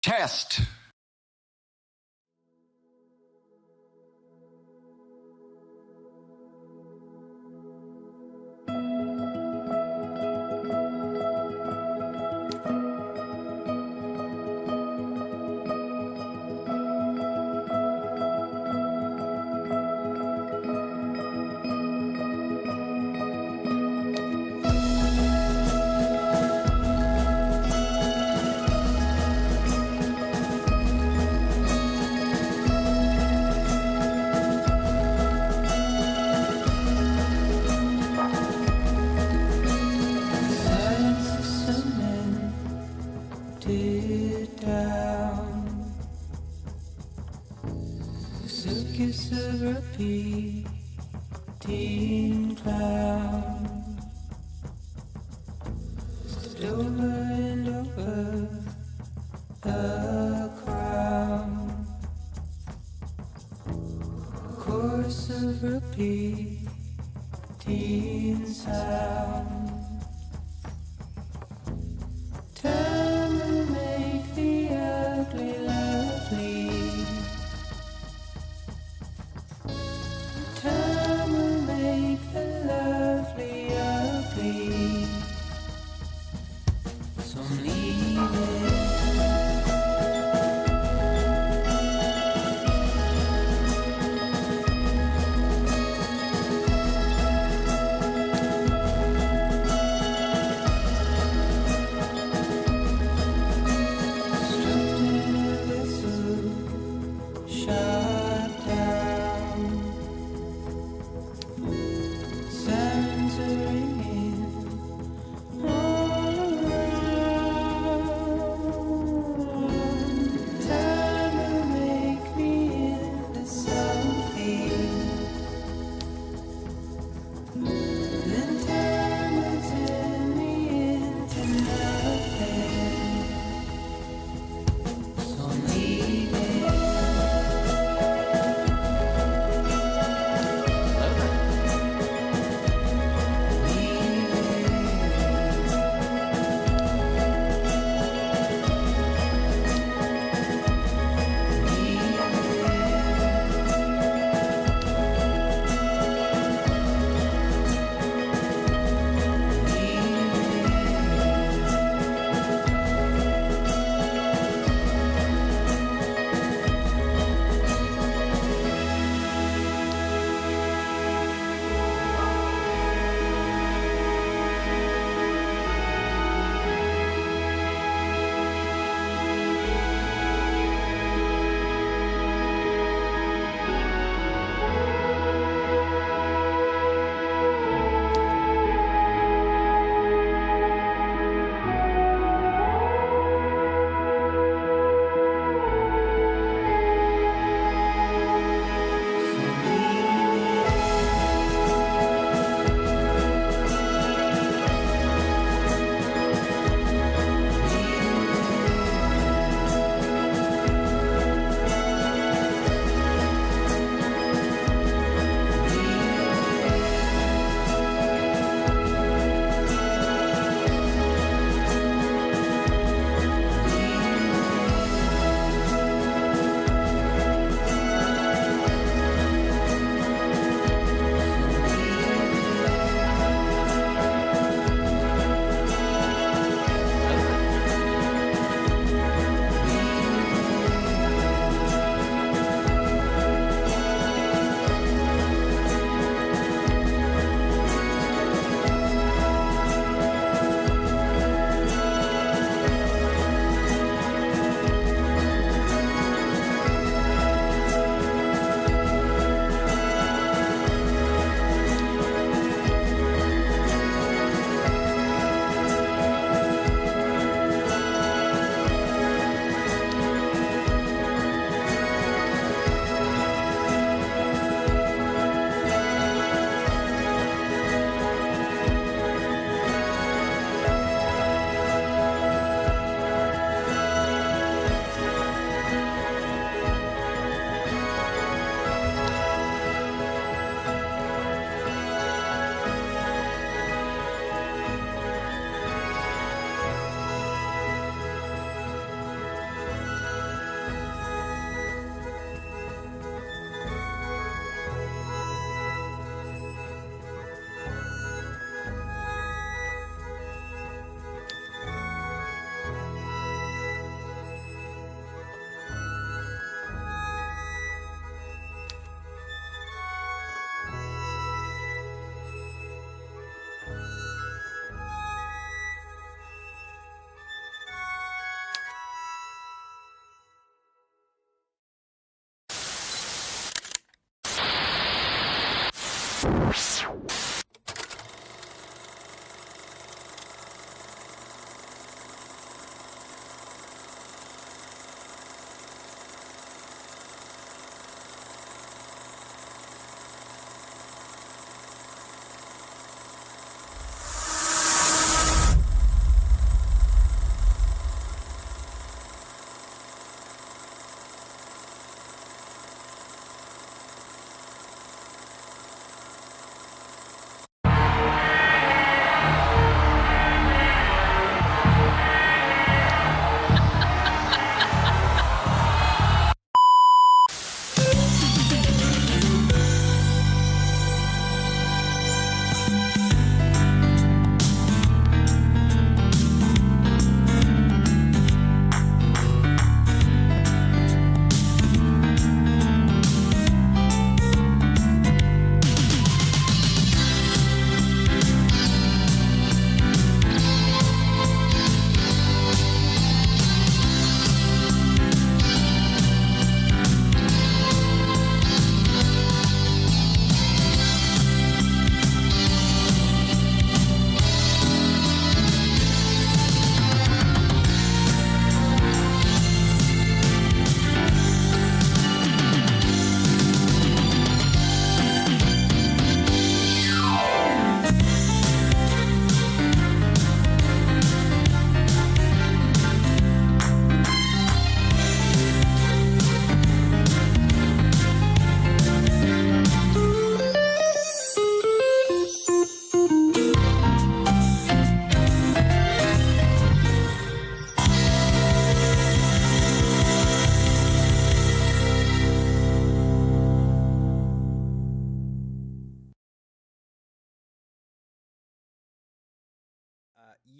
Test.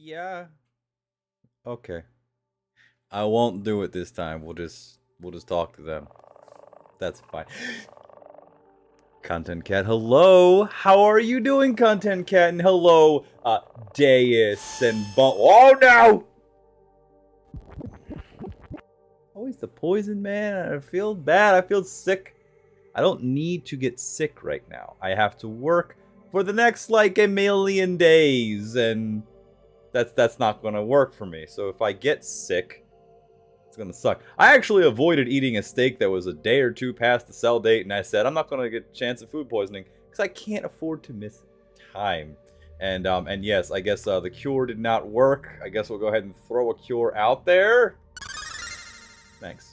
Yeah. Okay. I won't do it this time. We'll just talk to them. That's fine. Content Cat, hello. How are you doing, Content Cat? And hello, Deus and Oh no! Always the poison man. I feel bad. I feel sick. I don't need to get sick right now. I have to work for the next like a million days, and that's not gonna work for me. So if I get sick, it's gonna suck. I actually avoided eating a steak that was a day or two past the sell date, and I said I'm not gonna get a chance of food poisoning because I can't afford to miss time. And yes, I guess the cure did not work. I guess we'll go ahead and throw a cure out there. Thanks.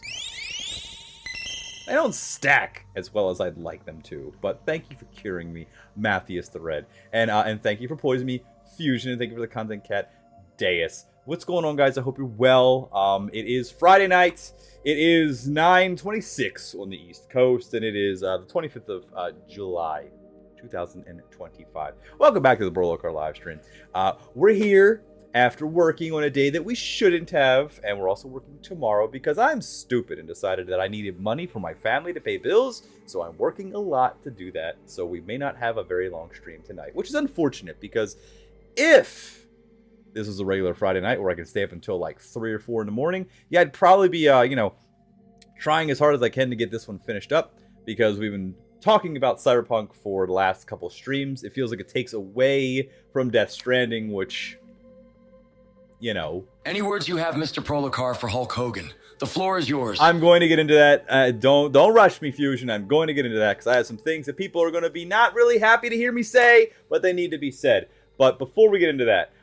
They don't stack as well as I'd like them to, but thank you for curing me, Matthias the Red, and thank you for poisoning me, Fusion, and thank you for the Content Cat, Deus. What's going on, guys? I hope you're well. It is Friday night. It is 9:26 on the East Coast, and it is the 25th of July, 2025. Welcome back to the PROLOKAR Livestream. We're here after working on a day that we shouldn't have, and we're also working tomorrow because I'm stupid and decided that I needed money for my family to pay bills, so I'm working a lot to do that, so we may not have a very long stream tonight, which is unfortunate because if this was a regular Friday night where I could stay up until like 3 or 4 in the morning, yeah, I'd probably be, trying as hard as I can to get this one finished up because we've been talking about Cyberpunk for the last couple streams. It feels like it takes away from Death Stranding, which, you know. Any words you have, Mr. PROLOKAR, for Hulk Hogan? The floor is yours. I'm going to get into that. Don't rush me, Fusion. I'm going to get into that because I have some things that people are going to be not really happy to hear me say, but they need to be said. But before we get into that,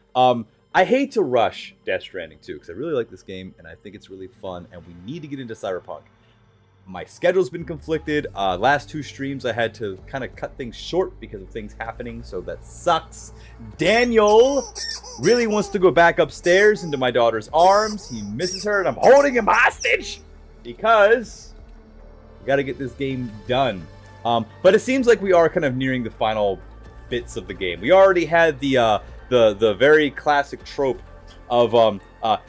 I hate to rush Death Stranding 2 because I really like this game and I think it's really fun and we need to get into Cyberpunk. My schedule's been conflicted. Last 2 streams I had to kind of cut things short because of things happening, so that sucks. Daniel really wants to go back upstairs into my daughter's arms. He misses her and I'm holding him hostage because we got to get this game done. But it seems like we are kind of nearing the final bits of the game. We already had the very classic trope of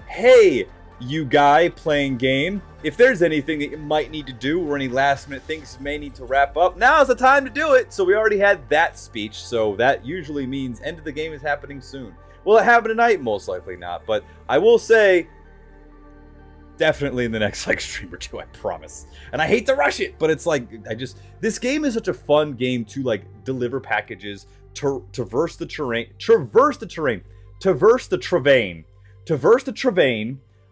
hey, you guy playing game, if there's anything that you might need to do or any last minute things you may need to wrap up, now's the time to do it. So we already had that speech, so that usually means end of the game is happening soon. Will it happen tonight? Most likely not, but I will say definitely in the next like stream or two, I promise. And I hate to rush it, but it's like this game is such a fun game to like deliver packages, traverse the terrain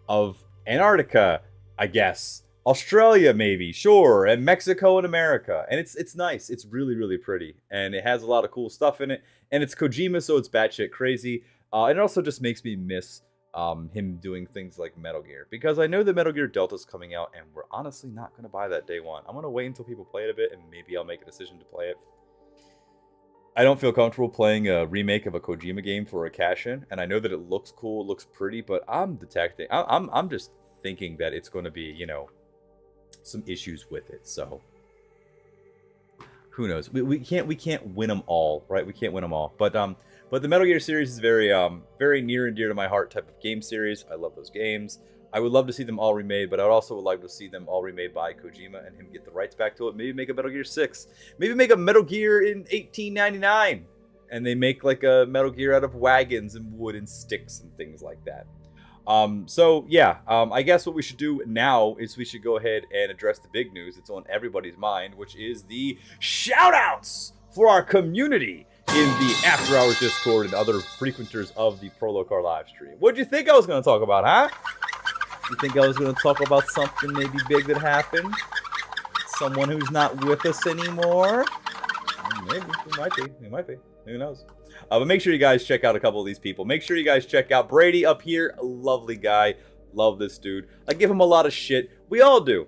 of Antarctica, I guess, Australia maybe, sure, and Mexico and America, and it's nice. It's really, really pretty, and it has a lot of cool stuff in it, and it's Kojima, so it's batshit crazy, and it also just makes me miss him doing things like Metal Gear, because I know that Metal Gear Delta's coming out, and we're honestly not going to buy that day one. I'm going to wait until people play it a bit, and maybe I'll make a decision to play it. I don't feel comfortable playing a remake of a Kojima game for a cash-in, and I know that it looks cool, it looks pretty, but I'm just thinking that it's going to be, you know, some issues with it. So who knows? We can't win them all, right? We can't win them all. But the Metal Gear series is very near and dear to my heart type of game series. I love those games. I would love to see them all remade, but I would also like to see them all remade by Kojima and him get the rights back to it. Maybe make a Metal Gear 6. Maybe make a Metal Gear in 1899. And they make like a Metal Gear out of wagons and wood and sticks and things like that. So yeah, I guess what we should do now is we should go ahead and address the big news that's on everybody's mind, which is the shout-outs for our community in the After Hours Discord and other frequenters of the PROLOKAR livestream. What'd you think I was going to talk about, huh? You think I was going to talk about something maybe big that happened? Someone who's not with us anymore? Maybe. It might be. Who knows? But make sure you guys check out a couple of these people. Make sure you guys check out Brady up here. A lovely guy. Love this dude. I give him a lot of shit. We all do.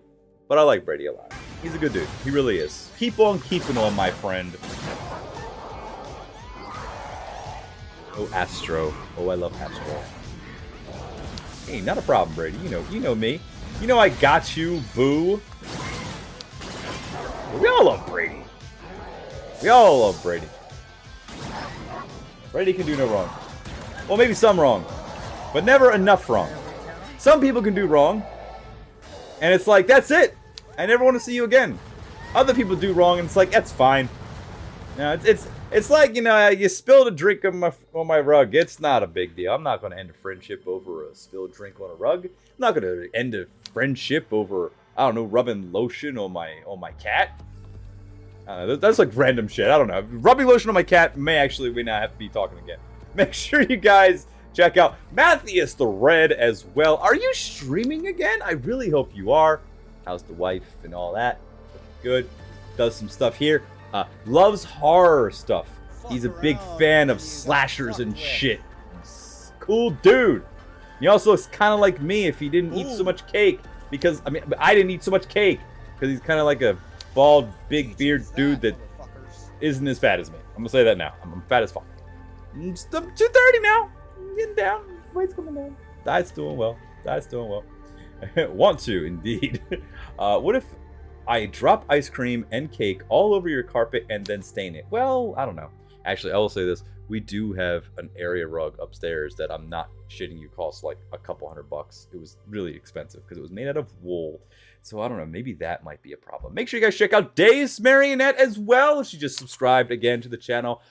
But I like Brady a lot. He's a good dude. He really is. Keep on keeping on, my friend. Oh, Astro. Oh, I love Astro. Hey, not a problem, Brady. You know me. You know I got you, boo. We all love Brady. We all love Brady. Brady can do no wrong. Well, maybe some wrong, but never enough wrong. Some people can do wrong, and it's like, that's it. I never want to see you again. Other people do wrong, and it's like, that's fine. No, it's like, you know, you spilled a drink on my rug. It's not a big deal. I'm not going to end a friendship over a spilled drink on a rug. I'm not going to end a friendship over, I don't know, rubbing lotion on my cat. That's like random shit. I don't know. Rubbing lotion on my cat we not have to be talking again. Make sure you guys check out Matthias the Red as well. Are you streaming again? I really hope you are. How's the wife and all that? Good. Does some stuff here. Loves horror stuff. He's a big fan of slashers and shit. Cool dude. He also looks kind of like me if he didn't eat so much cake. Because, I mean, I didn't eat so much cake. Because he's kind of like a bald, big beard dude that isn't as fat as me. I'm going to say that now. I'm fat as fuck. I'm 230 now. I'm getting down. Weight's coming down. Diet's doing well. Want to, indeed. What if I drop ice cream and cake all over your carpet and then stain it? Well, I don't know. Actually, I will say this. We do have an area rug upstairs that, I'm not shitting you, costs like a couple $100. It was really expensive because it was made out of wool. So I don't know. Maybe that might be a problem. Make sure you guys check out Days Marionette as well. She just subscribed again to the channel.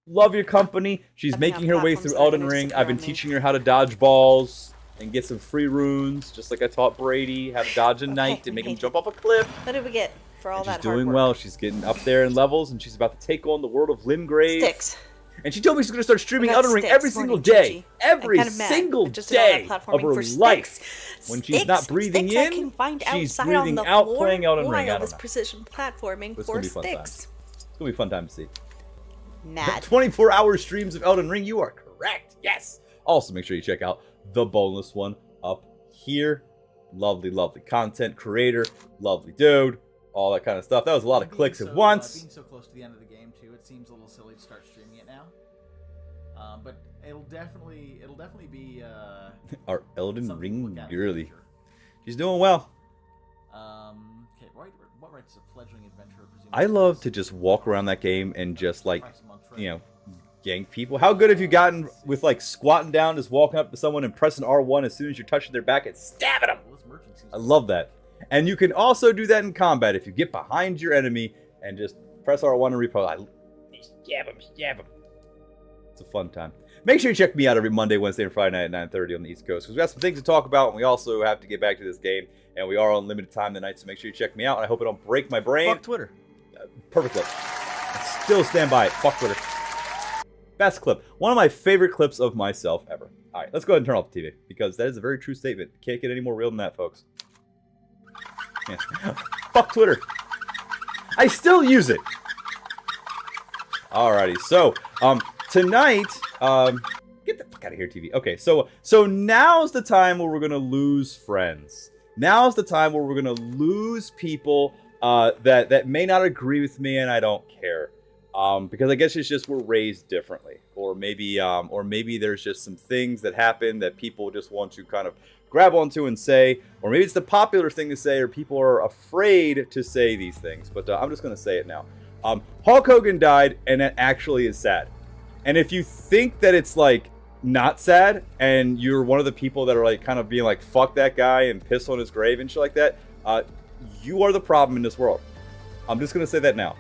Love your company. She's making her way through Elden Ring. I've been teaching her how to dodge balls and get some free runes, just like I taught Brady how to dodge a knight and make him jump off a cliff. What did we get for all that hard work? She's doing well. She's getting up there in levels, and she's about to take on the world of Limgrave. Sticks. And she told me she's going to start streaming Elden Ring every single day. Every single day of her life. When she's not breathing in, she's breathing out, playing Elden Ring. I don't know. Precision platforming for sticks. It's going to be a fun time to see. Mad. 24-hour streams of Elden Ring. You are correct. Yes. Also, make sure you check out the boneless one up here. Lovely, lovely content creator. Lovely dude. All that kind of stuff. That was a lot of clicks at once. Being so close to the end of the game too, it seems a little silly to start streaming it now. But it'll definitely be our Elden Ring girly. Future. She's doing well. Okay, what rights a fledgling adventurer? I love to just walk around that game and just like, you know, gank people. How good have you gotten with like squatting down, just walking up to someone and pressing R1 as soon as you're touching their back and stabbing them? I love that. And you can also do that in combat if you get behind your enemy and just press R1 and repose. Stab him. It's a fun time. Make sure you check me out every Monday, Wednesday, and Friday night at 9:30 on the East Coast, because we got some things to talk about, and we also have to get back to this game, and we are on limited time tonight, so make sure you check me out, and I hope it don't break my brain. Fuck Twitter. Perfect clip. I still stand by it. Fuck Twitter. Best clip. One of my favorite clips of myself ever. All right, let's go ahead and turn off the TV, because that is a very true statement. Can't get any more real than that, folks. Yeah. Fuck Twitter. I still use it. Alrighty, so tonight, get the fuck out of here, TV. Okay, so now's the time where we're gonna lose friends. Now's the time where we're gonna lose people that may not agree with me, and I don't care, because I guess it's just we're raised differently, or maybe there's just some things that happen that people just want to kind of grab onto and say, or maybe it's the popular thing to say, or people are afraid to say these things. But I'm just gonna say it now. Hulk Hogan died, and it actually is sad. And if you think that it's like not sad, and you're one of the people that are like kind of being like fuck that guy and piss on his grave and shit like that, you are the problem in this world. I'm just gonna say that now.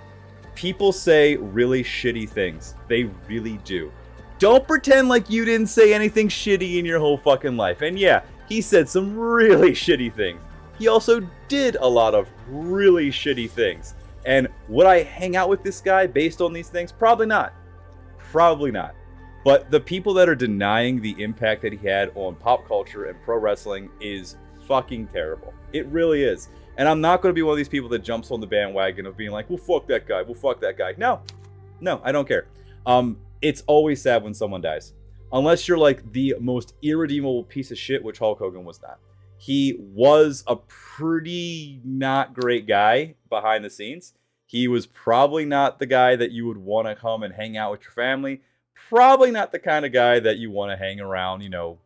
People say really shitty things. They really do. Don't pretend like you didn't say anything shitty in your whole fucking life. And yeah, he said some really shitty things. He also did a lot of really shitty things. And would I hang out with this guy based on these things? Probably not. Probably not. But the people that are denying the impact that he had on pop culture and pro wrestling is fucking terrible. It really is. And I'm not going to be one of these people that jumps on the bandwagon of being like, well, fuck that guy. Well, fuck that guy. No, I don't care. It's always sad when someone dies. Unless you're like the most irredeemable piece of shit, which Hulk Hogan was not. He was a pretty not great guy behind the scenes. He was probably not the guy that you would want to come and hang out with your family. Probably not the kind of guy that you want to hang around, you know,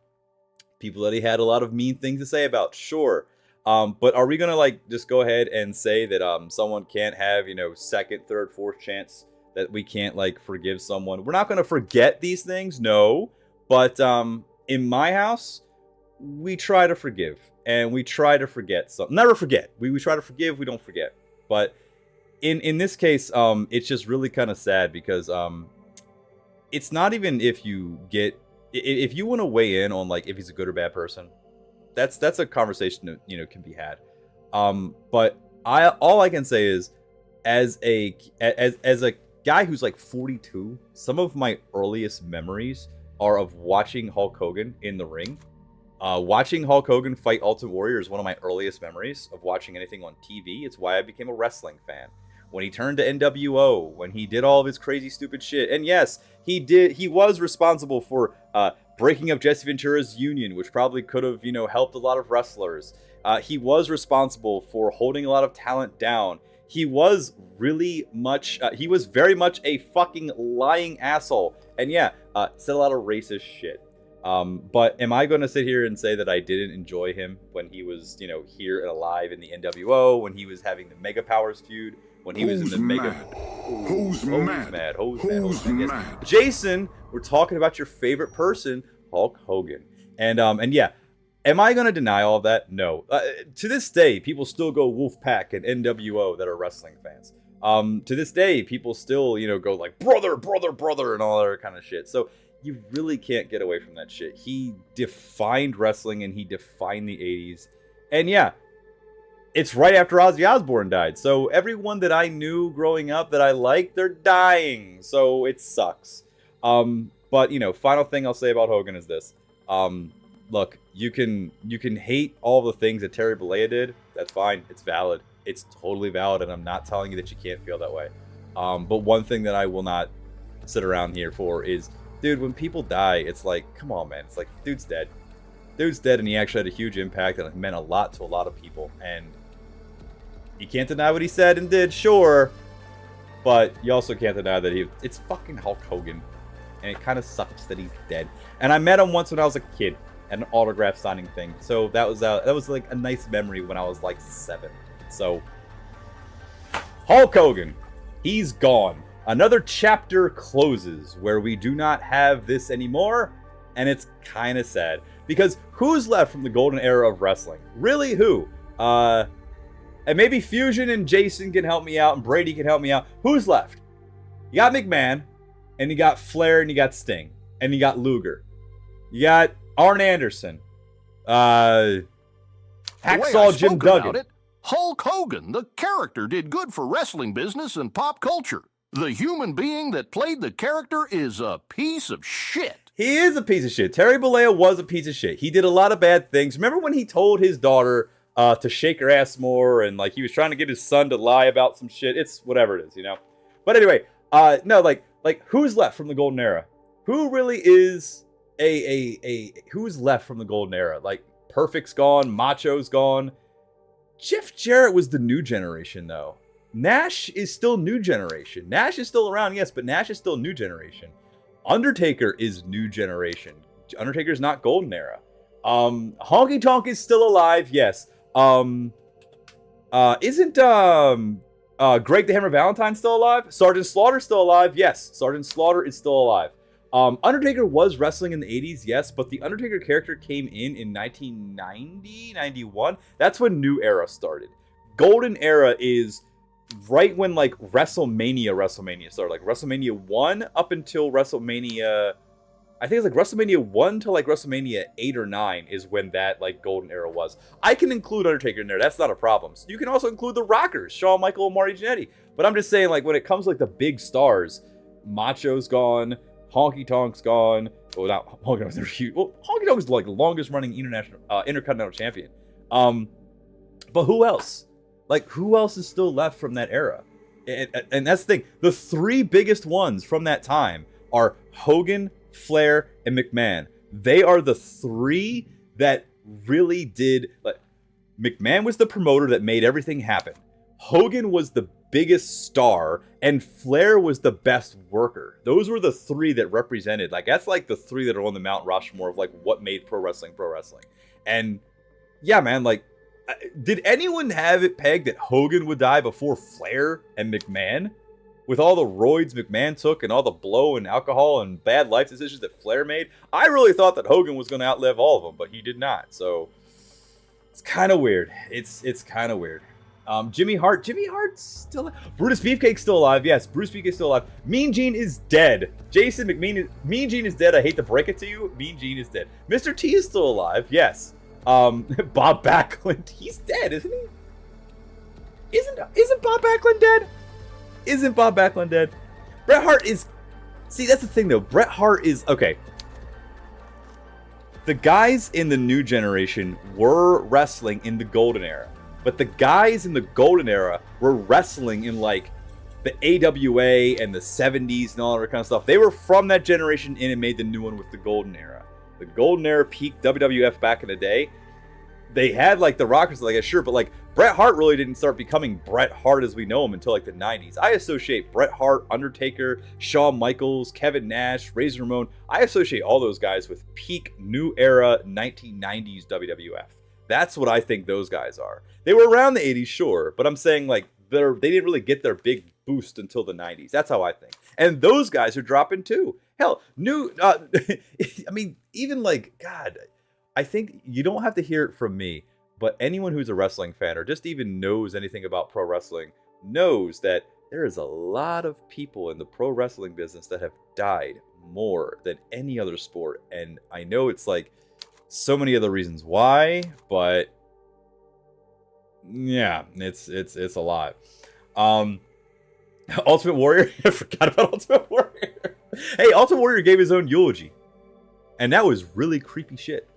people that he had a lot of mean things to say about. Sure. But are we going to like just go ahead and say that someone can't have, you know, second, third, fourth chance that we can't like forgive someone. We're not going to forget these things, no. But in my house, we try to forgive and we try to forget something. Never forget. We try to forgive. We don't forget. But in this case, it's just really kind of sad because it's not even if you want to weigh in on like if he's a good or bad person. That's a conversation that, you know, can be had. But all I can say is as a guy who's like 42, some of my earliest memories are of watching Hulk Hogan in the ring. Watching Hulk Hogan fight Ultimate Warrior is one of my earliest memories of watching anything on TV. It's why I became a wrestling fan. When he turned to NWO, when he did all of his crazy, stupid shit. And yes, he was responsible for breaking up Jesse Ventura's union, which probably could have, you know, helped a lot of wrestlers. He was responsible for holding a lot of talent down. He was very much a fucking lying asshole. And yeah, said a lot of racist shit. But am I going to sit here and say that I didn't enjoy him when he was, you know, here and alive in the NWO, when he was having the Mega Powers feud, when he was in the Mega... Who's mad? Who's mad? Jason, we're talking about your favorite person, Hulk Hogan. And yeah, am I going to deny all of that? No. To this day, people still go Wolfpack and NWO that are wrestling fans. To this day, people still, you know, go like brother, and all that kind of shit. So you really can't get away from that shit. He defined wrestling and he defined the 80s. And yeah, it's right after Ozzy Osbourne died. So everyone that I knew growing up that I liked, they're dying. So it sucks. But, you know, final thing I'll say about Hogan is this. Look, you can hate all the things that Terry Bollea did. That's fine. It's valid. It's totally valid. And I'm not telling you that you can't feel that way. But one thing that I will not sit around here for is, dude, when people die, it's like, come on, man. It's like, dude's dead. Dude's dead, and he actually had a huge impact, and it meant a lot to a lot of people. And you can't deny what he said and did, sure. But you also can't deny that it's fucking Hulk Hogan. And it kind of sucks that he's dead. And I met him once when I was a kid at an autograph signing thing. So that was like a nice memory when I was like 7. So, Hulk Hogan, he's gone. Another chapter closes where we do not have this anymore, and it's kind of sad. Because who's left from the golden era of wrestling? Really, who? And maybe Fusion and Jason can help me out, and Brady can help me out. Who's left? You got McMahon, and you got Flair, and you got Sting, and you got Luger. You got Arn Anderson. Hacksaw Jim Duggan. Hulk Hogan, the character, did good for wrestling business and pop culture. The human being that played the character is a piece of shit. He is a piece of shit. Terry Bollea was a piece of shit. He did a lot of bad things. Remember when he told his daughter to shake her ass more, and like he was trying to get his son to lie about some shit? It's whatever it is, you know. But anyway, no, like who's left from the golden era? Who really is who's left from the golden era? Like Perfect's gone, Macho's gone. Jeff Jarrett was the new generation, though. Nash is still new generation. Nash is still around, yes, but Nash is still new generation. Undertaker is new generation. Undertaker's not golden era. Honky Tonk is still alive, yes. Isn't Greg the Hammer Valentine still alive? Sergeant Slaughter still alive? Yes, Sergeant Slaughter is still alive. Undertaker was wrestling in the 80s, yes, but the Undertaker character came in 1990, 91. That's when New Era started. Golden Era is right when like WrestleMania started. Like WrestleMania 1 up until WrestleMania, I think it's like WrestleMania 1 to like WrestleMania 8 or 9 is when that like golden era was. I can include Undertaker in there. That's not a problem. So you can also include the Rockers, Shawn Michael and Marty Jannetty. But I'm just saying, like, when it comes to like the big stars, Macho's gone, Honky Tonk's gone. Well, not Honky Tonk's never huge. Well, Honky Tonk is like the longest running intercontinental champion. But who else? Like, who else is still left from that era? And that's the thing. The 3 biggest ones from that time are Hogan, Flair, and McMahon. They are the 3 that really did. Like, McMahon was the promoter that made everything happen. Hogan was the biggest star, and Flair was the best worker. Those were the 3 that represented. Like, that's like the 3 that are on the Mount Rushmore of like what made pro wrestling. And yeah, man, like, did anyone have it pegged that Hogan would die before Flair and McMahon? with all the roids McMahon took and all the blow and alcohol and bad life decisions that Flair made, I really thought that Hogan was going to outlive all of them, but he did not. So it's kind of weird. It's kind of weird. Jimmy Hart's still. Brutus Beefcake's still alive. Yes, Bruce Beefcake's still alive. Mean Gene is dead. Jason McMean. Mean Gene is dead. I hate to break it to you. Mean Gene is dead. Mr. T is still alive. Yes. Bob Backlund. He's dead, isn't he? Isn't Bob Backlund dead? Isn't Bob Backlund dead? Bret Hart is. See, that's the thing though. Bret Hart is okay. The guys in the new generation were wrestling in the golden era. But the guys in the golden era were wrestling in like the AWA and the 70s and all that kind of stuff. They were from that generation and it made the new one with the golden era. The golden era peaked WWF back in the day. They had like the Rockers, like sure, but like Bret Hart really didn't start becoming Bret Hart as we know him until like the 90s. I associate Bret Hart, Undertaker, Shawn Michaels, Kevin Nash, Razor Ramon. I associate all those guys with peak new era 1990s WWF. That's what I think those guys are. They were around the 80s, sure, but I'm saying like they didn't really get their big boost until the 90s. That's how I think. And those guys are dropping too. Hell, I mean, even like, God, I think you don't have to hear it from me, but anyone who's a wrestling fan or just even knows anything about pro wrestling knows that there is a lot of people in the pro wrestling business that have died more than any other sport. And I know it's like so many other reasons why, but yeah, it's a lot. Ultimate Warrior, I forgot about Ultimate Warrior. Hey, Ultimate Warrior gave his own eulogy, and that was really creepy shit.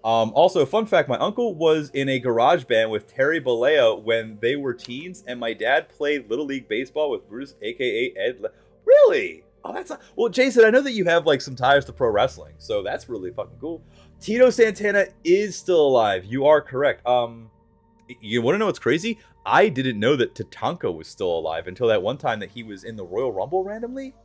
Also, fun fact, my uncle was in a garage band with Terry Bollea when they were teens, and my dad played Little League Baseball with Bruce, aka Ed. Really? Oh, that's not... Well, Jason, I know that you have like some ties to pro wrestling, so that's really fucking cool. Tito Santana is still alive. You are correct. You want to know what's crazy? I didn't know that Tatanka was still alive until that one time that he was in the Royal Rumble randomly.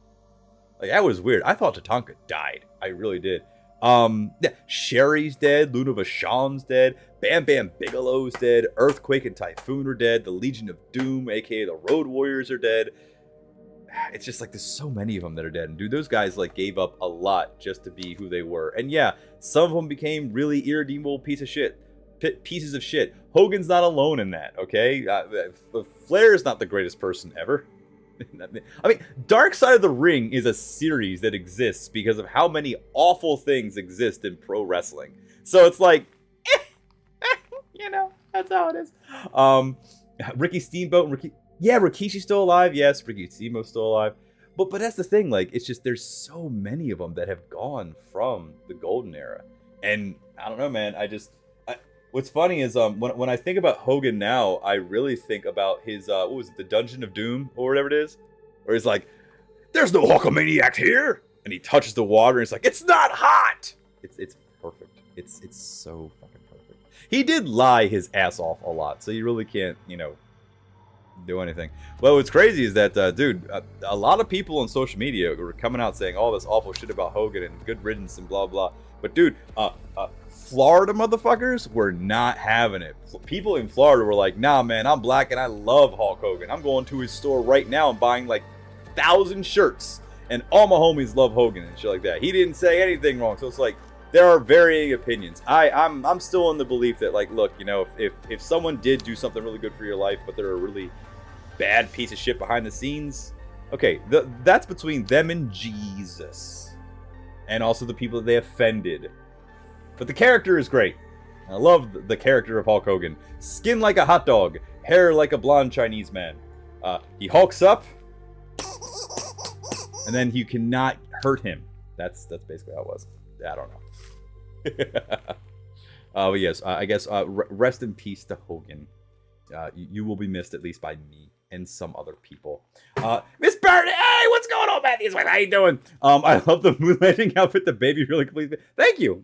Like, that was weird. I thought Tatanka died. I really did. Yeah, Sherry's dead. Luna Vachon's dead. Bam Bam Bigelow's dead. Earthquake and Typhoon are dead. The Legion of Doom, aka the Road Warriors, are dead. It's just like there's so many of them that are dead. And dude, those guys like gave up a lot just to be who they were. And yeah, some of them became really irredeemable pieces of shit. Hogan's not alone in that, okay? Flair is not the greatest person ever. I mean, Dark Side of the Ring is a series that exists because of how many awful things exist in pro wrestling. So it's like, you know, that's how it is. Ricky Steamboat and Rikishi's still alive. Yes, Ricky Steamboat's still alive. But that's the thing, like, it's just there's so many of them that have gone from the golden era. And I don't know, man, what's funny is when I think about Hogan now, I really think about his what was it, the Dungeon of Doom or whatever it is, where he's like, "There's no Hulkamaniac here," and he touches the water and it's like, "It's not hot." It's perfect. It's so fucking perfect. He did lie his ass off a lot, so you really can't do anything. Well, what's crazy is that dude, a lot of people on social media were coming out saying all this awful shit about Hogan and good riddance and blah blah. But dude, Florida motherfuckers were not having it. People in Florida were like, "Nah, man, I'm black and I love Hulk Hogan. I'm going to his store right now and buying like 1,000 shirts, and all my homies love Hogan and shit like that." He didn't say anything wrong, so it's like there are varying opinions. I'm still in the belief that, like, look, if someone did do something really good for your life, but they're a really bad piece of shit behind the scenes, okay, that's between them and Jesus, and also the people that they offended. But the character is great. I love the character of Hulk Hogan. Skin like a hot dog, hair like a blonde Chinese man. He hulks up, and then you cannot hurt him. That's basically how it was. I don't know. But yes, I guess rest in peace to Hogan. You will be missed, at least by me and some other people. Miss Bird, hey, what's going on, Matthews? How you doing? I love the moon landing outfit. The baby really completely. Thank you.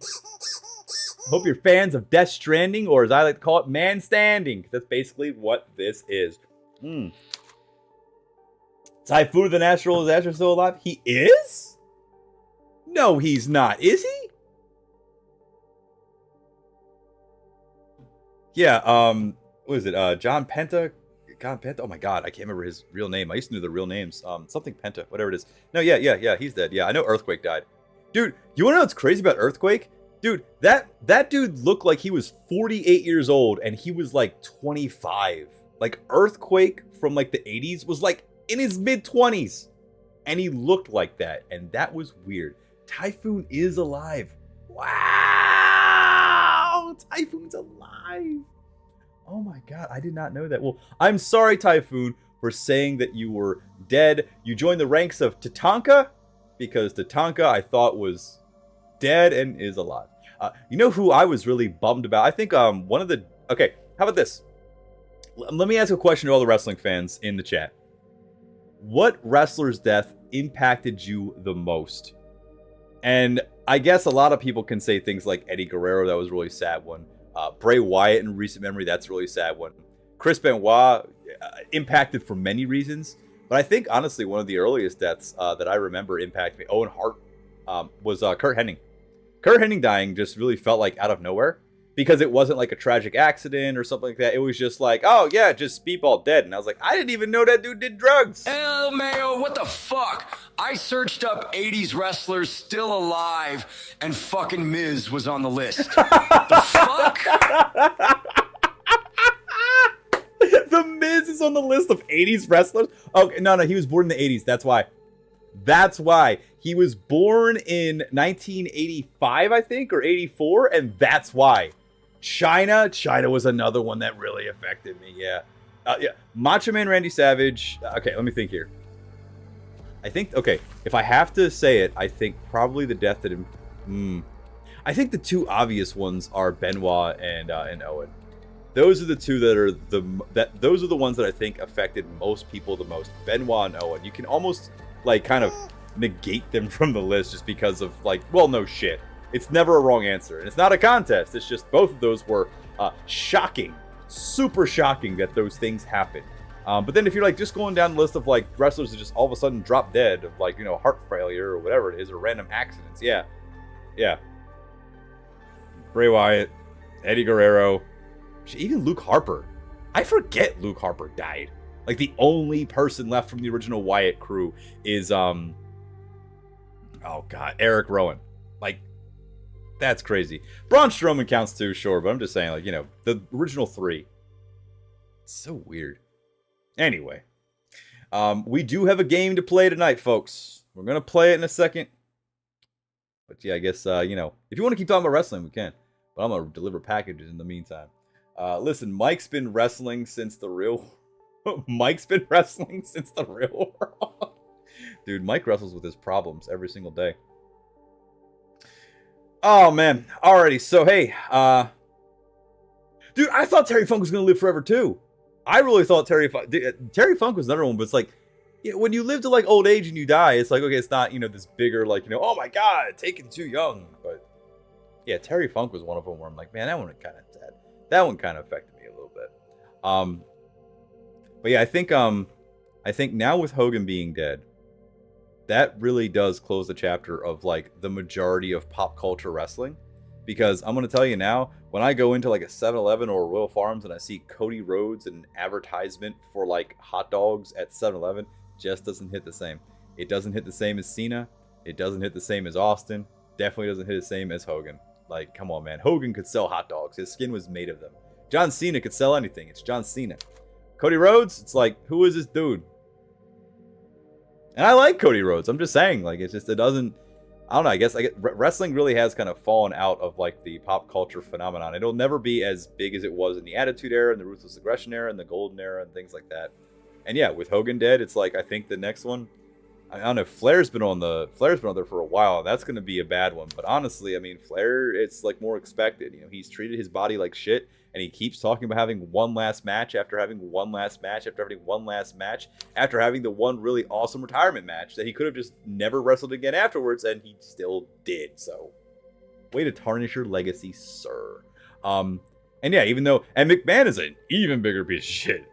Hope you're fans of Death Stranding, or as I like to call it, Man Standing. That's basically what this is. Typhoon of the Natural, is Asher still alive? He is? No, he's not. Is he? Yeah, what is it? John Penta God, Penta. Oh my God, I can't remember his real name. I used to know the real names. Something Penta, whatever it is. No, yeah, he's dead. Yeah, I know Earthquake died. Dude, you want to know what's crazy about Earthquake? Dude, that dude looked like he was 48 years old and he was like 25. Like Earthquake from like the 80s was like in his mid-20s. And he looked like that. And that was weird. Typhoon is alive. Wow! Typhoon's alive. Oh my God, I did not know that. Well, I'm sorry, Typhoon, for saying that you were dead. You joined the ranks of Tatanka because Tatanka I thought was dead and is alive. You know who I was really bummed about? I think one of the... Okay, how about this? Let me ask a question to all the wrestling fans in the chat. What wrestler's death impacted you the most? And I guess a lot of people can say things like Eddie Guerrero, that was a really sad one. Bray Wyatt in recent memory, that's a really sad one. Chris Benoit, impacted for many reasons. But I think, honestly, one of the earliest deaths that I remember impacted me, Owen Hart, was Kurt Hennig. Kurt Hennig dying just really felt like out of nowhere. Because it wasn't like a tragic accident or something like that. It was just like, oh yeah, just Speedball dead. And I was like, I didn't even know that dude did drugs. El Mayo, what the fuck? I searched up 80s wrestlers still alive, and fucking Miz was on the list. The fuck? The Miz is on the list of 80s wrestlers? Okay, no, he was born in the 80s. That's why. That's why. He was born in 1985, I think, or 84, and that's why. China was another one that really affected me, yeah. Macho Man Randy Savage. Okay, let me think here. I think, okay, if I have to say it, I think probably the death that... I think the two obvious ones are Benoit and Owen. Those are the two that are those are the ones that I think affected most people the most. Benoit and Owen. You can almost like kind of negate them from the list just because of like, well, no shit. It's never a wrong answer. And it's not a contest. It's just both of those were shocking. Super shocking that those things happen. But then if you're like just going down the list of like wrestlers that just all of a sudden drop dead of like, you know, heart failure or whatever it is, or random accidents. Yeah. Bray Wyatt, Eddie Guerrero, even Luke Harper. I forget Luke Harper died. Like the only person left from the original Wyatt crew is oh god, Eric Rowan. Like that's crazy. Braun Strowman counts too, sure, but I'm just saying, like, you know, the original three. It's so weird. Anyway, we do have a game to play tonight, folks. We're gonna play it in a second. But yeah, I guess you know, if you want to keep talking about wrestling, we can. But I'm gonna deliver packages in the meantime. Listen, Mike's been wrestling since the real. Mike's been wrestling since the real world. Dude, Mike wrestles with his problems every single day. Oh, man. Alrighty, so hey. Dude, I thought Terry Funk was going to live forever, too. I really thought Terry Funk was another one, but it's like, when you live to, like, old age and you die, it's like, okay, it's not, you know, this bigger, like, you know, oh my god, taken too young. But, yeah, Terry Funk was one of them where I'm like, man, that one kind of sad. That one kind of affected me a little bit. But yeah, I think now with Hogan being dead, that really does close the chapter of like the majority of pop culture wrestling. Because I'm going to tell you now, when I go into like a 7-Eleven or Royal Farms and I see Cody Rhodes and an advertisement for like hot dogs at 7-Eleven, just doesn't hit the same. It doesn't hit the same as Cena. It doesn't hit the same as Austin. Definitely doesn't hit the same as Hogan. Like, come on, man. Hogan could sell hot dogs. His skin was made of them. John Cena could sell anything. It's John Cena. Cody Rhodes, it's like, who is this dude? And I like Cody Rhodes. I'm just saying, like, it's just, it doesn't, I don't know, I guess wrestling really has kind of fallen out of, like, the pop culture phenomenon. It'll never be as big as it was in the Attitude Era and the Ruthless Aggression Era and the Golden Era and things like that. And yeah, with Hogan dead, it's like, I think the next one, I don't know, Flair's been on there for a while, and that's going to be a bad one. But honestly, I mean, Flair, it's, like, more expected. You know, he's treated his body like shit. And he keeps talking about having one last match after having one last match after having one last match after having the one really awesome retirement match that he could have just never wrestled again afterwards, and he still did. So, way to tarnish your legacy, sir. And yeah, and McMahon is an even bigger piece of shit.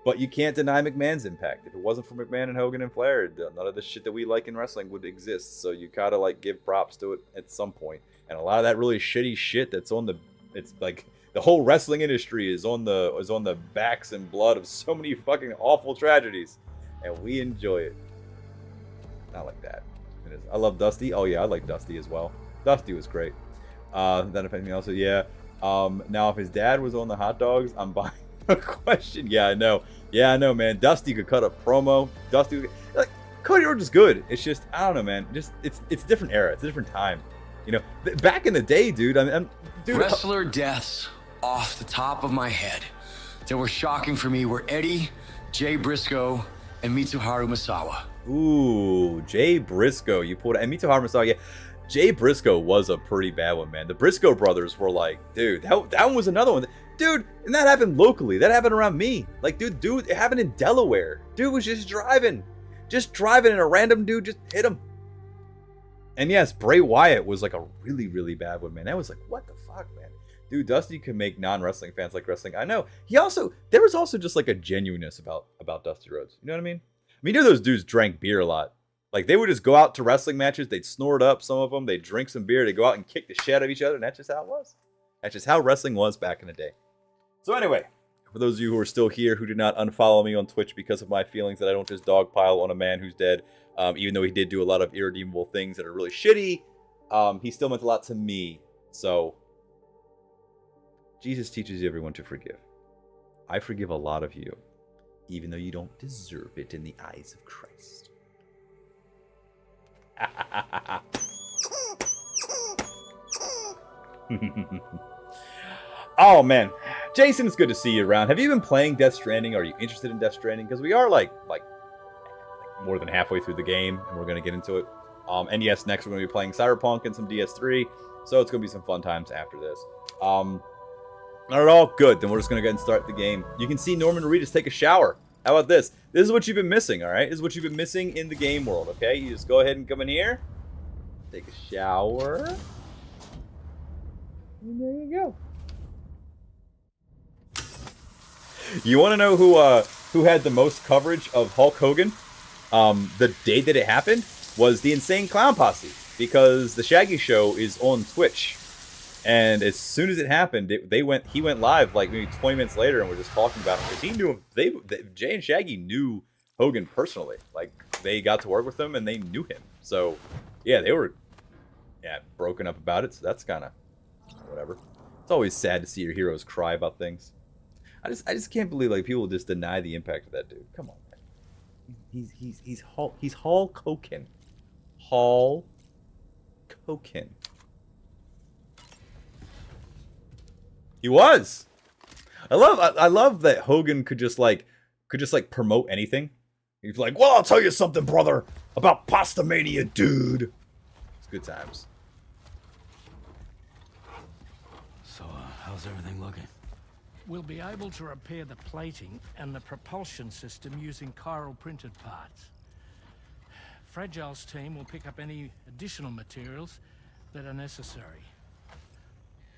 But you can't deny McMahon's impact. If it wasn't for McMahon and Hogan and Flair, none of the shit that we like in wrestling would exist. So you gotta like give props to it at some point. And a lot of that really shitty shit that's on the, it's like The whole wrestling industry is on the backs and blood of so many fucking awful tragedies, and we enjoy it. Not like that. It is. I love Dusty. Oh yeah, I like Dusty as well. Dusty was great. Then if anything else, yeah. Now if his dad was on the hot dogs, I'm buying a question. Yeah, I know. Yeah, I know, man. Dusty could cut a promo. Dusty, like Cody Rhodes is good. It's just I don't know, man. Just it's a different era. It's a different time. You know, back in the day, dude. Dude. Wrestler deaths off the top of my head that were shocking for me were Eddie, Jay Briscoe, and Mitsuharu Misawa. Ooh, Jay Briscoe. You pulled and Mitsuharu Misawa. Yeah. Jay Briscoe was a pretty bad one, man. The Briscoe brothers were like, dude, that one was another one. Dude, and that happened locally. That happened around me. Like, dude, it happened in Delaware. Dude was just driving, and a random dude just hit him. And yes, Bray Wyatt was like a really, really bad one, man. That was like, what the fuck, man? Dude, Dusty could make non-wrestling fans like wrestling. I know. There was also just like a genuineness about Dusty Rhodes. You know what I mean? Those dudes drank beer a lot. Like, they would just go out to wrestling matches. They'd snort up, some of them. They'd drink some beer. They'd go out and kick the shit out of each other. And that's just how it was. That's just how wrestling was back in the day. So anyway, for those of you who are still here who did not unfollow me on Twitch because of my feelings that I don't just dogpile on a man who's dead, even though he did do a lot of irredeemable things that are really shitty, he still meant a lot to me. So, Jesus teaches everyone to forgive. I forgive a lot of you, even though you don't deserve it in the eyes of Christ. Oh man, Jason, it's good to see you around. Have you been playing Death Stranding? Are you interested in Death Stranding? Because we are like more than halfway through the game, and we're gonna get into it. And yes, next we're gonna be playing Cyberpunk and some DS3, so it's gonna be some fun times after this. Not at all good. Then we're just gonna go ahead and start the game. You can see Norman Reedus take a shower. How about this? This is what you've been missing, all right? This is what you've been missing in the game world, okay? You just go ahead and come in here, take a shower, and there you go. You want to know who had the most coverage of Hulk Hogan? The day that it happened was the Insane Clown Posse, because the Shaggy Show is on Twitch. And as soon as it happened, he went live like maybe 20 minutes later, and we're just talking about him because he knew him. Jay and Shaggy knew Hogan personally. Like, they got to work with him and they knew him. So yeah, they were broken up about it. So that's kind of whatever. It's always sad to see your heroes cry about things. I just can't believe like people just deny the impact of that dude. Come on, man. He's Hulk Hogan. Hulk Hogan. He was. I love that Hogan could just like promote anything. He's like, well, I'll tell you something, brother, about Pasta Mania, dude. It's good times. So, how's everything looking? We'll be able to repair the plating and the propulsion system using chiral printed parts. Fragile's team will pick up any additional materials that are necessary.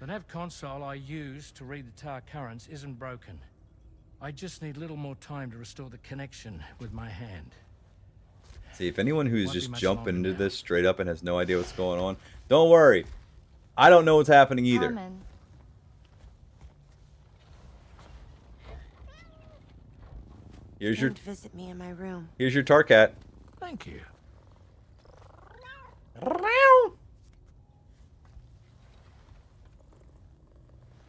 The nav console I use to read the tower currents isn't broken. I just need a little more time to restore the connection with my hand. See, if anyone who's just jumping into this straight up and has no idea what's going on, don't worry. I don't know what's happening either. Carmen. Here's your Visit me in my room. Here's your Tarkat. Thank you.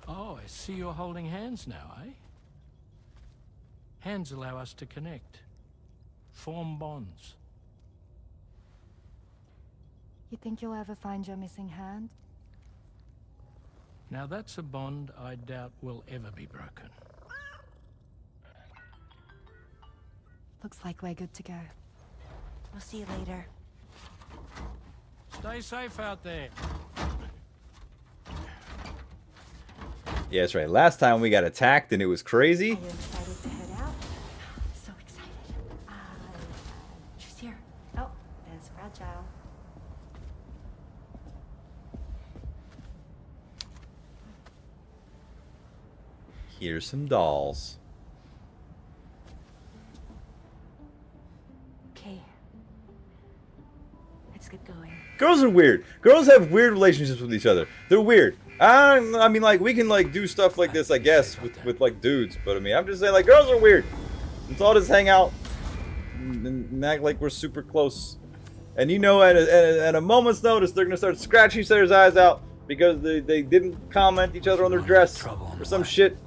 Oh, I see you're holding hands now, eh? Hands allow us to connect, form bonds. You think you'll ever find your missing hand? Now that's a bond I doubt will ever be broken. Looks like we're good to go. We'll see you later. Stay safe out there. Yeah, that's right. Last time we got attacked and it was crazy. Are you excited to head out? So excited. She's here. Oh, there's Fragile. Here's some dolls. Okay. Let's get going. Girls are weird. Girls have weird relationships with each other. They're weird. I mean, like, we can, like, do stuff like this, I guess, with like, dudes. But, I mean, I'm just saying, like, girls are weird. Let's all just hang out and act like we're super close. And, you know, at a moment's notice, they're going to start scratching each other's eyes out because they didn't comment each other on their dress or some shit.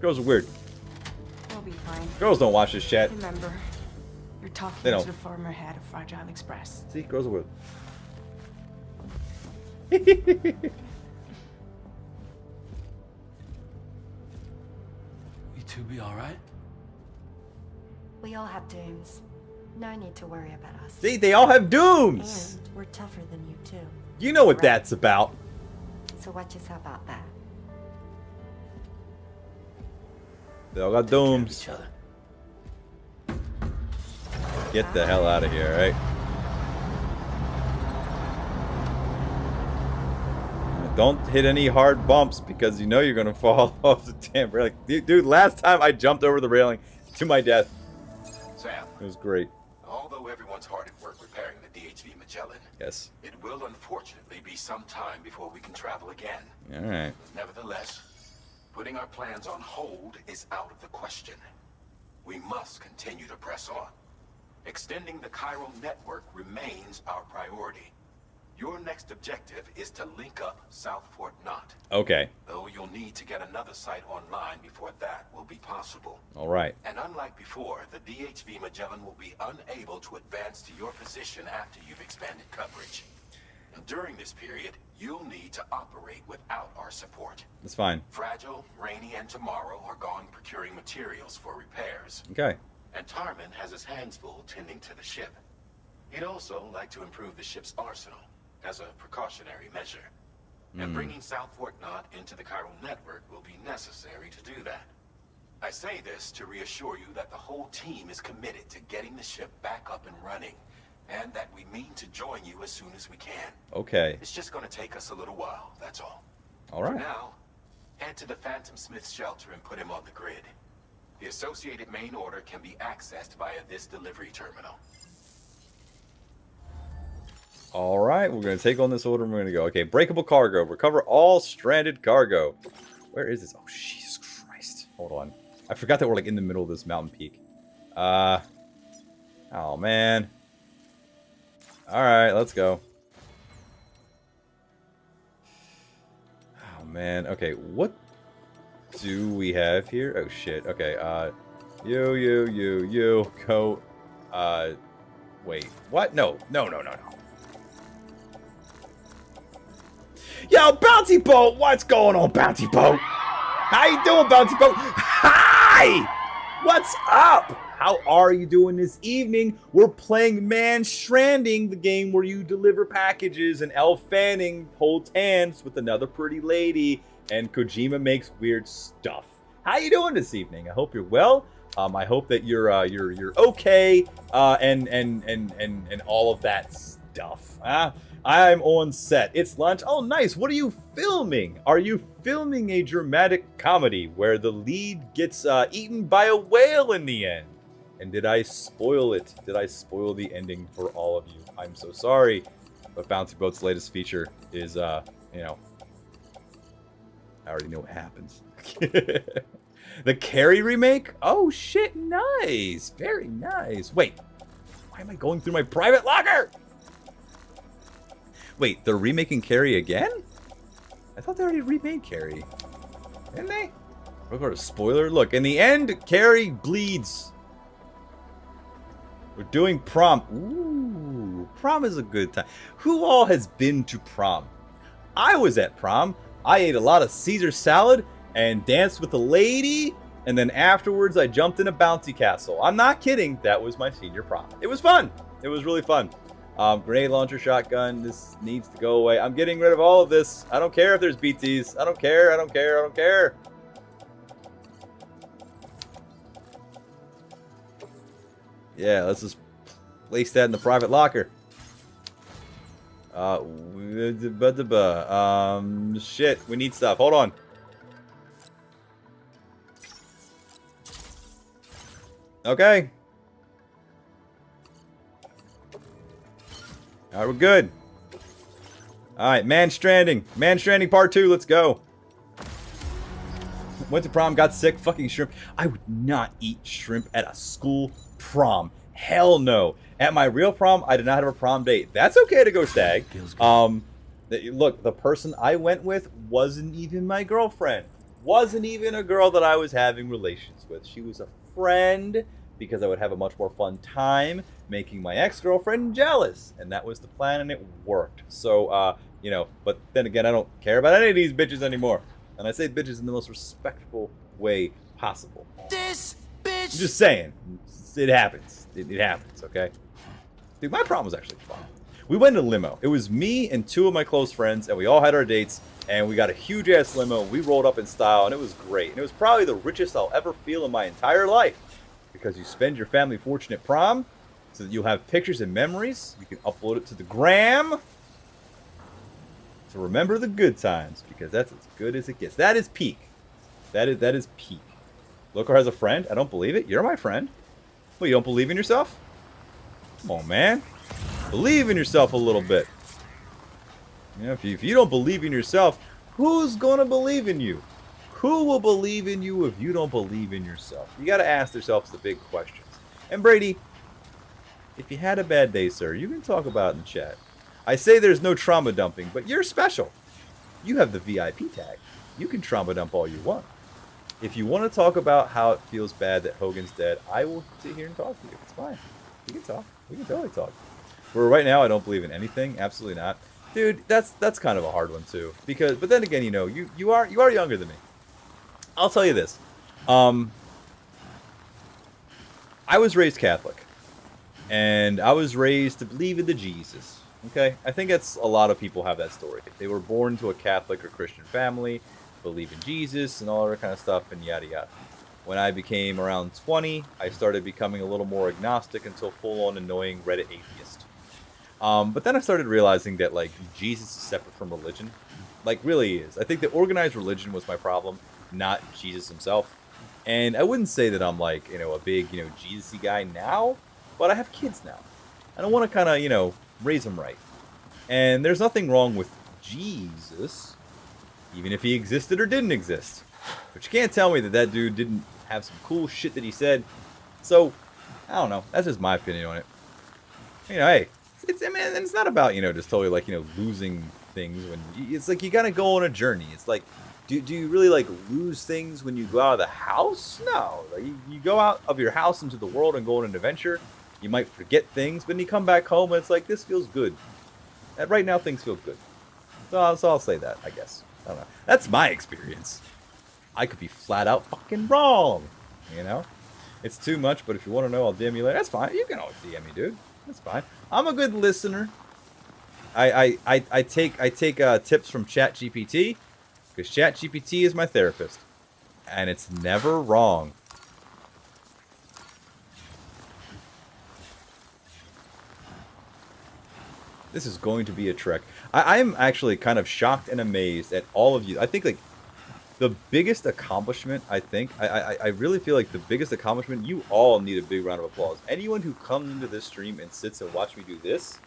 Girls are weird. We'll be fine. Girls don't watch this chat. Remember, you're talking They don't. to the former head of Fragile Express. See, girls are weird. You two be alright? We all have dooms. No need to worry about us. See, they all have dooms. And we're tougher than you too. You know what that's about. So watch yourself out there. They all got dooms. Get the hell out of here, right? Don't hit any hard bumps because you know you're gonna fall off the damn railing. Dude, last time I jumped over the railing to my death. Sam, It was great. although everyone's hard at work repairing the DHV Magellan, Yes. it will unfortunately be some time before we can travel again. All right. Nevertheless, putting our plans on hold is out of the question. We must continue to press on. Extending the chiral network remains our priority. Your next objective is to link up South Fort Knot. Okay. Though you'll need to get another site online before that will be possible. All right. And unlike before, the DHV Magellan will be unable to advance to your position after you've expanded coverage. During this period, you'll need to operate without our support. That's fine. Fragile, Rainy, and Tomorrow are gone procuring materials for repairs. Okay. And Tarman has his hands full tending to the ship. He'd also like to improve the ship's arsenal as a precautionary measure. And bringing South Fort Knot into the chiral network will be necessary to do that. I say this to reassure you that the whole team is committed to getting the ship back up and running, and that we mean to join you as soon as we can. Okay. It's just going to take us a little while, that's all. All For right. now, head to the Phantom Smith shelter and put him on the grid. The associated main order can be accessed via this delivery terminal. All right. We're gonna take on this order. And we're gonna go. Okay. Breakable cargo. Recover all stranded cargo. Where is this? Oh, Jesus Christ. Hold on. I forgot that we're like in the middle of this mountain peak. Oh man. All right. Let's go. Oh man. Okay. What do we have here? Oh shit. Okay. You go. Wait. What? No. No. Yo, Bounty Boat! What's going on, Bounty Boat? How you doing, Bounty Boat? Hi! What's up? How are you doing this evening? We're playing Stranding, the game where you deliver packages and Elle Fanning holds hands with another pretty lady and Kojima makes weird stuff. How you doing this evening? I hope you're well. I hope that you're okay and all of that stuff. I'm on set. It's lunch. Oh, nice. What are you filming? Are you filming a dramatic comedy where the lead gets eaten by a whale in the end? And did I spoil it? Did I spoil the ending for all of you? I'm so sorry. But Bounty Boat's latest feature is, you know, I already know what happens. The Carrie remake? Oh, shit. Nice. Very nice. Wait. Why am I going through my private locker? Wait, they're remaking Carrie again? I thought they already remade Carrie. Didn't they? We'll go to spoiler. Look, in the end, Carrie bleeds. We're doing prom. Ooh, prom is a good time. Who all has been to prom? I was at prom. I ate a lot of Caesar salad and danced with a lady. And then afterwards, I jumped in a bouncy castle. I'm not kidding. That was my senior prom. It was fun. It was really fun. Grenade launcher, shotgun. This needs to go away. I'm getting rid of all of this. I don't care if there's BTs. I don't care. I don't care. I don't care. Yeah, let's just place that in the private locker. Shit. We need stuff. Hold on. Okay. Alright, we're good. Alright, Man Stranding. Man Stranding Part 2, let's go. Went to prom, got sick, fucking shrimp. I would not eat shrimp at a school prom. Hell no. At my real prom, I did not have a prom date. That's okay to go stag. Look, the person I went with wasn't even my girlfriend. Wasn't even a girl that I was having relations with. She was a friend because I would have a much more fun time making my ex-girlfriend jealous. And that was the plan, and it worked. So, you know, but then again, I don't care about any of these bitches anymore. And I say bitches in the most respectful way possible. This bitch. I'm just saying. It happens. It happens, okay? Dude, my prom was actually fun. We went in a limo. It was me and 2 of my close friends, and we all had our dates, and we got a huge-ass limo. We rolled up in style, and it was great. And it was probably the richest I'll ever feel in my entire life, because you spend your family fortune at prom, so that you'll have pictures and memories. You can upload it to the gram to remember the good times, because that's as good as it gets. That is peak. That is peak. Lokar has a friend. I don't believe it. You're my friend. Well, you don't believe in yourself? Come on, man. Believe in yourself a little bit. You know, if you don't believe in yourself, who's gonna believe in you? Who will believe in you if you don't believe in yourself? You gotta ask yourselves the big questions. And Brady, if you had a bad day, sir, you can talk about it in the chat. I say there's no trauma dumping, but you're special. You have the VIP tag. You can trauma dump all you want. If you want to talk about how it feels bad that Hogan's dead, I will sit here and talk to you. It's fine. We can talk. We can totally talk. For right now, I don't believe in anything. Absolutely not. Dude, that's kind of a hard one too. But then again, you know, you are younger than me. I'll tell you this. I was raised Catholic. And I was raised to believe in the Jesus. Okay? I think that's a lot of people have that story. They were born to a Catholic or Christian family, believe in Jesus and all that kind of stuff, and yada yada. When I became around 20, I started becoming a little more agnostic until full-on annoying Reddit atheist. But then I started realizing that, like, Jesus is separate from religion. Like, really is. I think that organized religion was my problem, not Jesus himself. And I wouldn't say that I'm, like, you know, a big, you know, Jesus-y guy now, but I have kids now. And I want to kind of, you know, raise them right. And there's nothing wrong with Jesus, even if he existed or didn't exist. But you can't tell me that that dude didn't have some cool shit that he said. So, I don't know. That's just my opinion on it. You know, hey, it's not about, you know, just totally, like, you know, losing things. It's like you gotta go on a journey. It's like, do you really, like, lose things when you go out of the house? No. Like, you go out of your house into the world and go on an adventure. You might forget things, but then you come back home and it's like, this feels good. And right now, things feel good. So I'll say that, I guess. I don't know. That's my experience. I could be flat out fucking wrong, you know? It's too much, but if you want to know, I'll DM you later. That's fine. You can always DM me, dude. That's fine. I'm a good listener. I take tips from ChatGPT, because ChatGPT is my therapist, and it's never wrong. This is going to be a trek. I'm actually kind of shocked and amazed at all of you. I think, like, the biggest accomplishment, I really feel like the biggest accomplishment, you all need a big round of applause. Anyone who comes into this stream and sits and watch me do this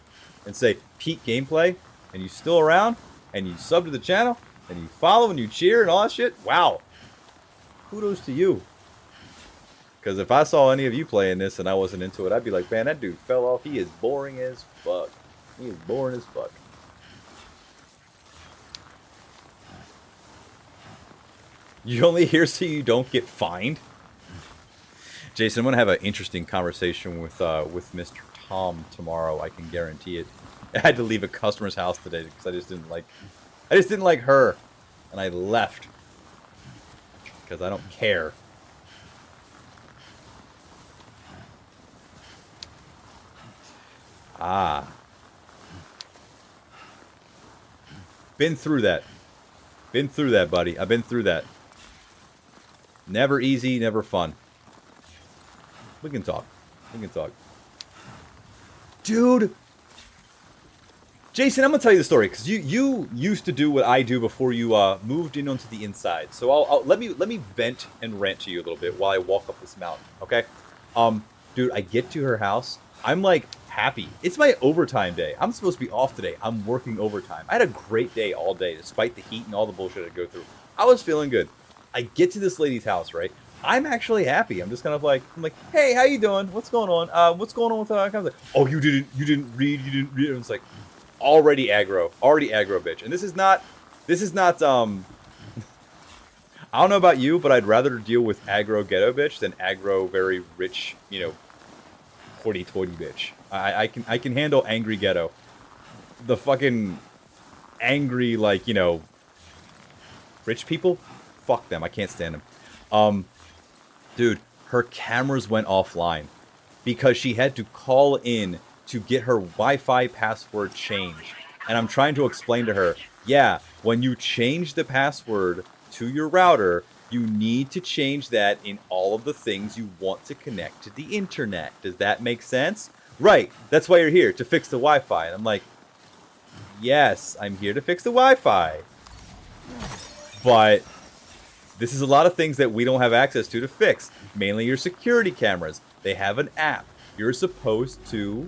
and say, peak gameplay, and you still around, and you sub to the channel, and you follow and you cheer and all that shit, wow. Kudos to you. Because if I saw any of you playing this and I wasn't into it, I'd be like, man, that dude fell off. He is boring as fuck. He is boring as fuck. You only here so you don't get fined? Jason, I'm going to have an interesting conversation with Mr. Tom tomorrow. I can guarantee it. I had to leave a customer's house today because I just didn't like her. And I left. Because I don't care. Ah. Been through that. Been through that, buddy. I've been through that. Never easy, never fun. We can talk. We can talk. Dude. Jason, I'm going to tell you the story, because you used to do what I do before you moved in onto the inside. So let me vent and rant to you a little bit while I walk up this mountain, okay? Dude, I get to her house. I'm like happy. It's my overtime day. I'm supposed to be off today. I'm working overtime. I had a great day all day, despite the heat and all the bullshit I go through. I was feeling good. I get to this lady's house, right? I'm actually happy. I'm just kind of like, hey, how you doing? What's going on? What's going on with that? Like, oh, you didn't read. And it's like, already aggro, bitch. And this is not. I don't know about you, but I'd rather deal with aggro ghetto bitch than aggro very rich, hoity-toity bitch. I can handle angry ghetto. The fucking angry, rich people? Fuck them. I can't stand them. Dude, her cameras went offline because she had to call in to get her Wi-Fi password changed. And I'm trying to explain to her, yeah, when you change the password to your router, you need to change that in all of the things you want to connect to the internet. Does that make sense? Right, that's why you're here, to fix the Wi-Fi. And I'm like, yes, I'm here to fix the Wi-Fi. But this is a lot of things that we don't have access to fix. Mainly your security cameras. They have an app. You're supposed to,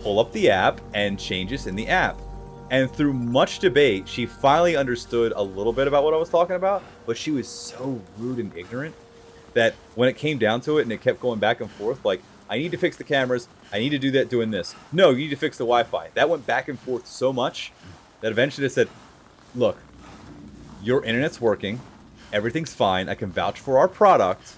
pull up the app and change this in the app. And through much debate, she finally understood a little bit about what I was talking about, but she was so rude and ignorant that when it came down to it and it kept going back and forth, like, I need to fix the cameras, I need to do that doing this. No, you need to fix the Wi-Fi. That went back and forth so much that eventually I said, look, your internet's working, everything's fine, I can vouch for our product.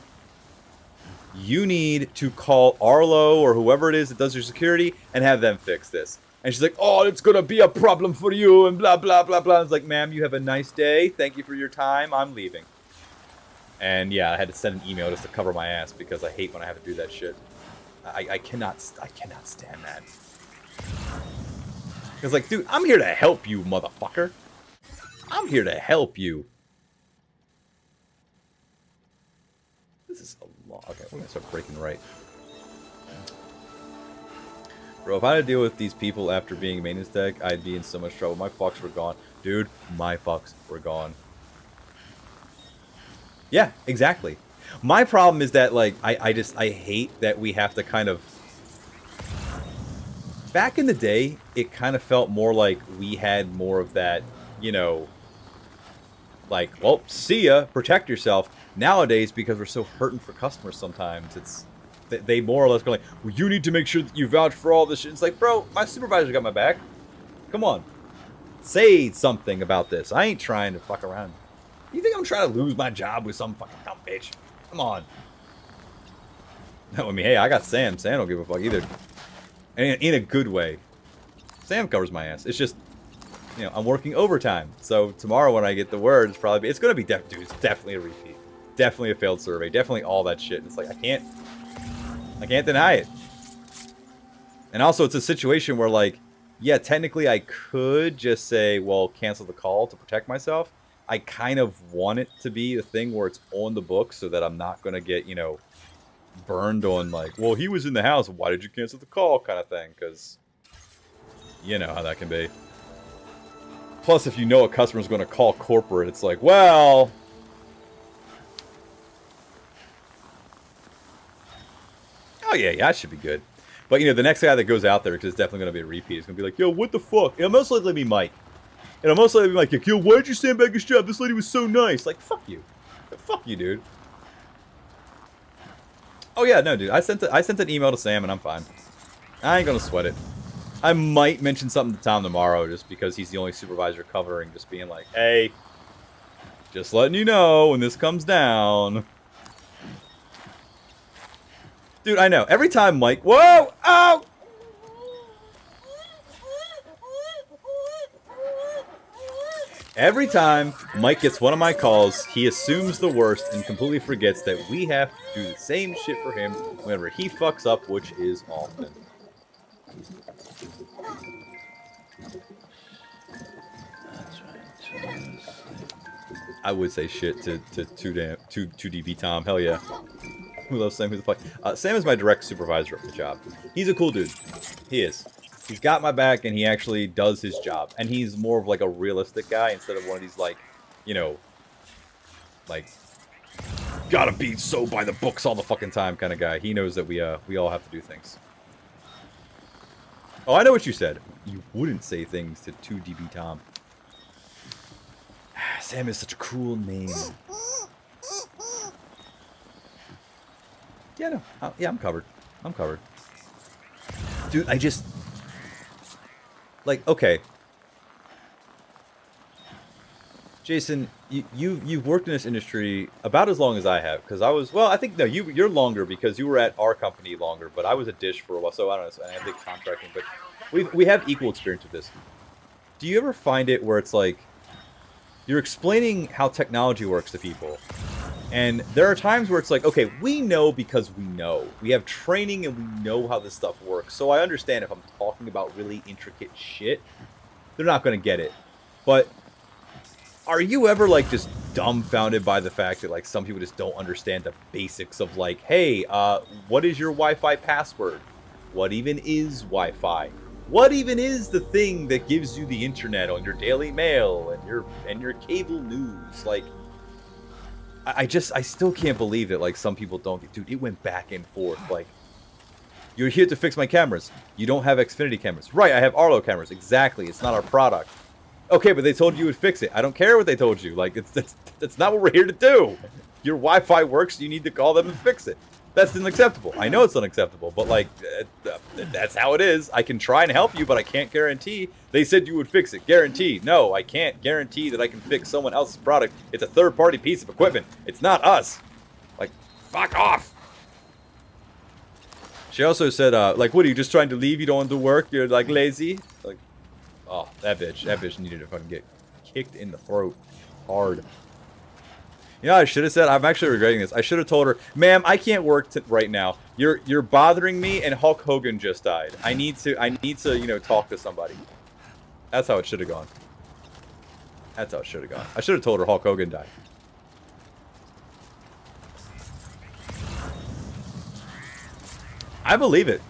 You need to call Arlo or whoever it is that does your security and have them fix this. And she's like, oh, it's going to be a problem for you and blah, blah, blah, blah. I was like, ma'am, you have a nice day. Thank you for your time. I'm leaving. And yeah, I had to send an email just to cover my ass because I hate when I have to do that shit. I cannot stand that. It's like, dude, I'm here to help you, motherfucker. I'm here to help you. This is a lot. Okay, we're going to start breaking right. Bro, if I had to deal with these people after being maintenance tech, I'd be in so much trouble. My fucks were gone. Dude, my fucks were gone. Yeah, exactly. My problem is that, like, I hate that we have to kind of... Back in the day, it kind of felt more like we had more of that, like, well, see ya, protect yourself. Nowadays, because we're so hurting for customers sometimes, it's... They more or less go like, well, you need to make sure that you vouch for all this shit. It's like, bro, my supervisor got my back. Come on. Say something about this. I ain't trying to fuck around. You think I'm trying to lose my job with some fucking dumb bitch? Come on. No, I mean, hey, I got Sam. Sam don't give a fuck either. And in a good way. Sam covers my ass. It's just, I'm working overtime. So tomorrow when I get the word, it's going to be, dude, it's definitely a repeat. Definitely a failed survey. Definitely all that shit. It's like, I can't deny it. And also, it's a situation where, like, yeah, technically I could just say, well, cancel the call to protect myself. I kind of want it to be a thing where it's on the book so that I'm not going to get, burned on, like, well, he was in the house. Why did you cancel the call kind of thing? Because you know how that can be. Plus, if you know a customer's going to call corporate, it's like, well... Oh, yeah, I should be good. But, the next guy that goes out there, because it's definitely going to be a repeat, is going to be like, yo, what the fuck? It'll most likely be Mike. It'll most likely be like, yo, why did you stand back his job? This lady was so nice. Like, fuck you. Fuck you, dude. Oh, yeah, no, dude. I sent an email to Sam, and I'm fine. I ain't going to sweat it. I might mention something to Tom tomorrow, just because he's the only supervisor covering, just being like, hey, just letting you know when this comes down. Dude, I know. Every time Mike... Whoa! Oh! Every time Mike gets one of my calls, he assumes the worst and completely forgets that we have to do the same shit for him whenever he fucks up, which is often. I would say shit to 2DB Tom. Hell yeah. Who loves Sam? Who the fuck? Sam is my direct supervisor at the job. He's a cool dude. He is. He's got my back, and he actually does his job. And he's more of like a realistic guy instead of one of these like, like gotta be so by the books all the fucking time kind of guy. He knows that we all have to do things. Oh, I know what you said. You wouldn't say things to 2DB Tom. Sam is such a cool name. Yeah, no. Yeah, I'm covered. I'm covered. Dude, I just... Like, okay. Jason, you've worked in this industry about as long as I have, because I was, well, I think, no, you're longer because you were at our company longer, but I was at Dish for a while, so I don't know, so I have big contracting, but we have equal experience with this. Do you ever find it where it's like, you're explaining how technology works to people, and there are times where it's like, okay, we know because we know. We have training and we know how this stuff works, so I understand if I'm talking about really intricate shit, they're not going to get it. But are you ever, like, just dumbfounded by the fact that, like, some people just don't understand the basics of, like, hey, what is your Wi-Fi password? What even is Wi-Fi? What even is the thing that gives you the internet on your Daily Mail and your cable news? Like, I still can't believe that, like, some people don't get... Dude, it went back and forth. Like, you're here to fix my cameras. You don't have Xfinity cameras. Right, I have Arlo cameras. Exactly. It's not our product. Okay, but they told you would fix it. I don't care what they told you. Like, that's not what we're here to do. Your Wi-Fi works. You need to call them and fix it. That's unacceptable. I know it's unacceptable, but, like, that's how it is. I can try and help you, but I can't guarantee. They said you would fix it. Guarantee. No, I can't guarantee that I can fix someone else's product. It's a third-party piece of equipment. It's not us. Like, fuck off. She also said, like, what, are you just trying to leave? You don't want to work? You're, like, lazy? Like, oh, that bitch needed to fucking get kicked in the throat hard. You know what I should have said? I'm actually regretting this. I should have told her, ma'am, I can't work right now. You're bothering me, and Hulk Hogan just died. I need to, you know, talk to somebody. That's how it should have gone. That's how it should have gone. I should have told her Hulk Hogan died. I believe it.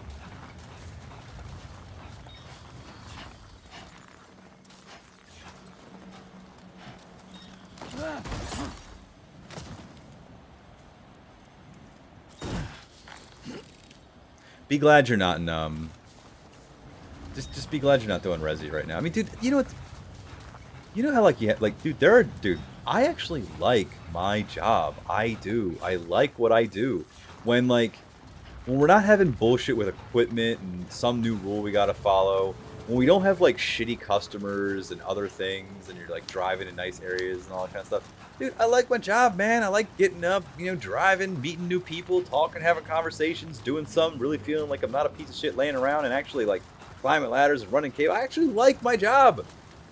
Be glad you're not in, just be glad you're not doing Resi right now. I mean, dude, you know what? You know how, like, dude, I actually like my job. I do. I like what I do. When we're not having bullshit with equipment and some new rule we gotta follow, when we don't have, like, shitty customers and other things, and you're, like, driving in nice areas and all that kind of stuff. Dude, I like my job, man. I like getting up, you know, driving, meeting new people, talking, having conversations, doing something, really feeling like I'm not a piece of shit laying around and actually, like, climbing ladders and running cable. I actually like my job.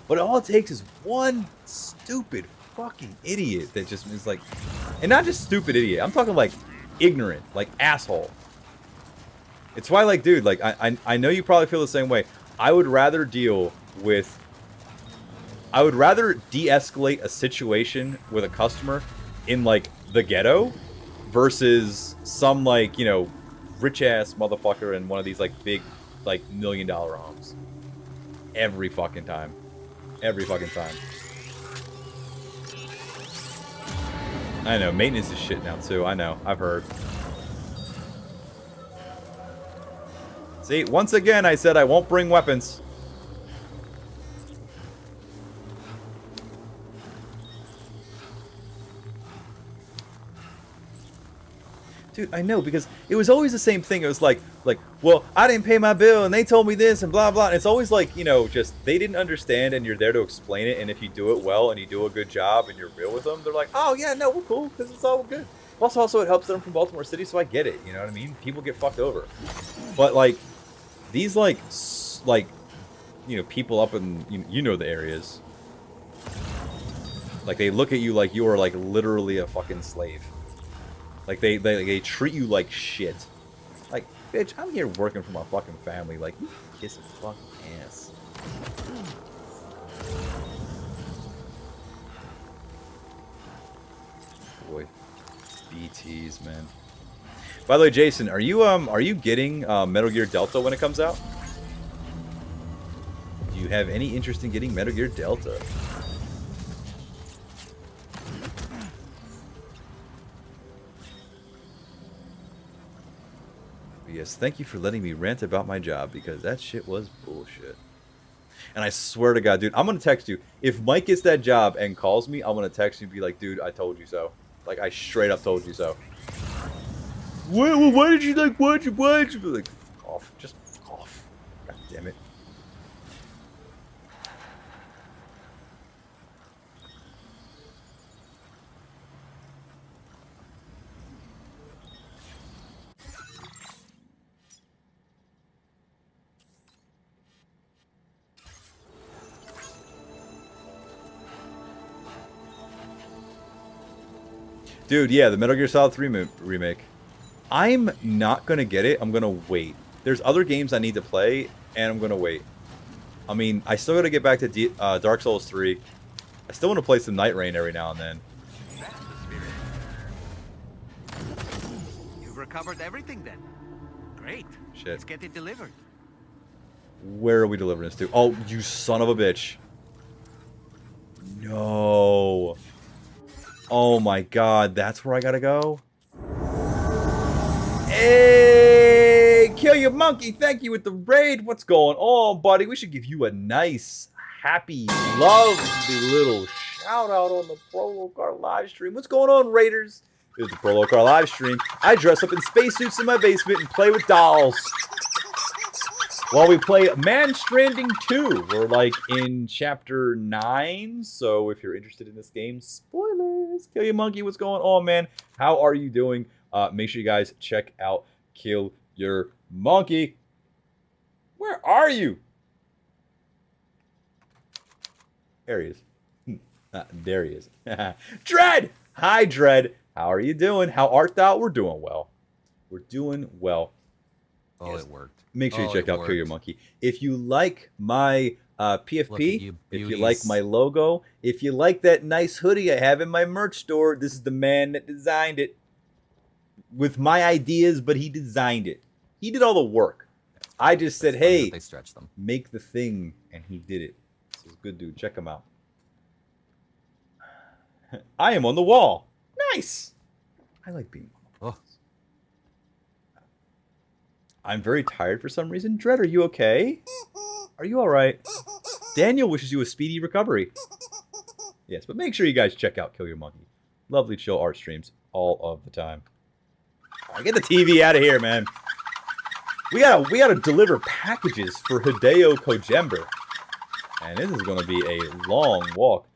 But all it takes is one stupid fucking idiot that just is like, and not just stupid idiot. I'm talking, like, ignorant, like, asshole. It's why, like, dude, like, I know you probably feel the same way. I would rather de-escalate a situation with a customer in, like, the ghetto versus some, like, you know, rich-ass motherfucker in one of these, like, big, like, $1 million homes. Every fucking time. Every fucking time. I know, maintenance is shit now, too. I know, I've heard. See, once again, I said I won't bring weapons. Dude, I know, because it was always the same thing. It was like, well, I didn't pay my bill, and they told me this, and blah, blah. And it's always like, you know, just, they didn't understand, and you're there to explain it, and if you do it well, and you do a good job, and you're real with them, they're like, oh, yeah, no, we're cool, because it's all good. Plus, also, it helps them from Baltimore City, so I get it, you know what I mean? People get fucked over. But, like, these, like, you know, people up in, you know the areas. Like, they look at you like you are, like, literally a fucking slave. Like, they treat you like shit. Like, bitch, I'm here working for my fucking family. Like, you kiss a fucking ass. Boy. BTs, man. By the way, Jason, are you getting Metal Gear Delta when it comes out? Do you have any interest in getting Metal Gear Delta? P.S. Thank you for letting me rant about my job, because that shit was bullshit. And I swear to God, dude, I'm going to text you. If Mike gets that job and calls me, I'm going to text you and be like, dude, I told you so. Like, I straight up told you so. Why did you, like, why'd you be like, fuck off. Just fuck off. God damn it. Dude, yeah, the Metal Gear Solid 3 remake. I'm not going to get it. I'm going to wait. There's other games I need to play, and I'm going to wait. I mean, I still got to get back to Dark Souls 3. I still want to play some Night Rain every now and then. That's the spirit. You've recovered everything then. Great. Shit. Let's get it delivered. Where are we delivering this to? Oh, you son of a bitch. No. Oh my God, that's where I gotta go? Hey, Kill Your Monkey, thank you with the raid. What's going on, buddy? We should give you a nice, happy, lovely little shout out on the PROLOKAR live stream. What's going on, Raiders? It's the PROLOKAR live stream. I dress up in spacesuits in my basement and play with dolls. While we play Stranding 2, we're like in chapter 9, so if you're interested in this game, spoilers. Kill Your Monkey, what's going on, man? How are you doing? Make sure you guys check out Kill Your Monkey. Where are you? There he is. There he is. Dread! Hi, Dread. How are you doing? How art thou? We're doing well. We're doing well. Oh, Yes. it worked. Make sure you check out Kill Your worked. Monkey. If you like my PFP, you if you beauties. like my logo, if you like that nice hoodie I have in my merch store, this is the man that designed it. With my ideas, but he designed it. He did all the work. I just said, It's funny that hey, they stretch them. make the thing, and he did it. This is a good dude. Check him out. I am on the wall. Nice. I like being on the wall. Oh. I'm very tired for some reason. Dread, are you okay? Are you all right? Daniel wishes you a speedy recovery. Yes, but make sure you guys check out Kill Your Monkey. Lovely chill art streams all of the time. All right, get the TV out of here, man. We gotta deliver packages for Hideo Kojima. And this is gonna be a long walk.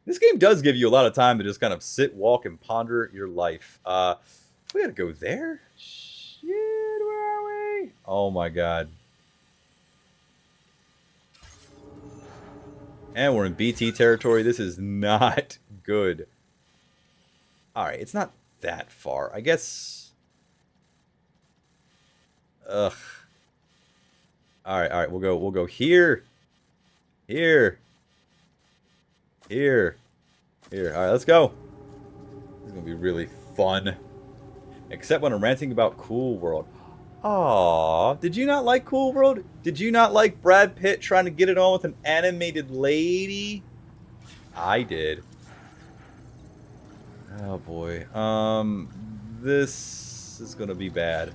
This game does give you a lot of time to just kind of sit, walk, and ponder your life. We gotta go there? Shit, where are we? Oh my God. And we're in BT territory. This is not good. Alright, it's not that far. I guess... Ugh. Alright, we'll go here. Here. Here. Alright, let's go. This is gonna be really fun. Except when I'm ranting about Cool World. Aww, did you not like Cool World? Did you not like Brad Pitt trying to get it on with an animated lady? I did. Oh boy. This is gonna be bad.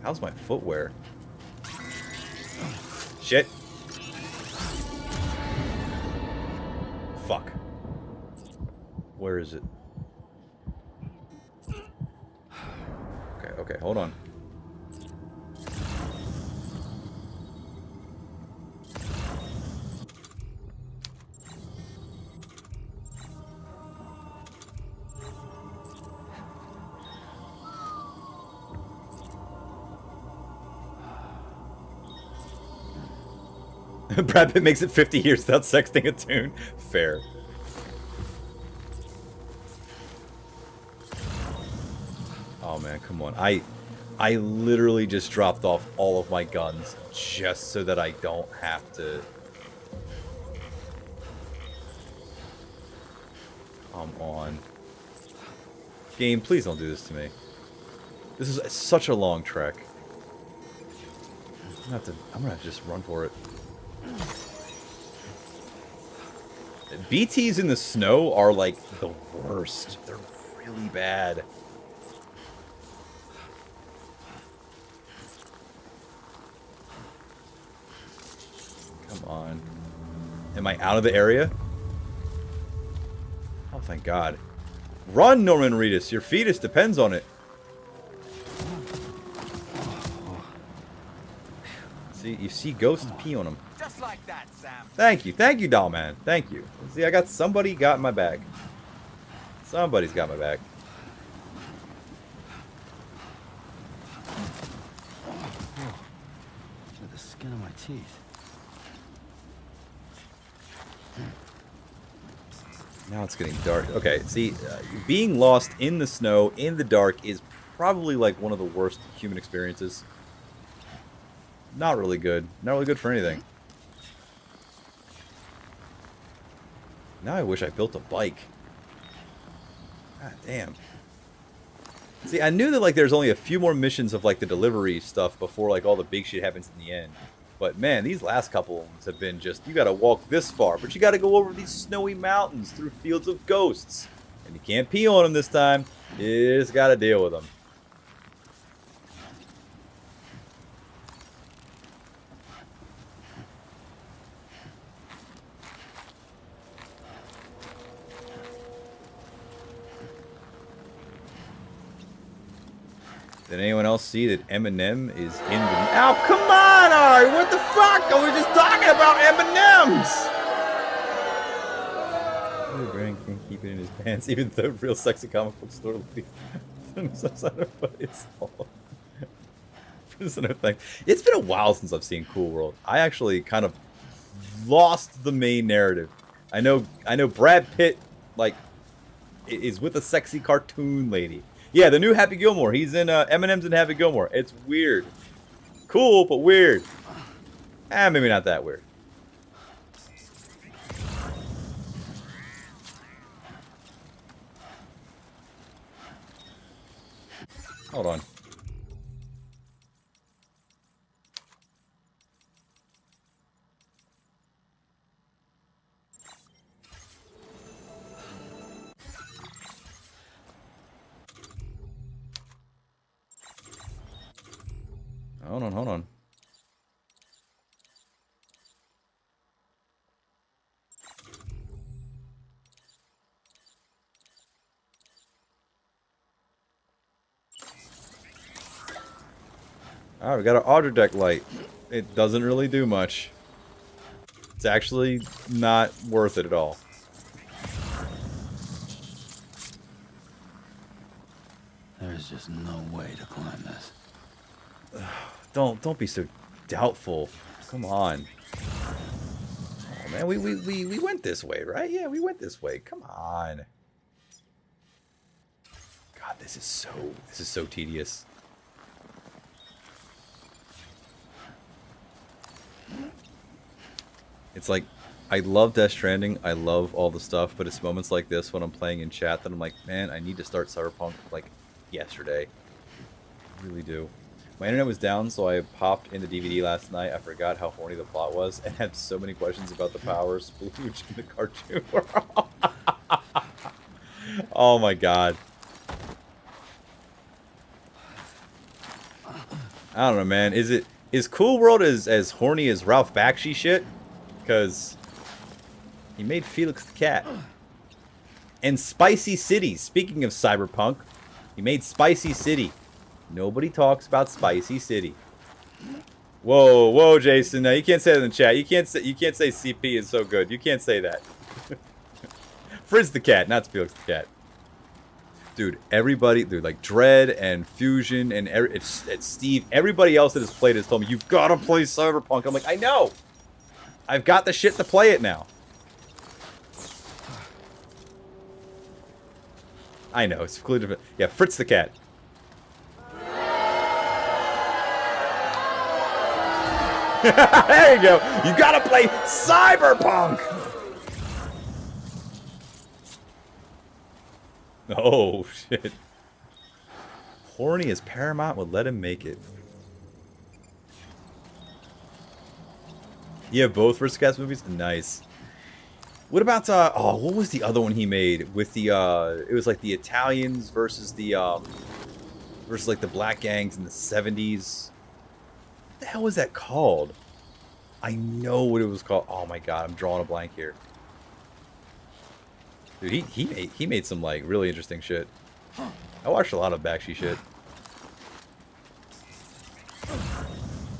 How's my footwear? Shit. Fuck. Where is it? Okay, hold on. Brad Pitt makes it 50 years without sexting a tune. Fair. Oh man, come on. I literally just dropped off all of my guns just so that I don't have to... Come on. Game, please don't do this to me. This is such a long trek. I'm gonna have to just run for it. BTs in the snow are like the worst. They're really bad. Am I out of the area? Oh, thank God. Run, Norman Reedus. Your fetus depends on it. See, you see ghosts pee on them. Just like that, Sam. Thank you, doll man. Thank you. See, I got somebody got my bag. Somebody's got my back. With the skin of my teeth. Now it's getting dark. Okay, see, being lost in the snow, in the dark, is probably like one of the worst human experiences. Not really good. Not really good for anything. Now I wish I built a bike. God damn. See, I knew that like there's only a few more missions of like the delivery stuff before like all the big shit happens in the end. But man, these last couple ones have been just, you gotta walk this far, but you gotta go over these snowy mountains through fields of ghosts. And you can't pee on them this time. You just gotta deal with them. Did anyone else see that Eminem is in the... Oh, come on, Ari! What the fuck? I was just talking about M&M's! The brain can't keep it in his pants, even though real sexy comic book store lady. It's all... It's been a while since I've seen Cool World. I actually kind of lost the main narrative. I know Brad Pitt, like, is with a sexy cartoon lady. Yeah, the new Happy Gilmore. He's in Eminem's in Happy Gilmore. It's weird. Cool, but weird. Maybe not that weird. Hold on. Hold on. Alright, we got an auto deck light. It doesn't really do much. It's actually not worth it at all. There's just no way to climb this. Don't be so doubtful. Come on. Oh man, we went this way, right? Yeah, we went this way. Come on. God, this is so tedious. It's like, I love Death Stranding, I love all the stuff, but it's moments like this when I'm playing in chat that I'm like, man, I need to start Cyberpunk like yesterday. I really do. My internet was down, so I popped in the DVD last night. I forgot how horny the plot was and had so many questions about the power splooge in the cartoon world. Oh my god. I don't know, man. Is Cool World as horny as Ralph Bakshi shit? Because he made Felix the Cat. And Spicy City. Speaking of Cyberpunk, he made Spicy City. Nobody talks about Spicy City. Whoa, Jason! No, you can't say that in the chat. You can't say CP is so good. You can't say that. Frizz the Cat, not Felix the Cat. Dude, everybody, like Dread and Fusion and it's Steve. Everybody else that has played has told me you've got to play Cyberpunk. I'm like, I know. I've got the shit to play it now. I know it's completely different. Yeah, Fritz the Cat. There you go. You gotta play Cyberpunk. Oh shit. Horny as Paramount would let him make it. You have both Risk Cast movies? Nice. What about oh, what was the other one he made with the it was like the Italians versus the like the black gangs in the 70s. What the hell was that called? I know what it was called. Oh my god, I'm drawing a blank here. Dude, he made some like really interesting shit. I watched a lot of Bakshi shit.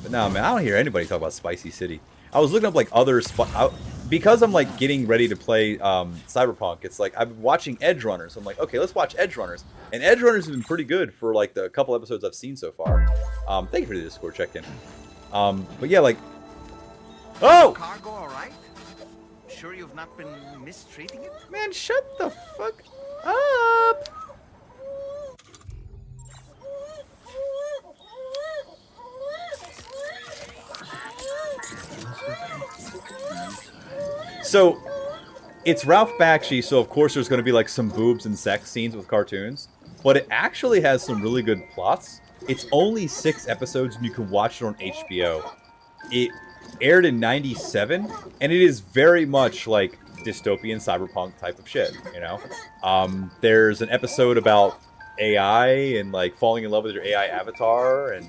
But no, man, I don't hear anybody talk about Spicy City. I was looking up like other because I'm like getting ready to play Cyberpunk. It's like I've been watching Edge Runners. I'm like, okay, let's watch Edge Runners. And Edge Runners has been pretty good for like the couple episodes I've seen so far. Thank you for the Discord check-in. But yeah, like, oh, Cargo, all right? Sure you've not been mistreating it? Man, shut the fuck up. So, it's Ralph Bakshi, so of course there's going to be like some boobs and sex scenes with cartoons. But it actually has some really good plots. It's only 6 episodes and you can watch it on HBO. It aired in '97, and it is very much like dystopian cyberpunk type of shit, you know? There's an episode about AI and like falling in love with your AI avatar, and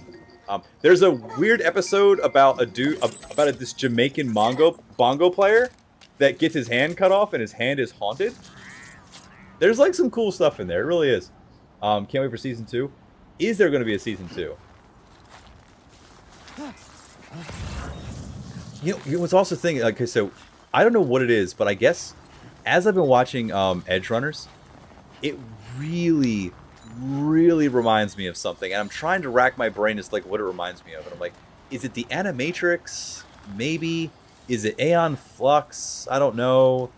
there's a weird episode about this Jamaican bongo player that gets his hand cut off and his hand is haunted. There's like some cool stuff in there. It really is. Can't wait for season 2. Is there going to be a season 2? You know, what's also thinking, like, okay, so I don't know what it is, but I guess as I've been watching Edge Runners, it really, really reminds me of something, and I'm trying to rack my brain as to like what it reminds me of, and I'm like, is it the Animatrix? Maybe. Is it Aeon Flux? I don't know.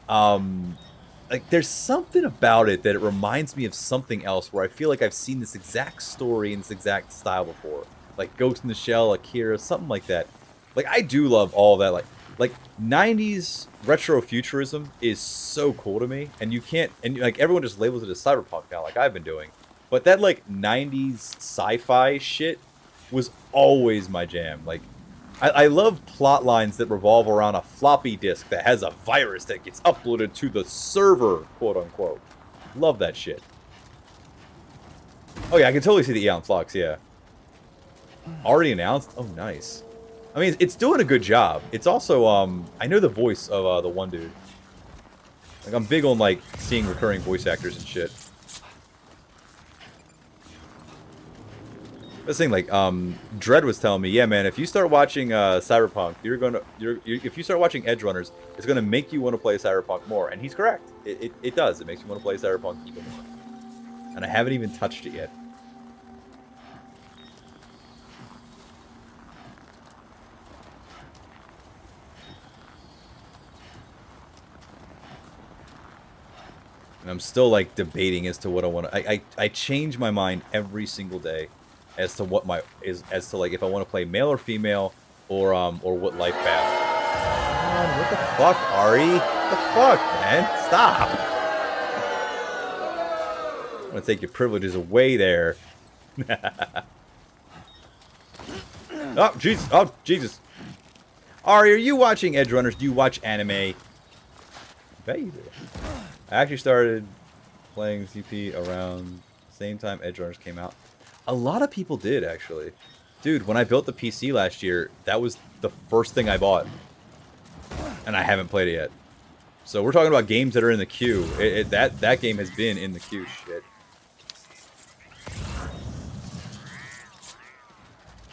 Like, there's something about it that it reminds me of something else where I feel like I've seen this exact story in this exact style before. Like Ghost in the Shell, Akira, something like that. Like, I do love all that. Like 90s retro futurism is so cool to me. And you can't, and like everyone just labels it as cyberpunk now, like I've been doing. But that like 90s sci-fi shit was always my jam. Like, I love plot lines that revolve around a floppy disk that has a virus that gets uploaded to the server, quote unquote. Love that shit. Oh yeah, I can totally see the Aeon Flux, yeah. Already announced? Oh, nice. I mean, it's doing a good job. It's also, I know the voice of the one dude. Like, I'm big on, like, seeing recurring voice actors and shit. This thing, like, Dredd was telling me, yeah, man, if you start watching Cyberpunk, if you start watching Edge Runners, it's gonna make you want to play Cyberpunk more, and he's correct. It does. It makes you want to play Cyberpunk even more. And I haven't even touched it yet. And I'm still like debating as to what I want to. I change my mind every single day as to what as to like if I want to play male or female or what life path. What the fuck, Ari? What the fuck, man? Stop! I'm gonna take your privileges away there. Oh Jesus! Oh Jesus! Ari, are you watching Edge Runners? Do you watch anime? I bet you do. I actually started playing CP around the same time Edge Runners came out. A lot of people did, actually. Dude, when I built the PC last year, that was the first thing I bought. And I haven't played it yet. So we're talking about games that are in the queue. That game has been in the queue, shit.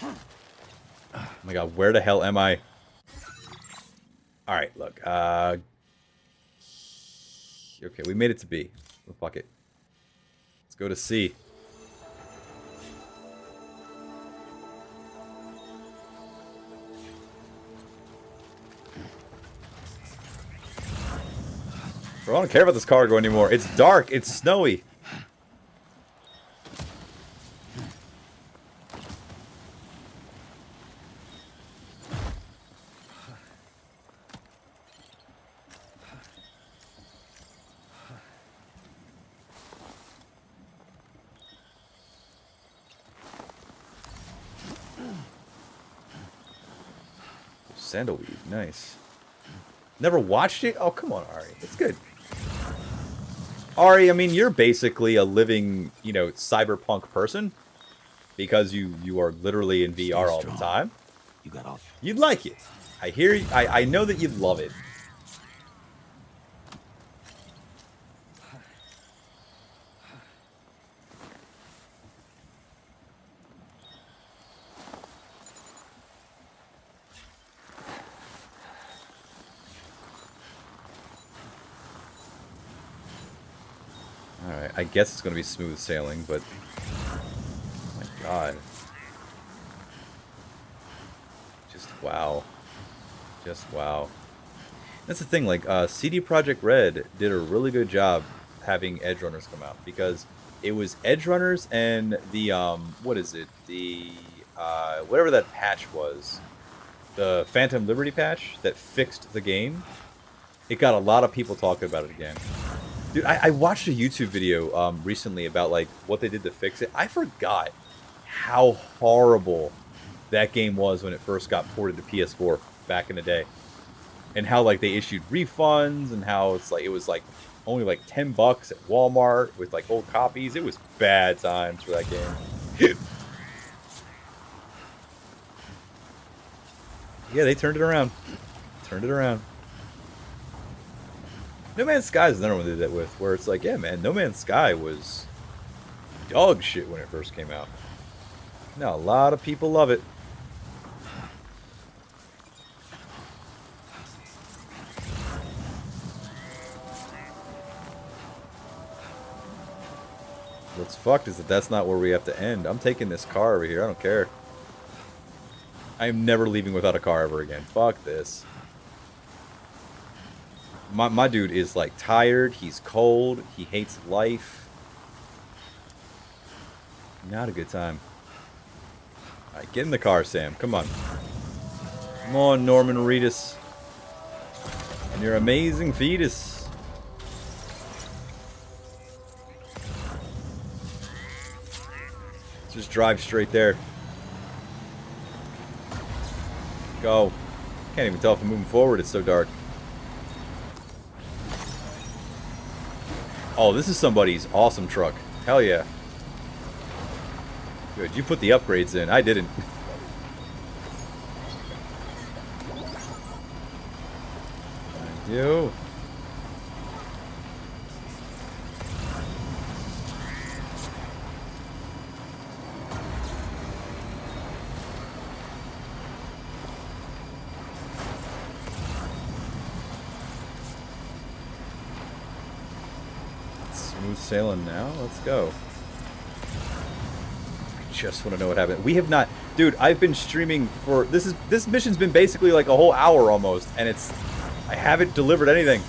Oh my god, where the hell am I? Alright, look. Okay, we made it to B. Oh, fuck it. Let's go to C. Bro, I don't care about this cargo anymore. It's dark. It's snowy. Sandalweed, nice. Never watched it? Oh, come on, Ari. It's good. Ari, I mean, you're basically a living, you know, cyberpunk person. Because you are literally in VR all the time. You got all. You'd like it. I hear. I know that you'd love it. Alright, I guess it's going to be smooth sailing, but... Oh my god. Just wow. Just wow. That's the thing, like, CD Projekt Red did a really good job having Edge Runners come out, because it was Edge Runners and the, what is it? The, whatever that patch was. The Phantom Liberty patch that fixed the game. It got a lot of people talking about it again. Dude, I watched a YouTube video recently about like what they did to fix it. I forgot how horrible that game was when it first got ported to PS4 back in the day, and how like they issued refunds and how it's like it was like only like $10 at Walmart with like old copies. It was bad times for that game. Yeah, they turned it around. Turned it around. No Man's Sky is another one they did that with, where it's like, yeah, man, No Man's Sky was dog shit when it first came out. Now, a lot of people love it. What's fucked is that that's not where we have to end. I'm taking this car over here. I don't care. I am never leaving without a car ever again. Fuck this. My dude is like tired, he's cold, he hates life. Not a good time. Alright, get in the car, Sam. Come on. Come on, Norman Reedus. And your amazing fetus. Just drive straight there. Go. Can't even tell if I'm moving forward, it's so dark. Oh, this is somebody's awesome truck. Hell yeah. Good, you put the upgrades in. I didn't. Thank you. Smooth sailing now. Let's go. I just want to know what happened. We have not, dude. I've been streaming for this mission's been basically like a whole hour almost, and I haven't delivered anything.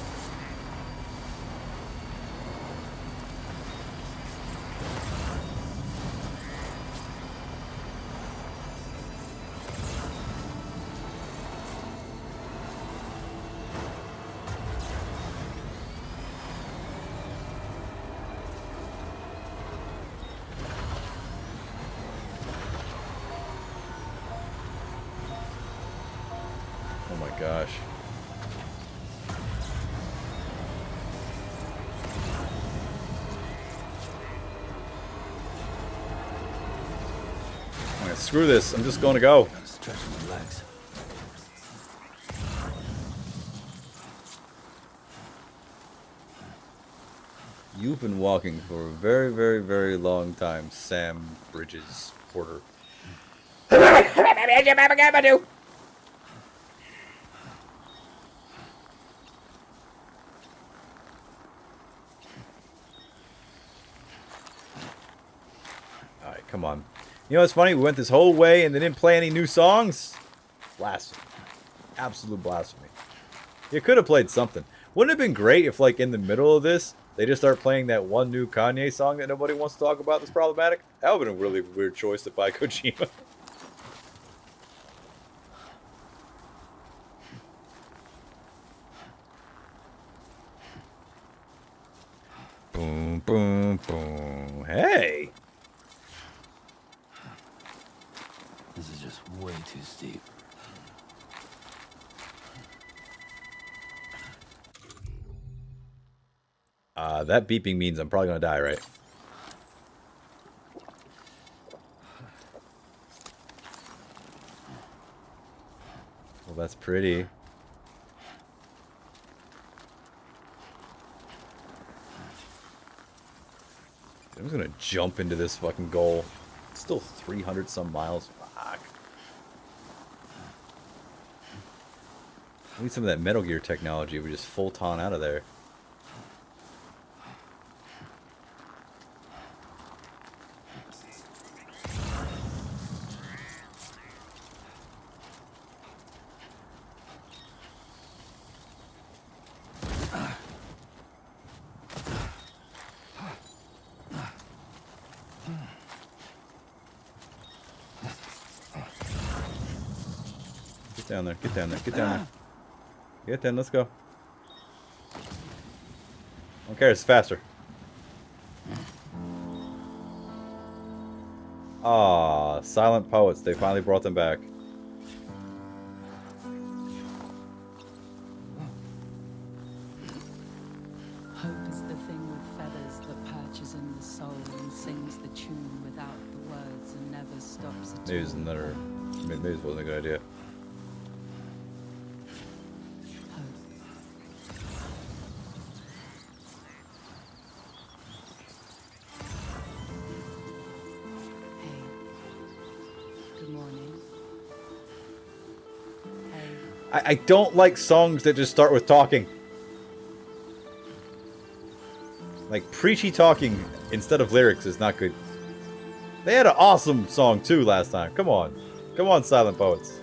Gosh. Alright, screw this. I'm just going to go. Stretch my legs. You've been walking for a very, very, very long time, Sam Bridges Porter. Come on. You know what's funny? We went this whole way and they didn't play any new songs? Blasphemy. Absolute blasphemy. You could have played something. Wouldn't it have been great if, like, in the middle of this, they just start playing that one new Kanye song that nobody wants to talk about that's problematic? That would have been a really weird choice to buy Kojima. Boom, boom, boom. Hey! This is just way too steep. That beeping means I'm probably gonna die, right? that's pretty. I'm just gonna jump into this fucking goal. It's still 300 some miles. Fuck. I need some of that Metal Gear technology. We just full-ton out of there. Get down there, get down there, get down there. Get down, let's go. I don't care, it's faster. Ah, Silent Poets, they finally brought them back. Hope is the thing with feathers that perches in the soul and sings the tune without the words and never stops at all. Maybe it's another. Maybe this wasn't a good idea. I don't like songs that just start with talking. Like, preachy talking instead of lyrics is not good. They had an awesome song too last time. Come on. Come on, Silent Poets.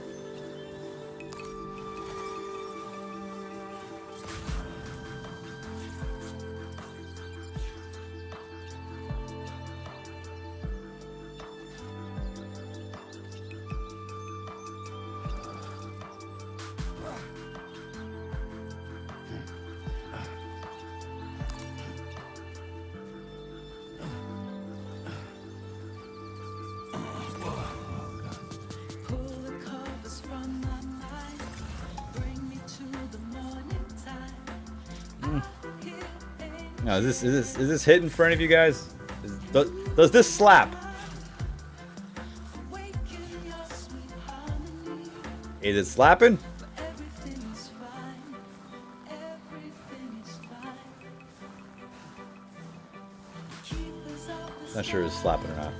Now, is this hitting for any of you guys? Does this slap? Is it slapping? Not sure it's slapping or not.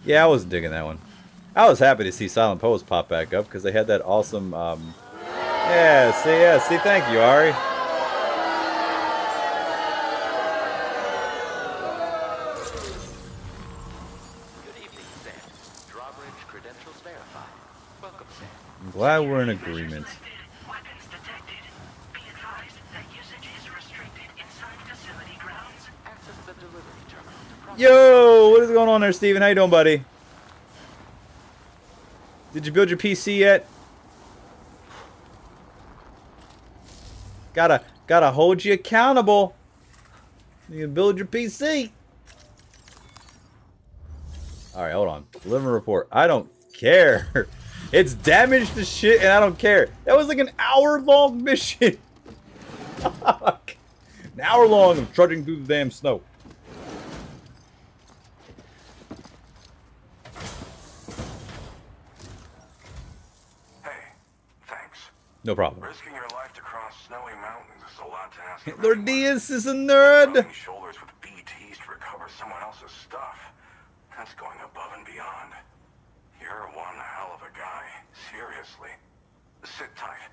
Yeah, I wasn't digging that one. I was happy to see Silent Poets pop back up because they had that awesome. Yeah, see, thank you, Ari. Good evening, Sam. Drawbridge credentials verified. Welcome, Sam. I'm glad we're in agreement. Yo, what is going on there, Steven? How you doing, buddy? Did you build your PC yet? Gotta hold you accountable. You can build your PC. Alright, hold on. Deliver report. I don't care. It's damaged to shit and I don't care. That was like an hour-long mission. An hour long of trudging through the damn snow. No problem. Risking your life to cross snowy mountains is a lot to ask. Lord Diaz is a nerd. Rubbing shoulders with BTs to recover someone else's stuff. That's going above and beyond. You're one hell of a guy. Seriously. Sit tight.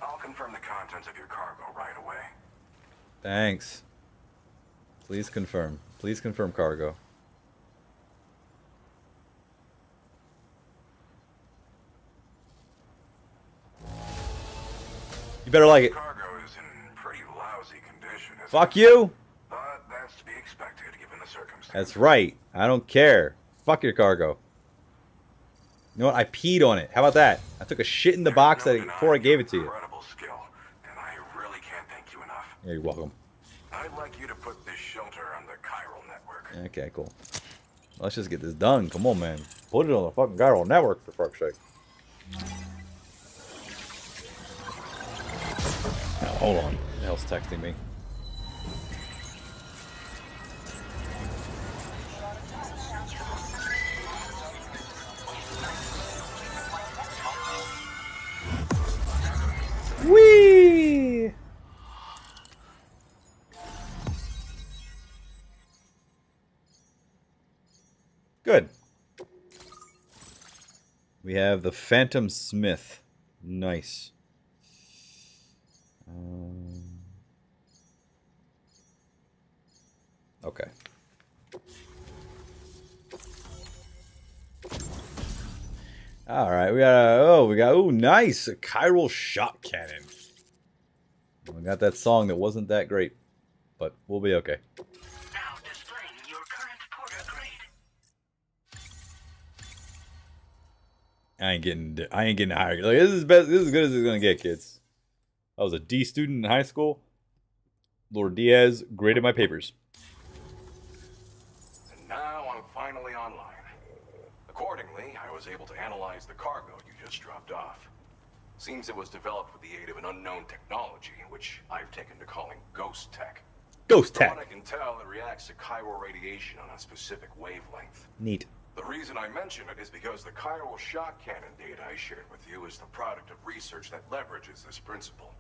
I'll confirm the contents of your cargo right away. Thanks. Please confirm. Please confirm cargo. You better like it. Cargo is in pretty lousy condition. Fuck you. But that's to be expected given the circumstances. That's right. I don't care. Fuck your cargo. You know what? I peed on it. How about that? I took a shit in the box before I gave it to you. Incredible skill, and I really can't thank you enough. Yeah, you're welcome. I'd like you to put this shelter on the chiral network. Okay, cool. Let's just get this done. Come on, man. Put it on the fucking chiral network, for fuck's sake. Now, hold on. The hell's texting me? Whee! Good. We have the Phantom Smith. Nice. Okay. All right, ooh, nice, a chiral shot cannon. We got that song that wasn't that great, but we'll be okay. Now displaying your current porter grade. I ain't getting higher. Like, this is best. This is as good as it's gonna get, kids. I was a D student in high school. Lord Diaz graded my papers. And now I'm finally online. Accordingly, I was able to analyze the cargo you just dropped off. Seems it was developed with the aid of an unknown technology, which I've taken to calling ghost tech. Ghost From tech. what I can tell, it reacts to chiral radiation on a specific wavelength. Neat. The reason I mention it is because the chiral shot cannon data I shared with you is the product of research that leverages this principle.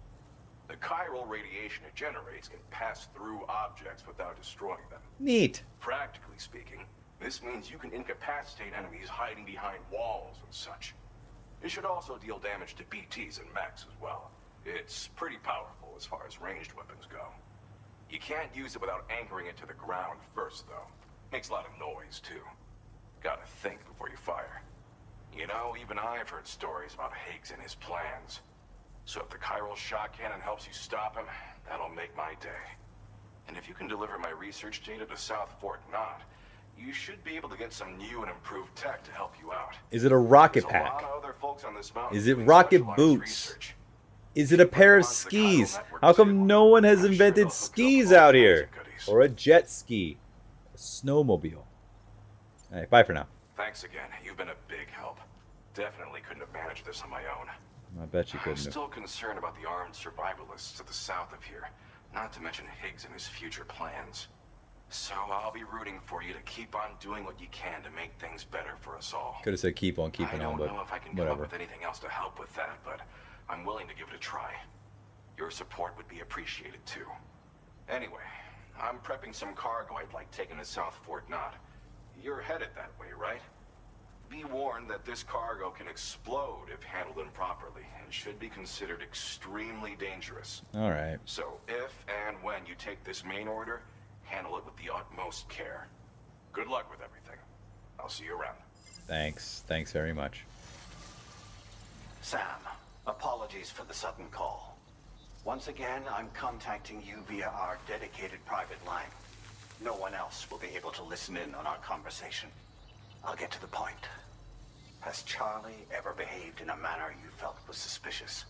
The chiral radiation it generates can pass through objects without destroying them. Neat. Practically speaking, this means you can incapacitate enemies hiding behind walls and such. It should also deal damage to BTs and mechs as well. It's pretty powerful as far as ranged weapons go. You can't use it without anchoring it to the ground first, though. Makes a lot of noise, too. Gotta think before you fire. You know, even I've heard stories about Higgs and his plans. So if the chiral shot cannon helps you stop him, that'll make my day. And if you can deliver my research data to South Fort Knott, you should be able to get some new and improved tech to help you out. Is it a rocket There's pack? a lot of other folks on this mountain Is it doing rocket specialized boots? research. Is it a pair of skis? How come no one has invented skis out here? Or a jet ski? A snowmobile? Alright, bye for now. Thanks again. You've been a big help. Definitely couldn't have managed this on my own. I bet you I'm couldn't have. still concerned about the armed survivalists to the south of here, not to mention Higgs and his future plans. So I'll be rooting for you to keep on doing what you can to make things better for us all. Could have said keep on keeping on, I but don't know if I can come up whatever. with anything else to help with that, but I'm willing to give it a try. Your support would be appreciated too. Anyway, I'm prepping some cargo I'd like taken to South Fort Knott. You're headed that way, right? Be warned that this cargo can explode if handled improperly, and should be considered extremely dangerous. Alright. So if and when you take this main order, handle it with the utmost care. Good luck with everything. I'll see you around. Thanks. Thanks very much. Sam, apologies for the sudden call. Once again, I'm contacting you via our dedicated private line. No one else will be able to listen in on our conversation. I'll get to the point. Has Charlie ever behaved in a manner you felt was suspicious?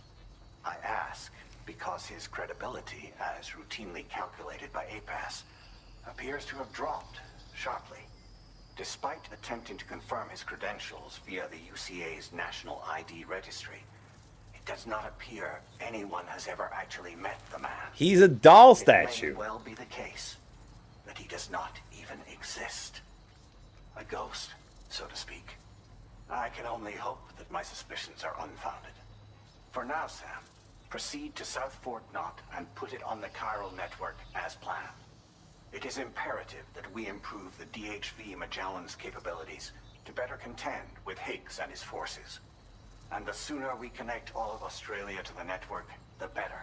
I ask because his credibility, as routinely calculated by APAS, appears to have dropped sharply. Despite attempting to confirm his credentials via the UCA's National ID Registry, it does not appear anyone has ever actually met the man. He's a doll It statue. may well be the case that he does not even exist. A ghost, so to speak. I can only hope that my suspicions are unfounded. For now, Sam, proceed to South Fort Knott and put it on the chiral network as planned. It is imperative that we improve the DHV Magellan's capabilities to better contend with Higgs and his forces. And the sooner we connect all of Australia to the network, the better.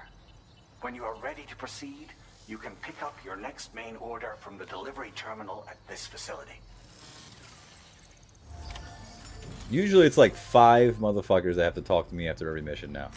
When you are ready to proceed, you can pick up your next main order from the delivery terminal at this facility. Usually it's like 5 motherfuckers that have to talk to me after every mission now.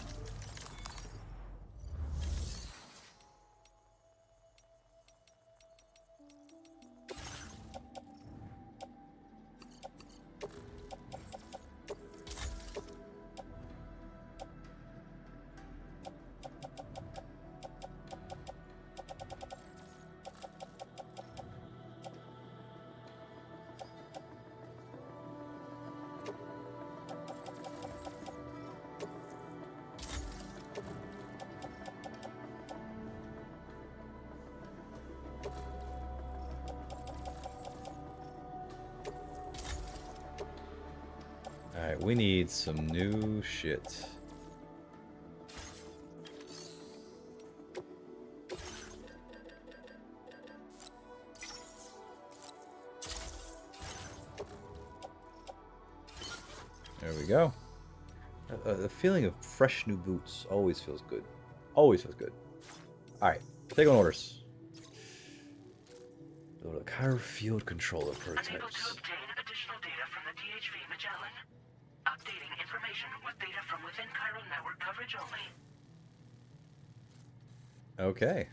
Alright, we need some new shit. There we go. The feeling of fresh new boots always feels good. Always feels good. Alright, take on orders. Go to the Cairo Field Controller prototypes. Unable to obtain additional data from the DHV Magellan. Updating information with data from within Cairo network coverage only. Okay.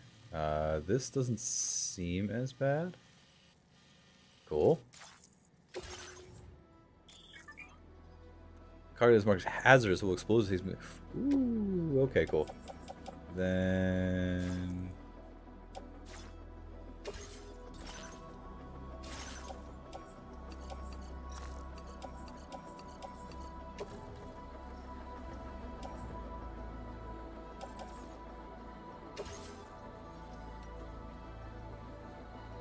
This doesn't seem as bad. Cool. Card is marked hazardous will expose these. Ooh, okay, cool. Then.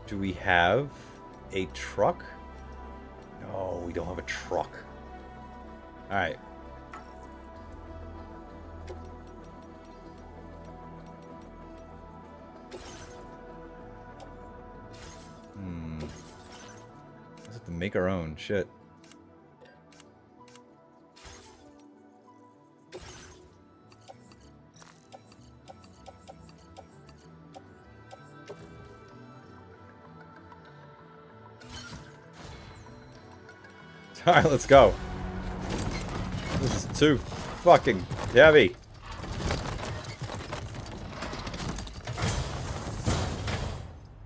Do we have a truck? No, we don't have a truck. Alright. Let's have to make our own shit. Alright, let's go. This is too fucking heavy.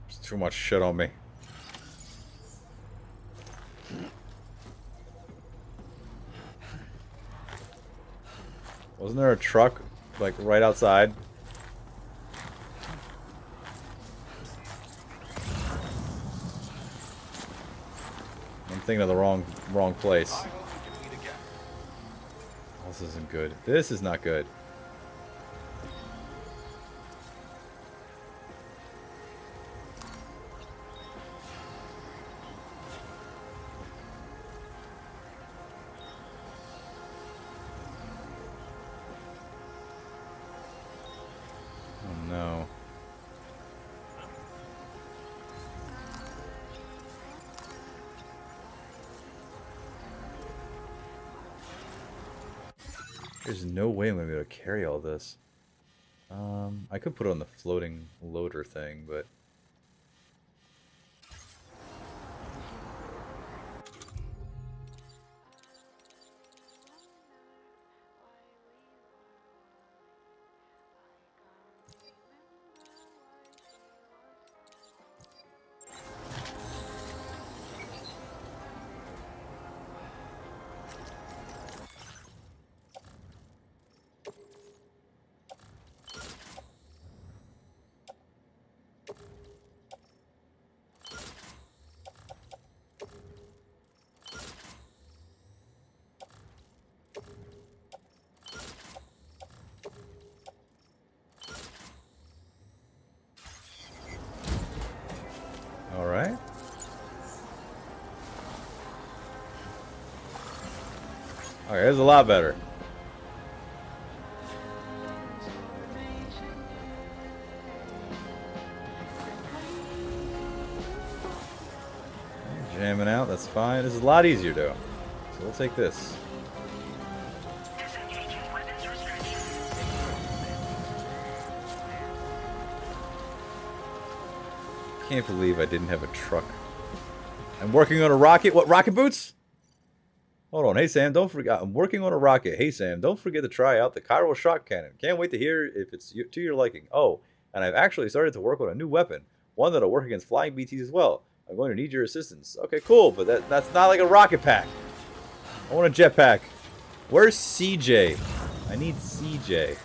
There's too much shit on me. Wasn't there a truck, like, right outside? I'm thinking of the wrong place. This isn't good. This is not good. Oh no. There's no way I'm gonna be able to carry all this. I could put it on the floating loader thing, but alright. Okay, that's a lot better. Jamming out, that's fine. This is a lot easier though. So we'll take this. Can't believe I didn't have a truck. I'm working on a rocket. What, rocket boots? Hold on. Hey, Sam, don't forget. I'm working on a rocket. Hey, Sam, don't forget to try out the chiral shock cannon. Can't wait to hear if it's to your liking. Oh, and I've actually started to work on a new weapon. One that'll work against flying BTs as well. I'm going to need your assistance. Okay, cool, but that's not like a rocket pack. I want a jetpack. Where's CJ? I need CJ.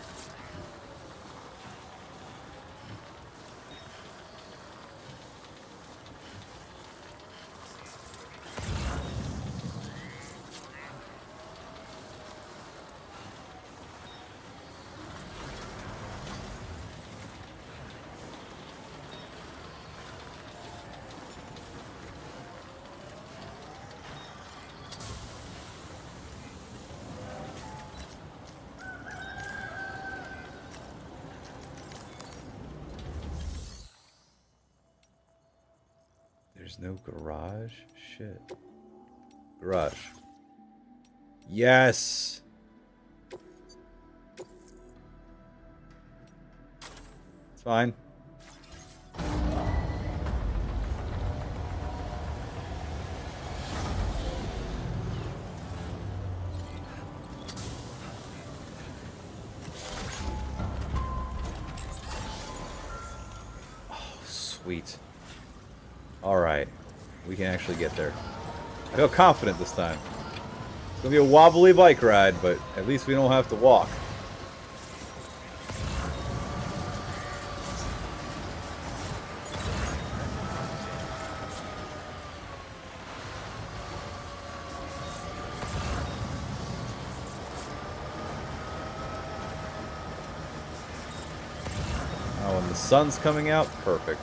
There's no garage? Shit. Garage. Yes! It's fine. Sweet. Alright. We can actually get there. I feel confident this time. It's gonna be a wobbly bike ride, but at least we don't have to walk. Oh, and the sun's coming out? Perfect.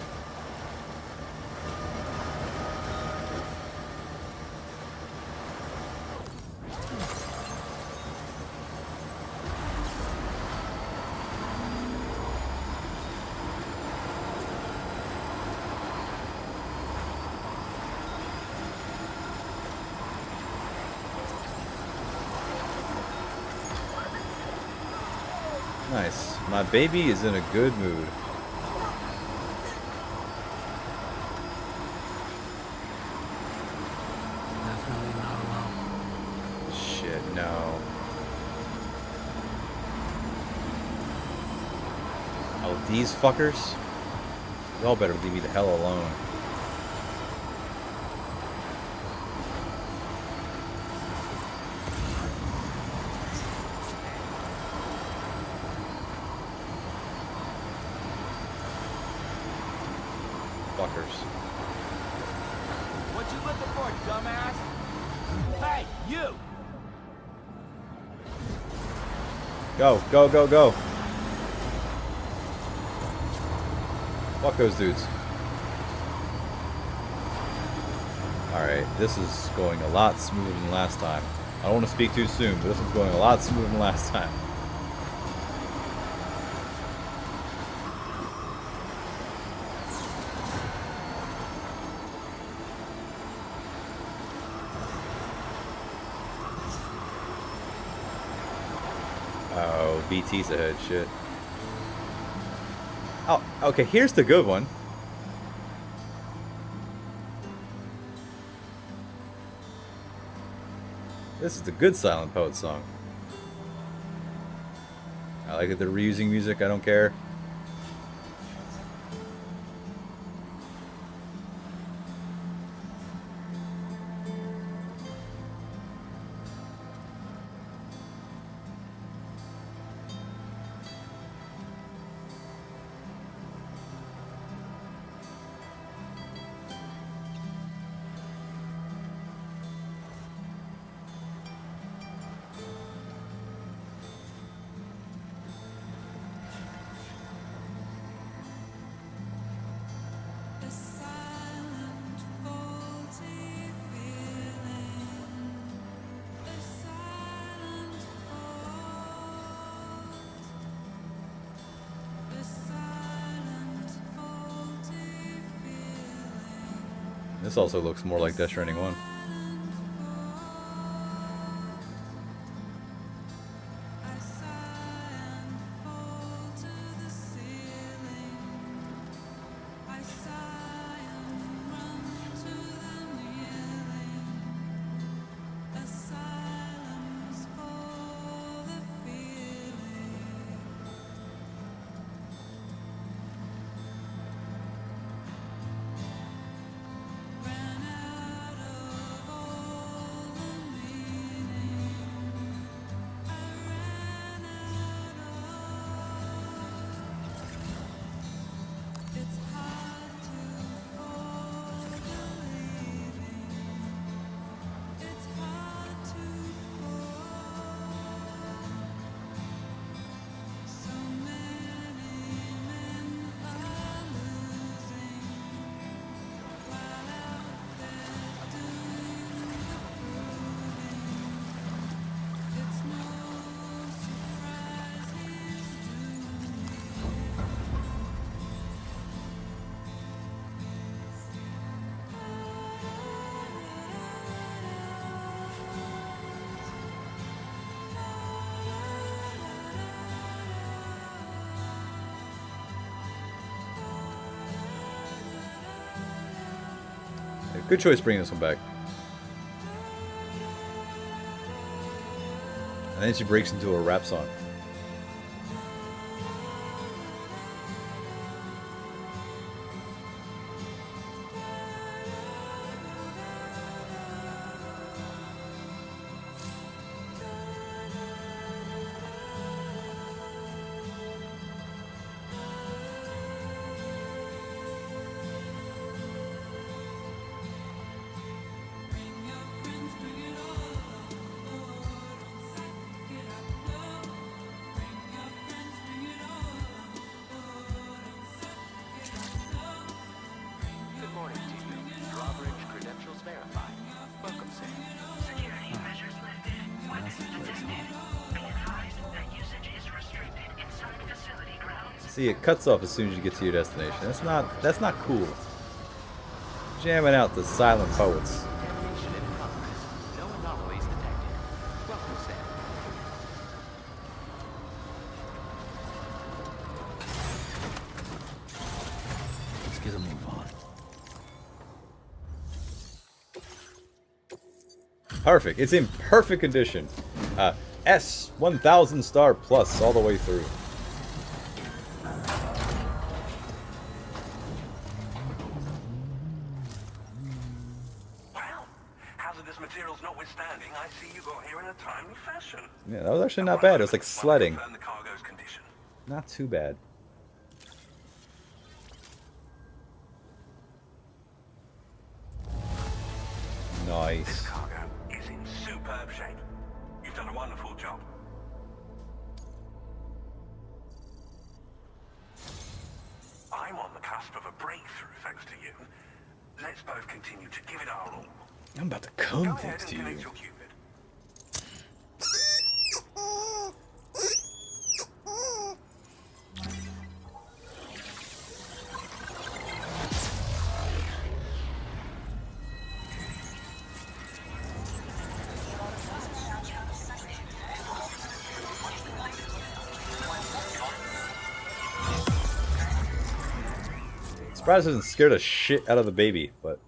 Nice. My baby is in a good mood. Definitely not alone. Shit, no. Oh, these fuckers? Y'all better leave me the hell alone. Fuckers. What you looking for, dumbass? Hey, you! Go, go, go, go. Fuck those dudes. Alright, this is going a lot smoother than last time. I don't want to speak too soon, but this one's going a lot smoother than last time. Oh, BT's ahead, shit. Oh, okay, here's the good one. This is the good Silent Poet song. I like that they're reusing music, I don't care. This also looks more like Death Stranding 1. Good choice bringing this one back. And then she breaks into a rap song. Good morning to you. Drawbridge credentials verified. Welcome, sir. Security measures lifted. Weapons detected. Be advised that usage is restricted inside facility grounds. See, it cuts off as soon as you get to your destination. That's not cool. Jamming out the silent poets. Detonation in progress. No anomalies detected. Welcome, sir. Let's get a move on. Perfect. It's in perfect condition. S 1000 star plus all the way through. Well, hazardous materials notwithstanding, I see you got here in a timely fashion. Yeah, that was actually not bad. It was like sledding. Confirm the cargo's condition. Not too bad. Nice. This cargo is in superb shape. You've done a wonderful job. I'm on the cusp of a breakthrough, thanks to you. Let's both continue to give it our all. I'm about to come Go ahead thanks and to you. connect your Cupid. Surprised it doesn't scare the shit out of the baby, but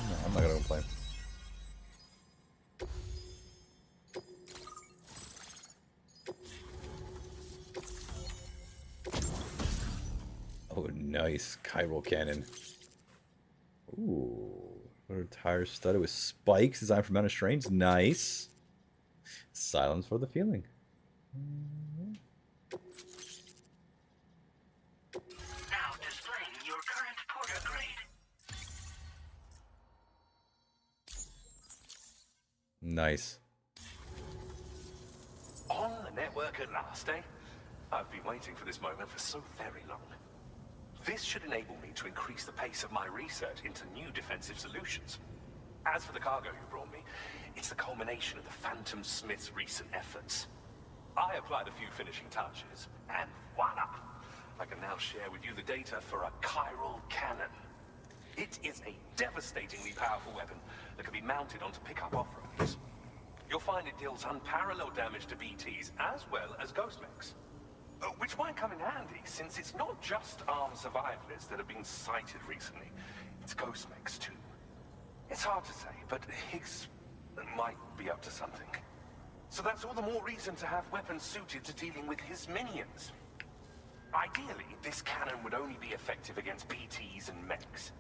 no, I'm not gonna complain. Oh, nice chiral cannon. Ooh, what a tire studded with spikes designed for mounted strains. Nice. Silence for the feeling. Now displaying your current Porter grade. Nice. On the network at last, eh? I've been waiting for this moment for so very long. This should enable me to increase the pace of my research into new defensive solutions. As for the cargo you brought me, it's the culmination of the Phantom Smith's recent efforts. I applied a few finishing touches, and voila! I can now share with you the data for a chiral cannon. It is a devastatingly powerful weapon that can be mounted onto pickup off-roaders. You'll find it deals unparalleled damage to BTs as well as ghost mechs. Which might come in handy, since it's not just armed survivalists that have been sighted recently. It's ghost mechs too. It's hard to say, but Higgs might be up to something. So that's all the more reason to have weapons suited to dealing with his minions. Ideally, this cannon would only be effective against BTs and mechs.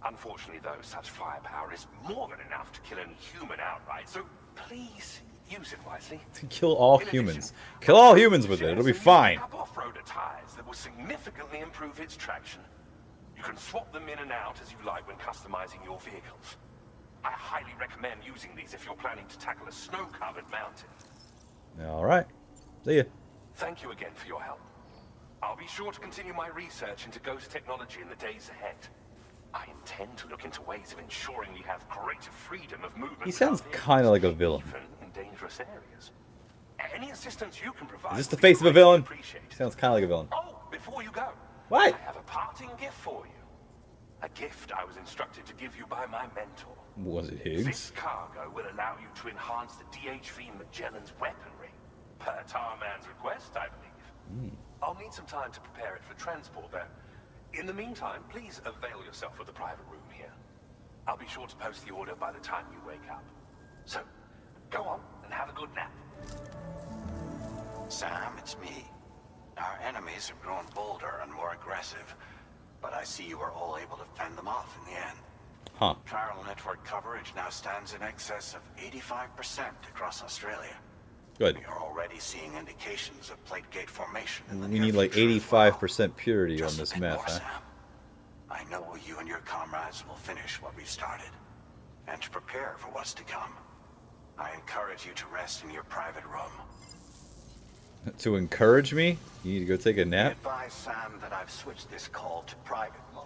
Unfortunately, though, such firepower is more than enough to kill any human outright, so please use it wisely. To kill all humans. Kill all humans with it. It'll be fine. Off-roader tires that will significantly improve its traction. You can swap them in and out as you like when customizing your vehicles. I highly recommend using these if you're planning to tackle a snow-covered mountain. All right. See ya. Thank you again for your help. I'll be sure to continue my research into ghost technology in the days ahead. I intend to look into ways of ensuring we have greater freedom of movement. He sounds kind of like a villain. Even in dangerous areas. Any assistance you can provide. Is this the face of a villain? He sounds kind of like a villain. Oh, before you go. What? I have a parting gift for you. A gift I was instructed to give you by my mentor. Was it Higgs? This cargo will allow you to enhance the DHV Magellan's weaponry. Per Tarman's request, I believe. I'll need some time to prepare it for transport, though. In the meantime, please avail yourself of the private room here. I'll be sure to post the order by the time you wake up. So, go on and have a good nap. Sam, it's me. Our enemies have grown bolder and more aggressive, but I see you were all able to fend them off in the end. Huh. Chiral network coverage now stands in excess of 85% across Australia. Good. We are already seeing indications of plate gate formation in the We near need like future as well. 85% purity Just on a this bit meth, more, huh? Sam. I know you and your comrades will finish what we've started. And to prepare for what's to come, I encourage you to rest in your private room. To encourage me? You need to go take a nap? Advise Sam that I've switched this call to private mode.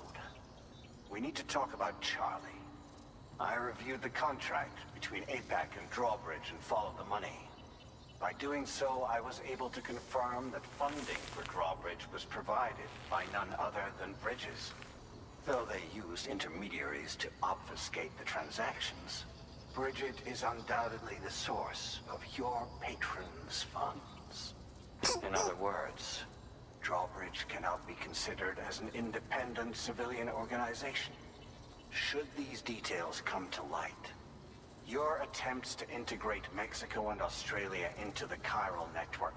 We need to talk about Charlie. I reviewed the contract between APAC and Drawbridge and followed the money. By doing so, I was able to confirm that funding for Drawbridge was provided by none other than Bridges. Though they used intermediaries to obfuscate the transactions, Bridget is undoubtedly the source of your patron's funds. In other words, Drawbridge cannot be considered as an independent civilian organization. Should these details come to light, your attempts to integrate Mexico and Australia into the chiral network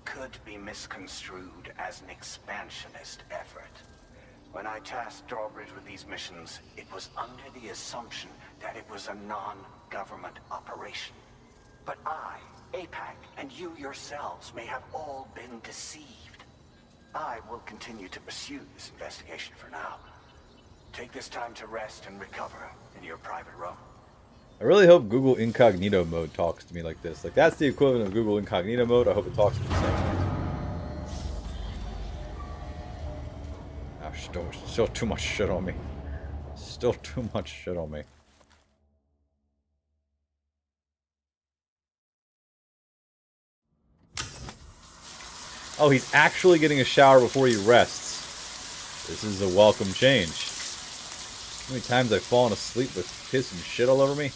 could be misconstrued as an expansionist effort. When I tasked Drawbridge with these missions, it was under the assumption that it was a non-government operation. But I, APAC, and you yourselves may have all been deceived. I will continue to pursue this investigation for now. Take this time to rest and recover in your private room. I really hope Google Incognito mode talks to me like this. Like, that's the equivalent of Google Incognito mode. I hope it talks to me the same way. Oh, still too much shit on me. Still too much shit on me. Oh, he's actually getting a shower before he rests. This is a welcome change. How many times I've fallen asleep with piss and shit all over me?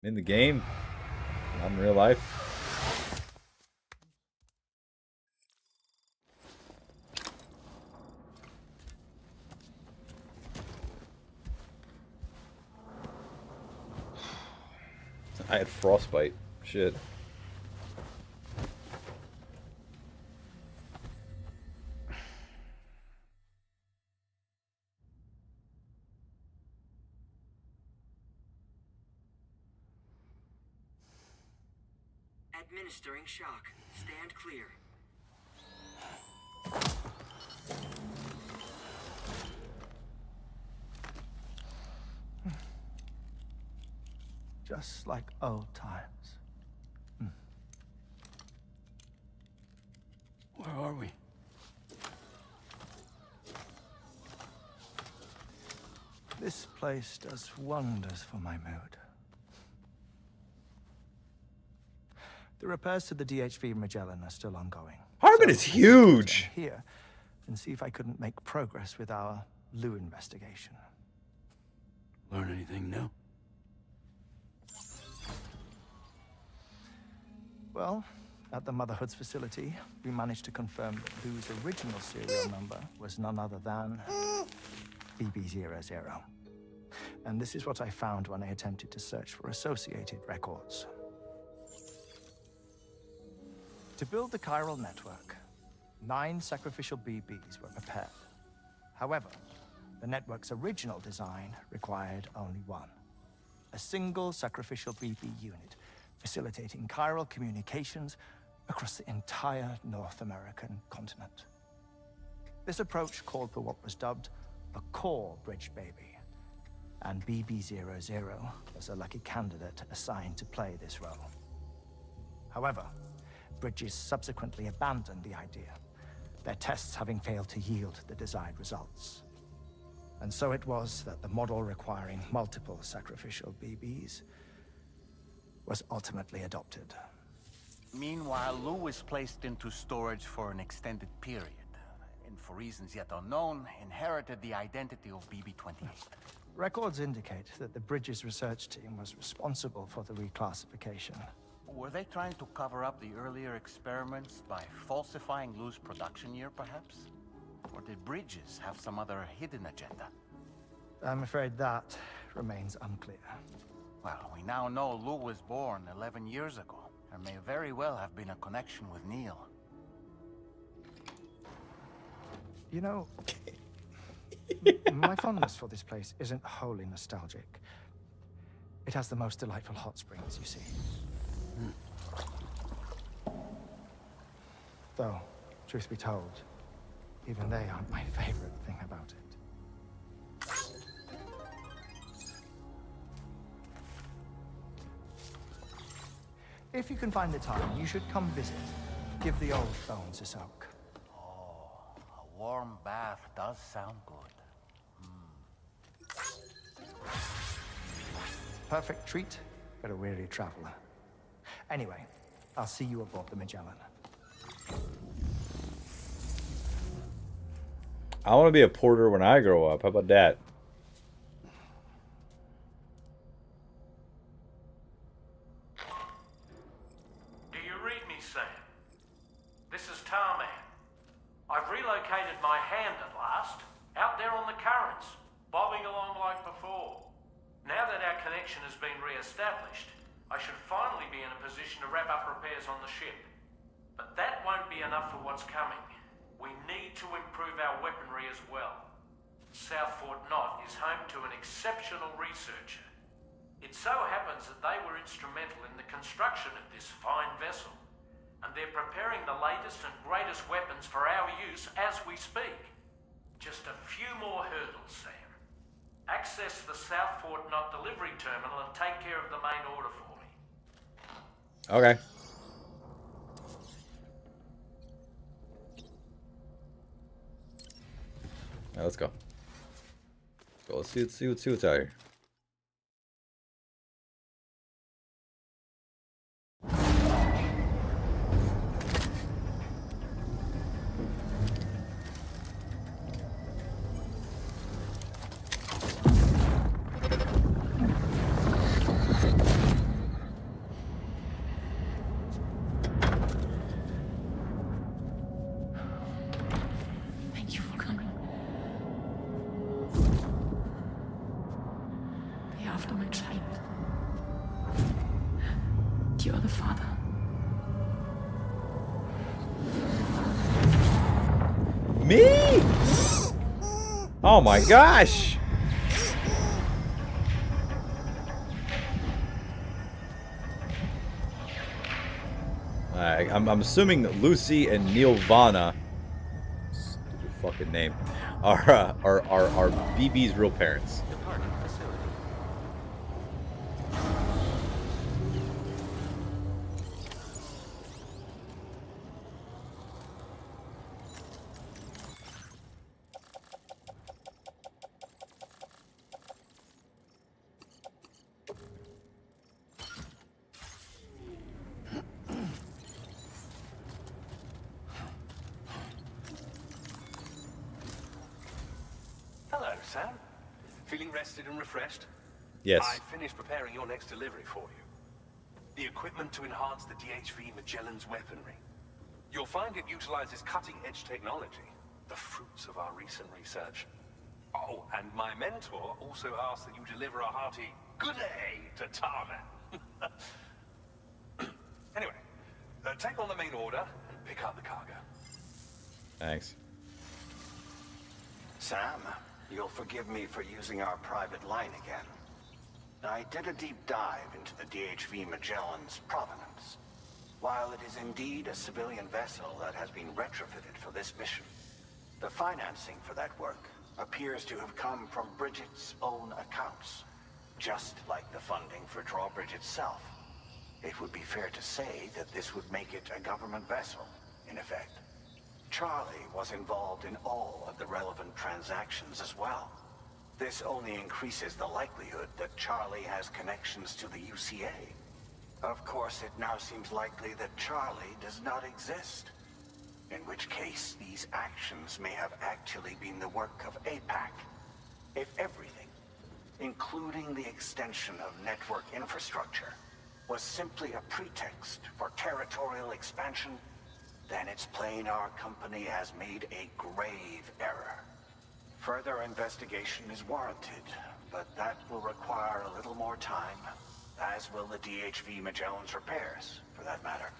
In the game? Not in real life? I had frostbite. Shit. Administering shock. Stand clear. Just like old times. Where are we? This place does wonders for my mood. The repairs to the DHV Magellan are still ongoing. Harmon is huge! Here, and see if I couldn't make progress with our Lou investigation. Learn anything new? Well, at the Motherhood's facility, we managed to confirm that Lou's original serial number was none other than BB00. And this is what I found when I attempted to search for associated records. To build the chiral network, 9 sacrificial BBs were prepared. However, the network's original design required only one. A single sacrificial BB unit, facilitating chiral communications across the entire North American continent. This approach called for what was dubbed a core bridge baby, and BB00 was a lucky candidate assigned to play this role. However, Bridges subsequently abandoned the idea, their tests having failed to yield the desired results. And so it was that the model requiring multiple sacrificial BBs was ultimately adopted. Meanwhile, Lou was placed into storage for an extended period, and for reasons yet unknown, inherited the identity of BB-28. Records indicate that the Bridges research team was responsible for the reclassification. Were they trying to cover up the earlier experiments by falsifying Lou's production year, perhaps? Or did Bridges have some other hidden agenda? I'm afraid that remains unclear. Well, we now know Lou was born 11 years ago. There may very well have been a connection with Neil. You know, my fondness for this place isn't wholly nostalgic. It has the most delightful hot springs, you see. Though, truth be told, even they aren't my favorite thing about it. If you can find the time, you should come visit. Give the old bones a soak. A warm bath does sound good. Perfect treat for a weary traveler. Anyway, I'll see you aboard the Magellan. I want to be a porter when I grow up. How about that? Do you read me, Sam? This is Tarman. I've relocated my hand at last, out there on the currents, bobbing along like before. Now that our connection has been re-established, I should finally be in a position to wrap up repairs on the ship. But that won't be enough for what's coming. We need to improve our weaponry as well. South Fort Knot is home to an exceptional researcher. It so happens that they were instrumental in the construction of this fine vessel, and they're preparing the latest and greatest weapons for our use as we speak. Just a few more hurdles, Sam. Access the South Fort Knot delivery terminal and take care of the main order for me. Okay. Now let's go. Let's see what's out here. Thank you for coming. The aftermath child. You are the father. Me? Oh my gosh! I'm assuming Lucy and Nirvana, stupid fucking name, are BB's real parents. Departing facility. Hello, Sam. Feeling rested and refreshed? Yes. I finished preparing your next delivery for you. The equipment to enhance the DHV Magellan's weaponry. You'll find it utilizes cutting-edge technology, the fruits of our recent research. Oh, and my mentor also asked that you deliver a hearty good day to Tarman. Anyway, take on the main order and pick up the cargo. Thanks. Sam, you'll forgive me for using our private line again. I did a deep dive into the DHV Magellan's provenance. While it is indeed a civilian vessel that has been retrofitted for this mission, the financing for that work appears to have come from Bridget's own accounts, just like the funding for Drawbridge itself. It would be fair to say that this would make it a government vessel, in effect. Charlie was involved in all of the relevant transactions as well. This only increases the likelihood that Charlie has connections to the UCA. Of course, it now seems likely that Charlie does not exist. In which case, these actions may have actually been the work of APAC. If everything, including the extension of network infrastructure, was simply a pretext for territorial expansion, then it's plain our company has made a grave error. Further investigation is warranted, but that will require a little more time, as will the DHV Magellan's repairs, for that matter.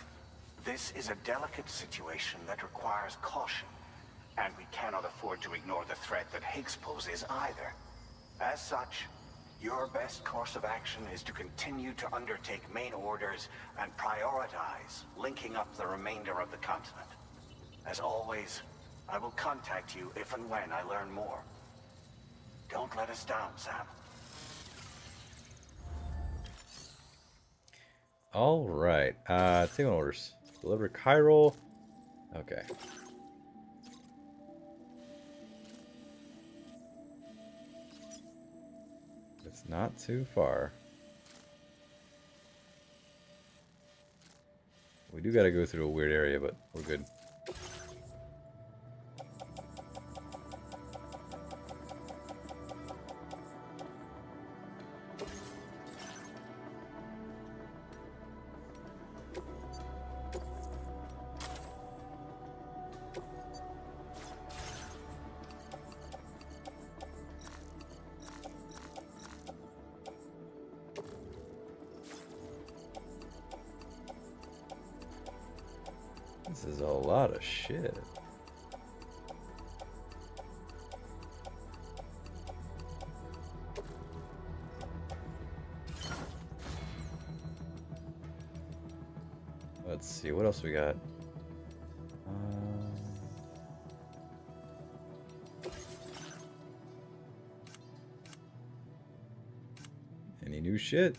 This is a delicate situation that requires caution, and we cannot afford to ignore the threat that Higgs poses either. As such, your best course of action is to continue to undertake main orders and prioritize linking up the remainder of the continent. As always, I will contact you if and when I learn more. Don't let us down, Sam. All right. Take on orders. Deliver chiral. Okay. It's not too far. We do got to go through a weird area, but we're good. This is a lot of shit. Let's see, what else we got? Any new shit?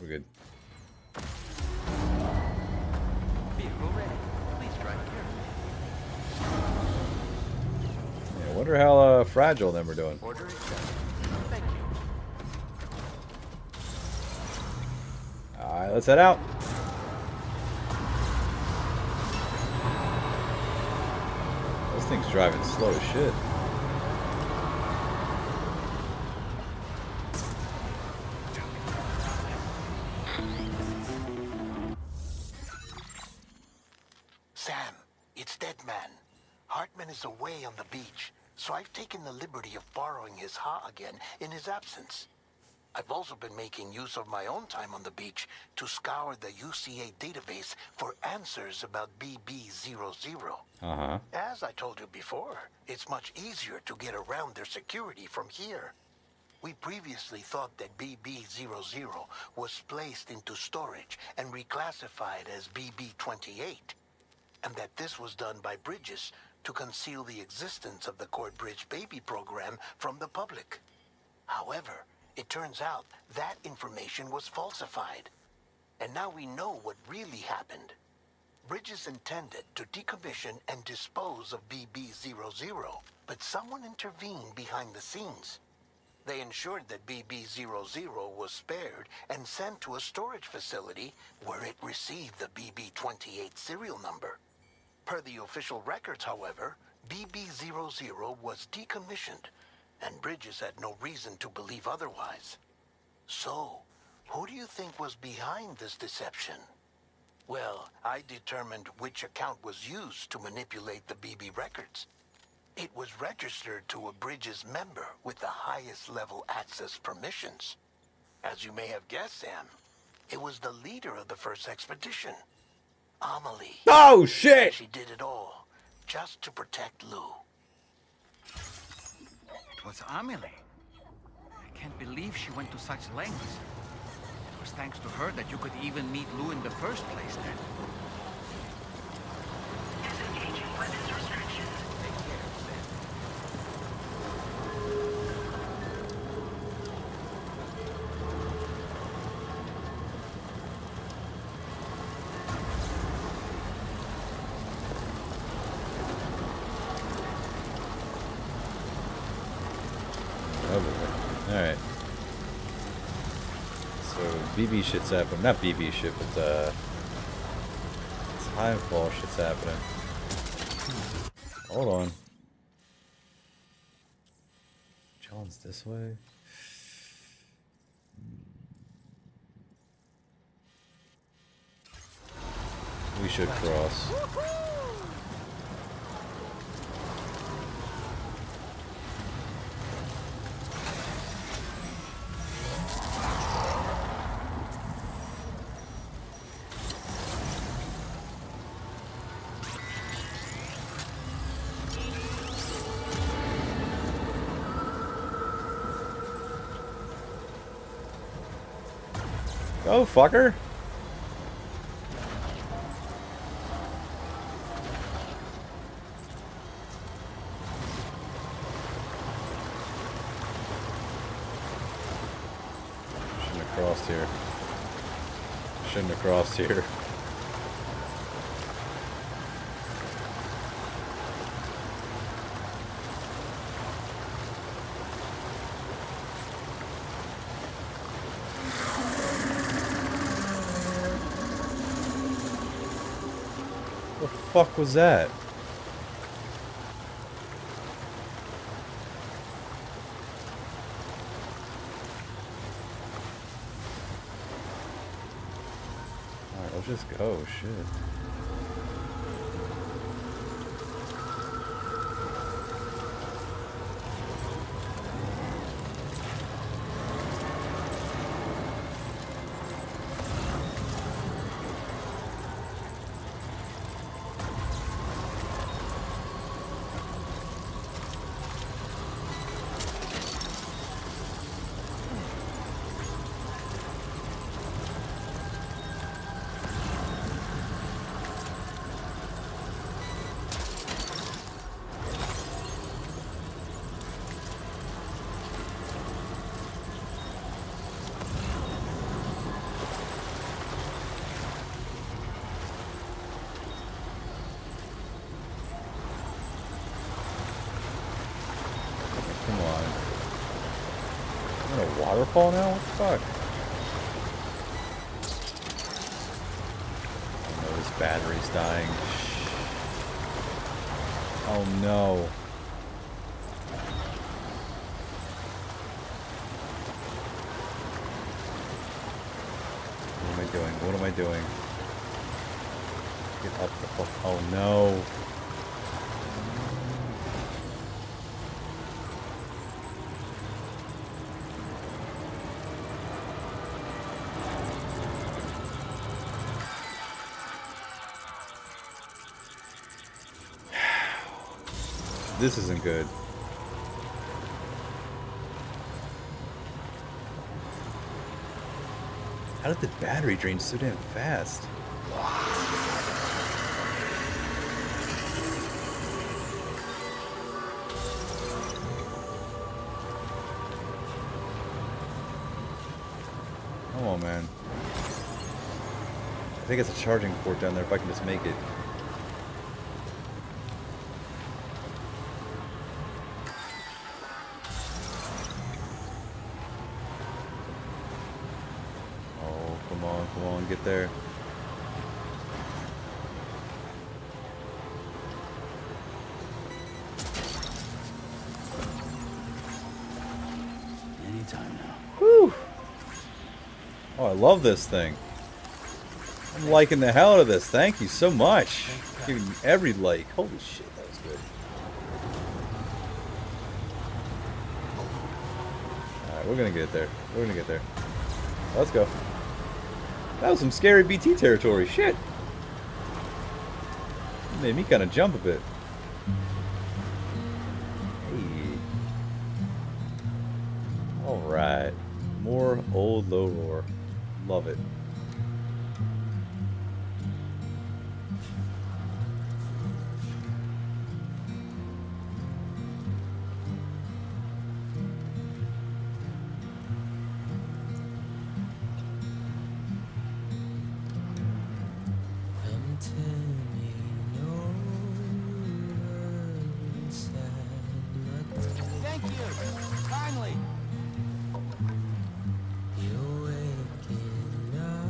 We're good. I wonder how fragile them are doing. Alright, let's head out. This thing's driving slow as shit. Sam, it's Deadman. Hartman is away on the beach, so I've taken the liberty of borrowing his Ha again in his absence. I've also been making use of my own time on the beach to scour the UCA database for answers about BB00. As I told you before, it's much easier to get around their security from here. We previously thought that BB00 was placed into storage and reclassified as BB28, and that this was done by Bridges to conceal the existence of the Corbridge baby program from the public. However, it turns out that information was falsified. And now we know what really happened. Bridges intended to decommission and dispose of BB00, but someone intervened behind the scenes. They ensured that BB00 was spared and sent to a storage facility where it received the BB28 serial number. Per the official records, however, BB00 was decommissioned, and Bridges had no reason to believe otherwise. So, who do you think was behind this deception? Well, I determined which account was used to manipulate the BB records. It was registered to a Bridges member with the highest level access permissions. As you may have guessed, Sam, it was the leader of the first expedition, Amelie. Oh, shit! She did it all just to protect Lou. It was Amelie. I can't believe she went to such lengths. It was thanks to her that you could even meet Lou in the first place then. Disengaging weapons restrictions. Take care, Sam. Alright. So BB shit's happening. Not BB shit, but timefall shit's happening. Hold on. John's this way. We should cross. Go, fucker. Shouldn't have crossed here. Shouldn't have crossed here. What the fuck was that? Alright, let's just go, shit. Come on. I'm in a waterfall now? What the fuck? Oh no, this battery's dying. Oh no. What am I doing? What am I doing? Get up the fuck. Oh no. This isn't good. How did the battery drain so damn fast? Come on, man. I think it's a charging port down there if I can just make it. Come on, get there. Anytime now. Whew. Oh, I love this thing. I'm liking the hell out of this. Thank you so much. Giving me every like. Holy shit, that was good. Alright, we're gonna get there. We're gonna get there. Let's go. That was some scary BT territory. Shit. It made me kind of jump a bit. Hey. Alright. More old low roar. Love it. Thank you. Kindly. You're waking up.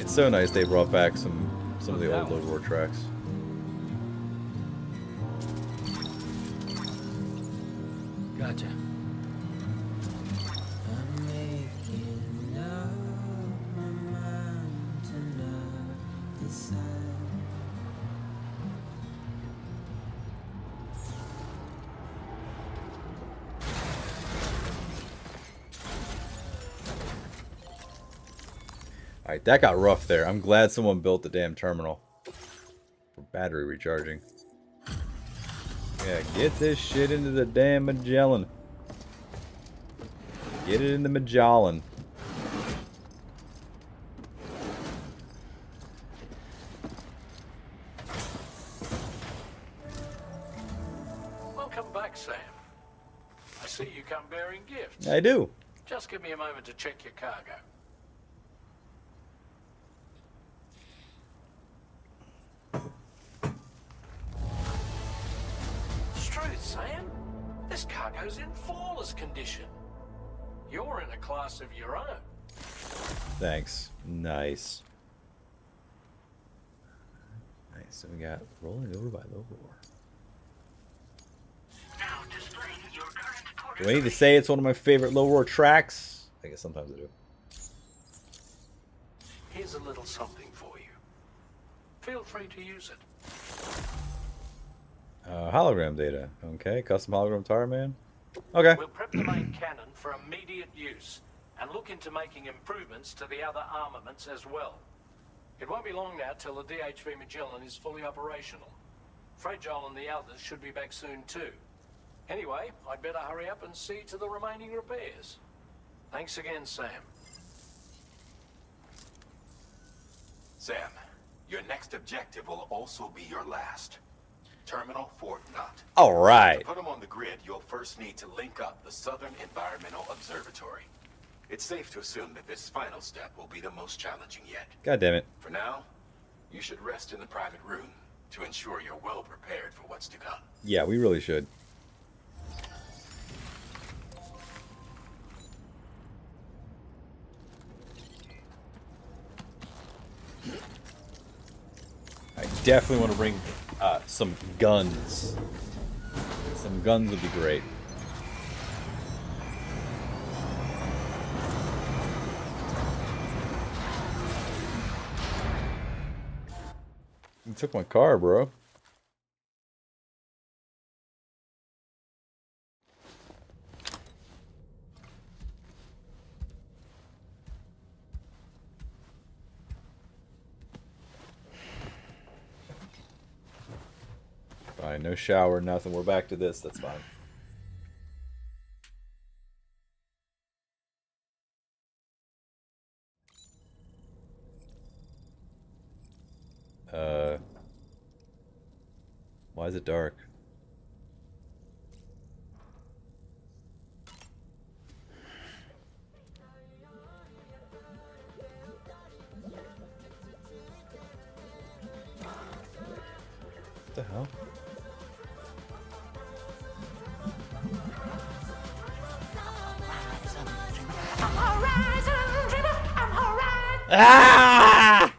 It's so nice they brought back some of the old Lord War tracks. Gotcha. Alright, that got rough there. I'm glad someone built the damn terminal for battery recharging. Yeah, get this shit into the damn Magellan. Get it in the Magellan. Welcome back, Sam. I see you come bearing gifts. I do. Just give me a moment to check your cargo. Truth, Sam. This cargo's in flawless condition. You're in a class of your own. Thanks. Nice. Nice. So we got Rolling Over by Low War. Do I need to say it's one of my favorite Low War tracks? I guess sometimes I do. Here's a little something for you. Feel free to use it. Hologram data. Okay, custom hologram tire man. Okay. We'll prep the main cannon for immediate use and look into making improvements to the other armaments as well. It won't be long now till the DHV Magellan is fully operational. Fragile and the others should be back soon too. Anyway, I'd better hurry up and see to the remaining repairs. Thanks again, Sam. Sam, your next objective will also be your last. Terminal Fort Knott. All right. To put them on the grid, you'll first need to link up the Southern Environmental Observatory. It's safe to assume that this final step will be the most challenging yet. God damn it. For now, you should rest in the private room to ensure you're well prepared for what's to come. Yeah, we really should. I definitely want to bring some guns. Some guns would be great. You took my car, bro. Fine, no shower, nothing. We're back to this. That's fine. Why is it dark? What the hell? Ah!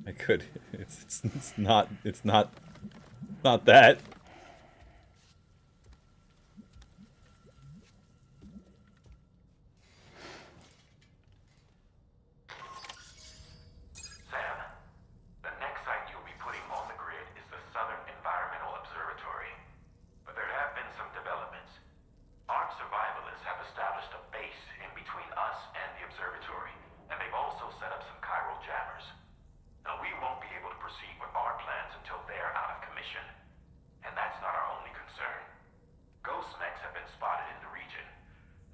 I could. It's not that. Sam, the next site you'll be putting on the grid is the Southern Environmental Observatory. But there have been some developments. Armed survivalists have established a base in between us and the observatory, and they've also set up some chiral jammers. Now, we won't be able to proceed with our plans until they're out of commission. And that's not our only concern. Ghost mechs have been spotted in the region,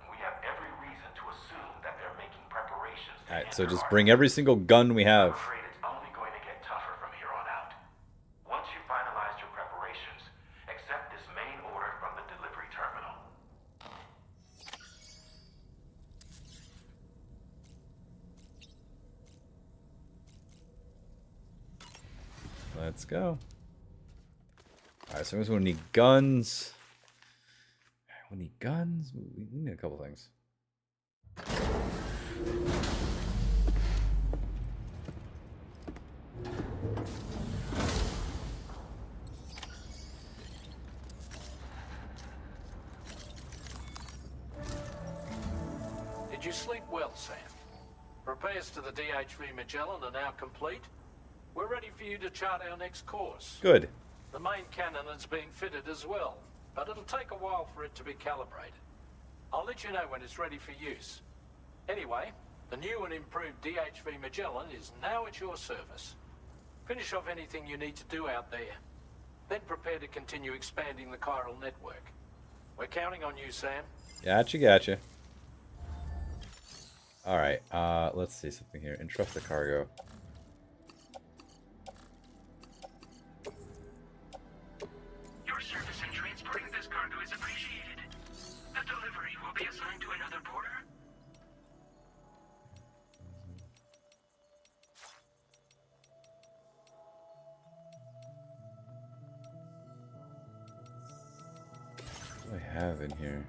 and we have every reason to assume that they're making preparations to Alright, so enter just our bring every single gun we have. I'm afraid it's only going to get tougher from here on out. Once you've finalized your preparations, accept this main order from the delivery terminal. Let's go. Alright, so we're going to need guns. We need guns. We need a couple things. Did you sleep well, Sam? Repairs to the DHV Magellan are now complete. We're ready for you to chart our next course. Good. The main cannon is being fitted as well, but it'll take a while for it to be calibrated. I'll let you know when it's ready for use. Anyway, the new and improved DHV Magellan is now at your service. Finish off anything you need to do out there. Then prepare to continue expanding the chiral network. We're counting on you, Sam. Gotcha. Alright, let's see something here. Entrust the cargo. Your service in transporting this cargo is appreciated. The delivery will be assigned to another porter. What do I have in here?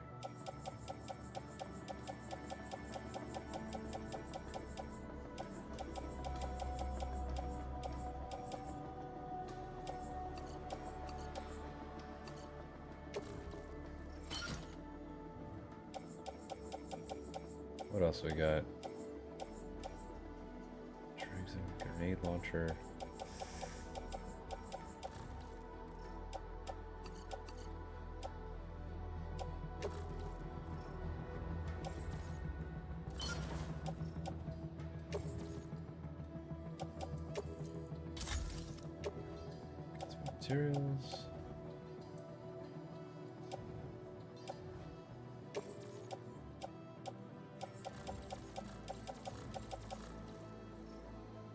What else we got? Grenade launcher. Materials.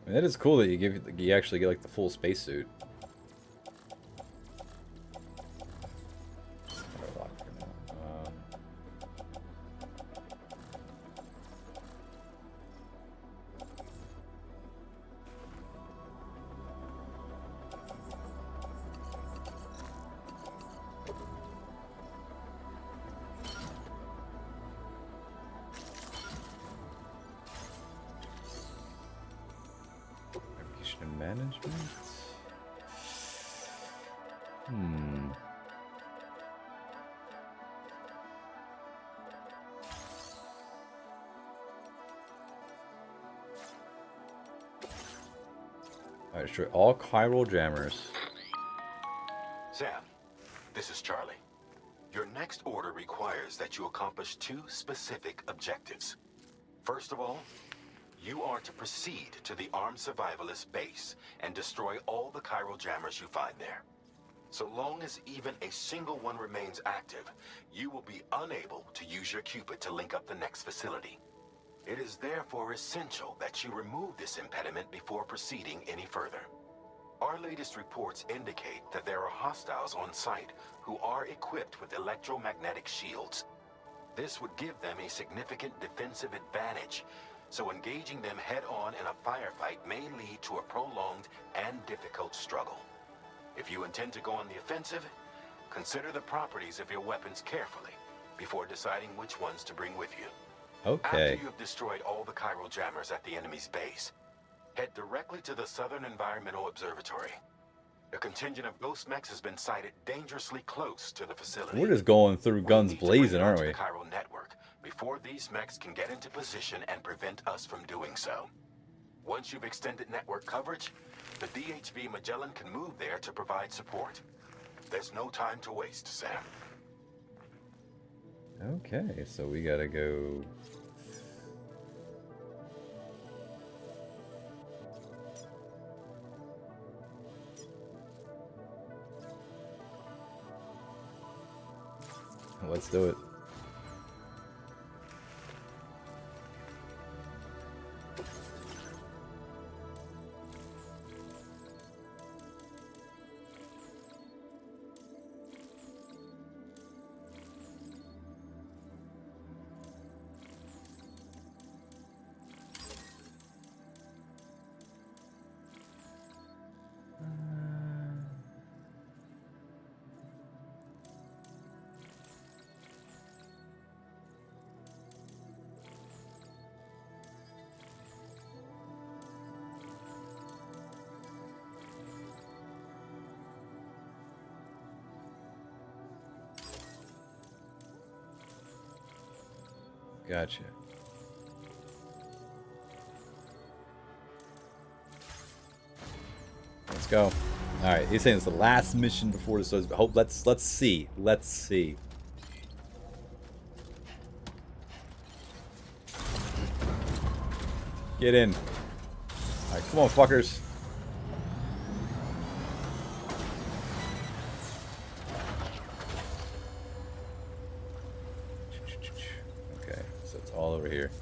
I mean, that is cool that you actually get like the full spacesuit. Management. Alright, destroy all chiral jammers. Sam, this is Charlie. Your next order requires that you accomplish 2 specific objectives. First of all, you are to proceed to the armed survivalist base and destroy all the chiral jammers you find there. So long as even a single one remains active, you will be unable to use your Cupid to link up the next facility. It is therefore essential that you remove this impediment before proceeding any further. Our latest reports indicate that there are hostiles on site who are equipped with electromagnetic shields. This would give them a significant defensive advantage, so engaging them head-on in a firefight may lead to a prolonged and difficult struggle. If you intend to go on the offensive, consider the properties of your weapons carefully before deciding which ones to bring with you. Okay. After you have destroyed all the chiral jammers at the enemy's base, head directly to the Southern Environmental Observatory. A contingent of ghost mechs has been sighted dangerously close to the facility. We're just going through guns blazing, aren't we? The chiral network before these mechs can get into position and prevent us from doing so. Once you've extended network coverage, the DHV Magellan can move there to provide support. There's no time to waste, Sam. Okay, so we gotta go. Let's do it. Gotcha. Let's go. All right, he's saying it's the last mission before this. Hope. Let's see. Let's see. Get in. All right, come on, fuckers. Okay, so it's all over here.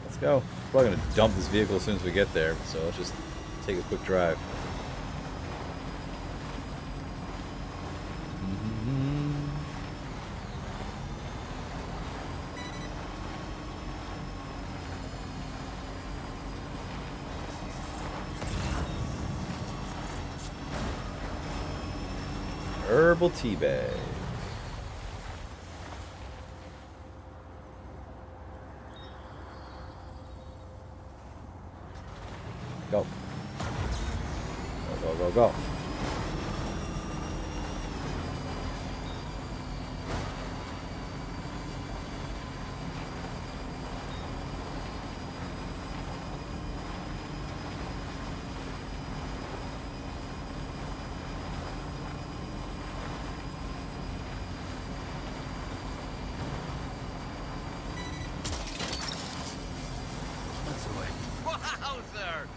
Let's go. We're probably gonna dump this vehicle as soon as we get there, so let's just take a quick drive. Herbal tea bag. Go. Go, go, go, go. Wowzer!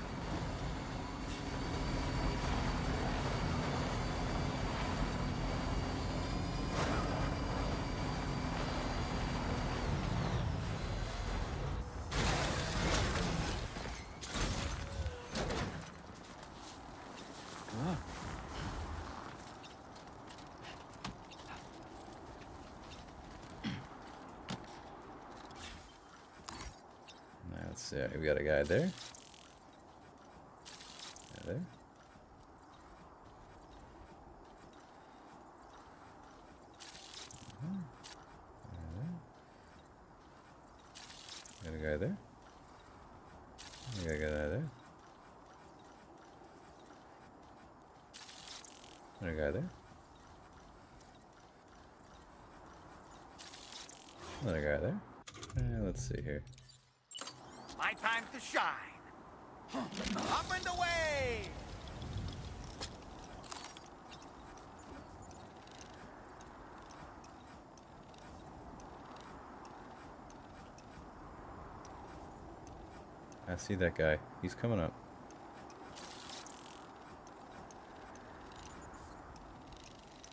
Let's see. We got a guy there. There. Got a guy there. Got a guy there. Got a guy there. Another guy there. Let's see here. My time to shine. Up and away! I see that guy. He's coming up.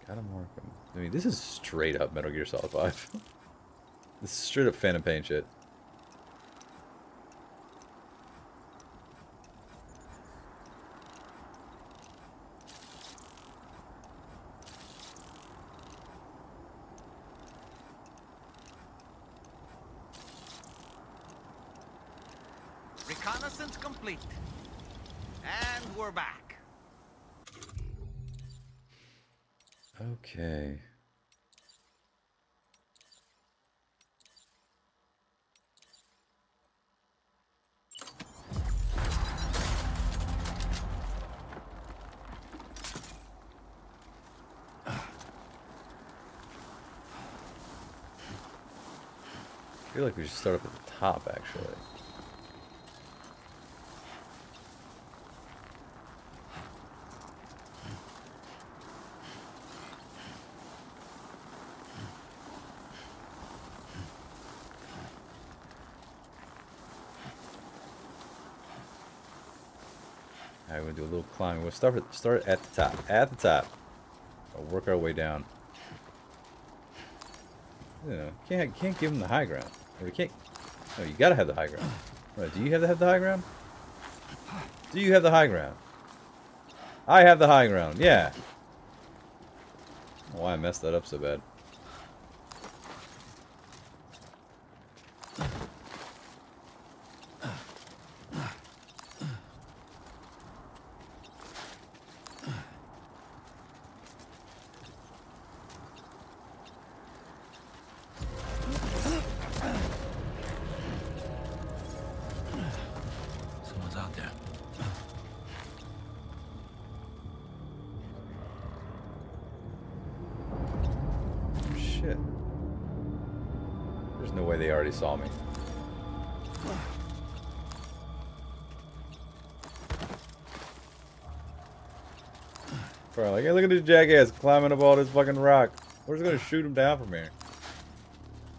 Gotta mark him. I mean, this is straight up Metal Gear Solid 5. This is straight up Phantom Pain shit. Reconnaissance complete. And we're back. Okay. I feel like we should start up at the top, actually. Alright, we're gonna do a little climbing. We'll start at the top. At the top. We'll work our way down. You know, can't give them the high ground. Or we can't. No, you gotta have the high ground. Right, do you have the high ground? Do you have the high ground? I have the high ground. Yeah. I don't know why I messed that up so bad. Someone's out there. Shit. There's no way they already saw me. Bro, like, hey, look at this jackass climbing up all this fucking rock. We're just gonna shoot him down from here.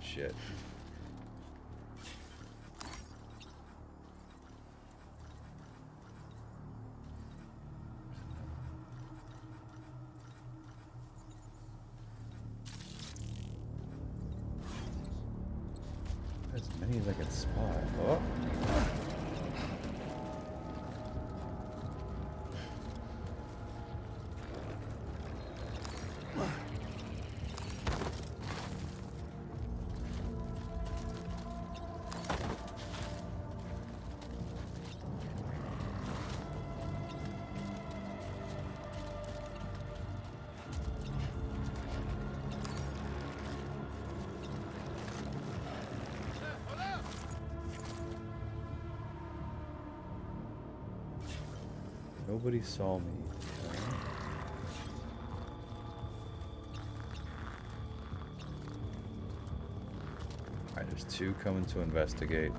Shit. As many as I can spot. Oh. Nobody saw me. Alright, there's two coming to investigate.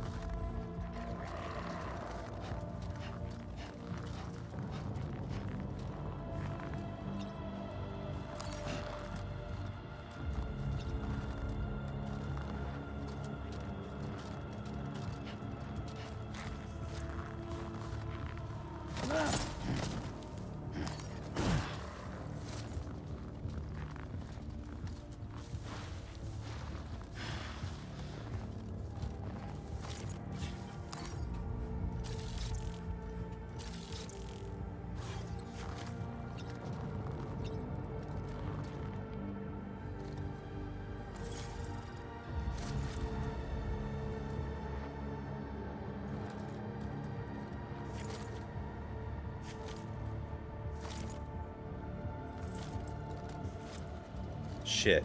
Shit.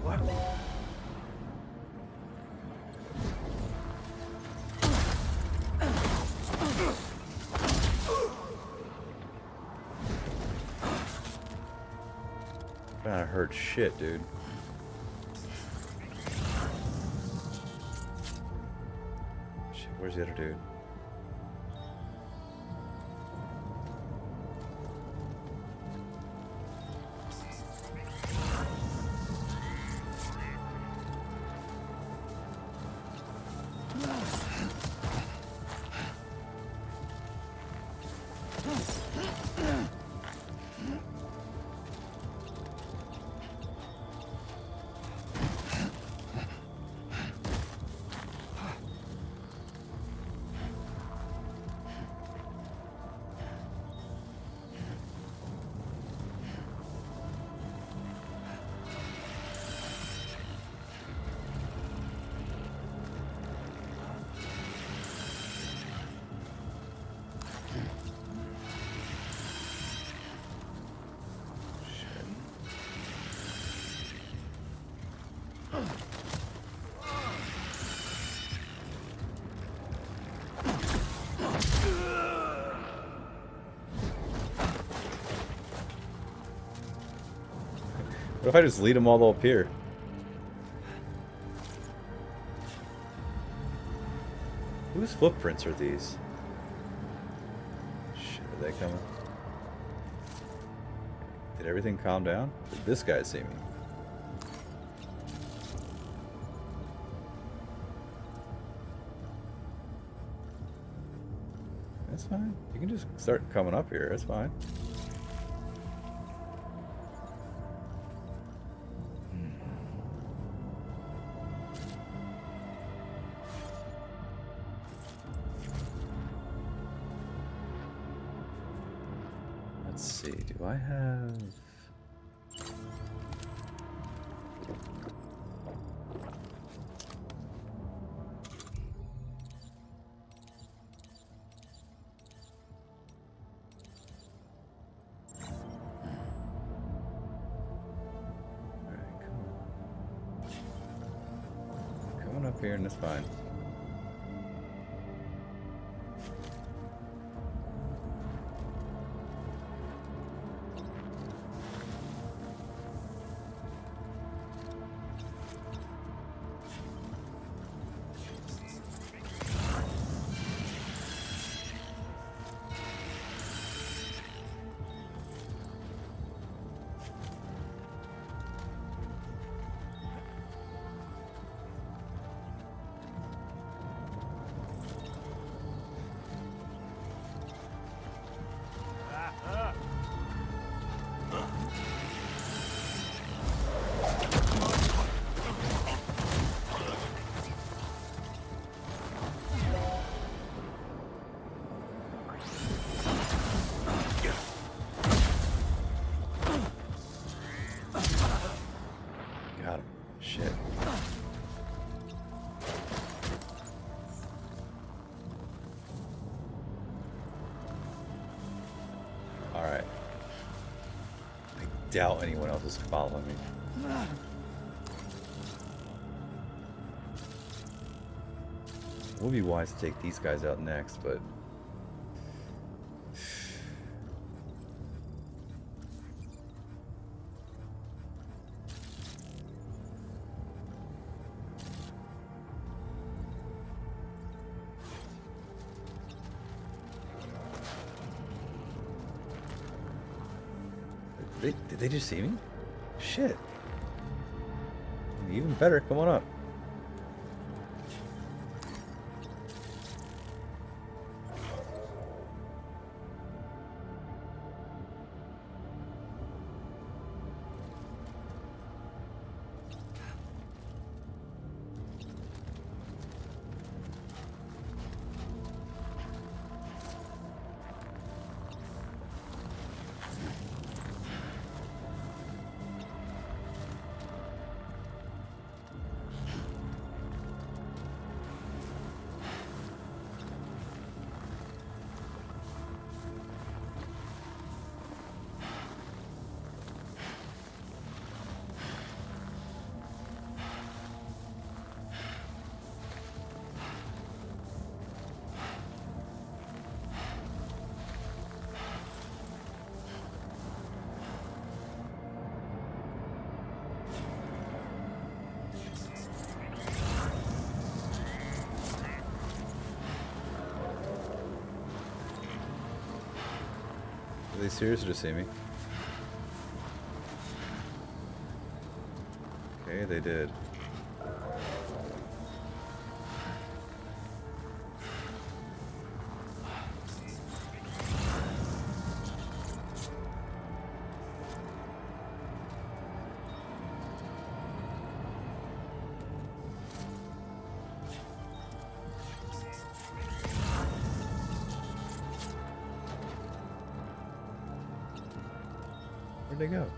What? I heard shit, dude. Shit, where's the other dude? What if I just lead them all up here? Whose footprints are these? Shit, are they coming? Did everything calm down? Did this guy see me? That's fine. You can just start coming up here. That's fine. Let's see. Do I have... disappearing. That's fine. Got him. Shit. Alright. I doubt anyone else is following me. It would be wise to take these guys out next, but... Did they just see me? Shit. Even better, come on up. Are they serious or just see me? Okay, they did. Where'd they go? No.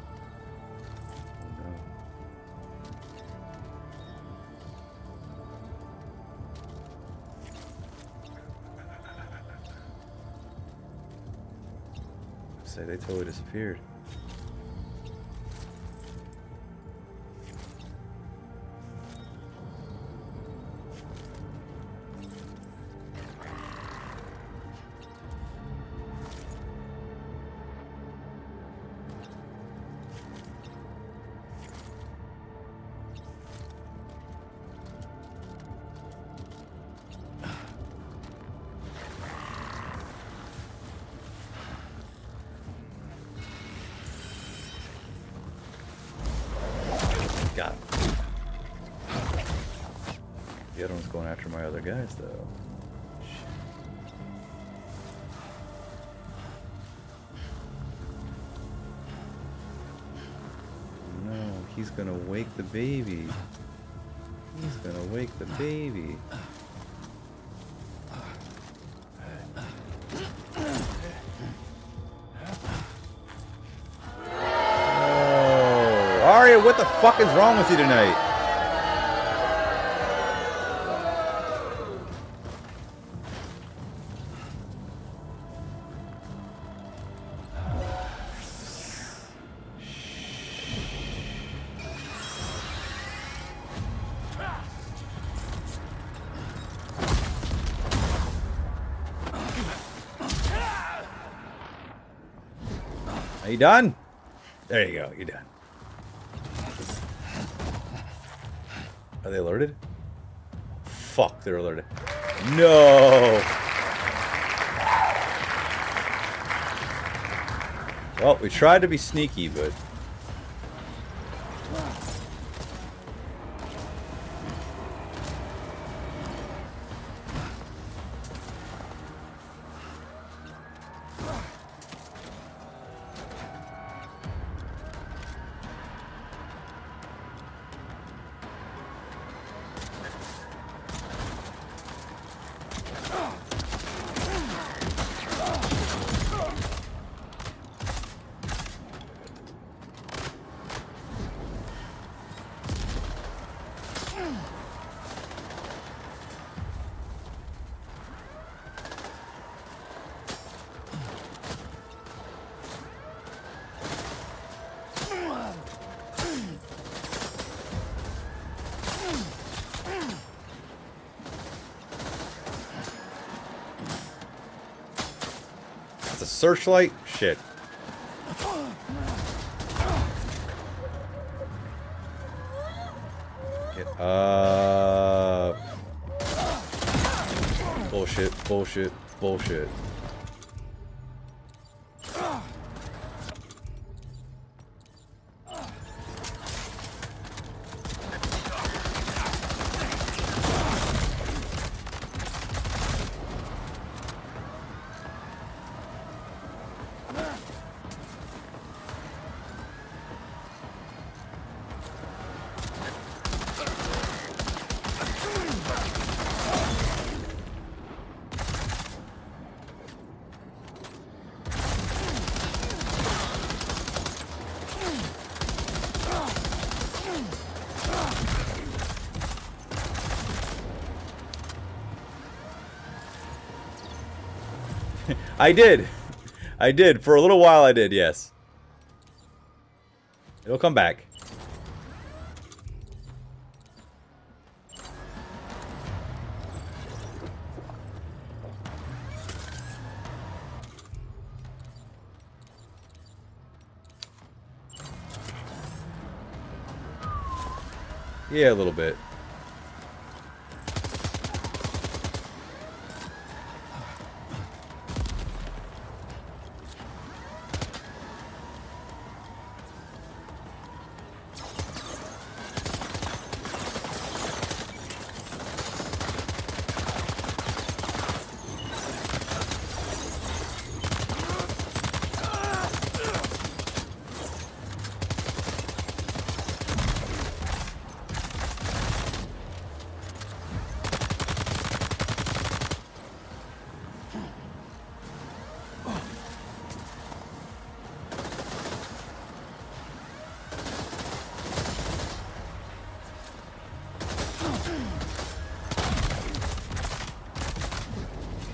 Say they totally disappeared. Got him. The other one's going after my other guys, though. No, he's gonna wake the baby. He's gonna wake the baby. What the fuck is wrong with you tonight? Are you done? There you go. You're done. Are they alerted? Fuck, they're alerted. No! Well, we tried to be sneaky, but... It's a searchlight? Shit. Get up. Bullshit, bullshit, bullshit. I did. I did. For a little while I did, yes. It'll come back. Yeah, a little bit.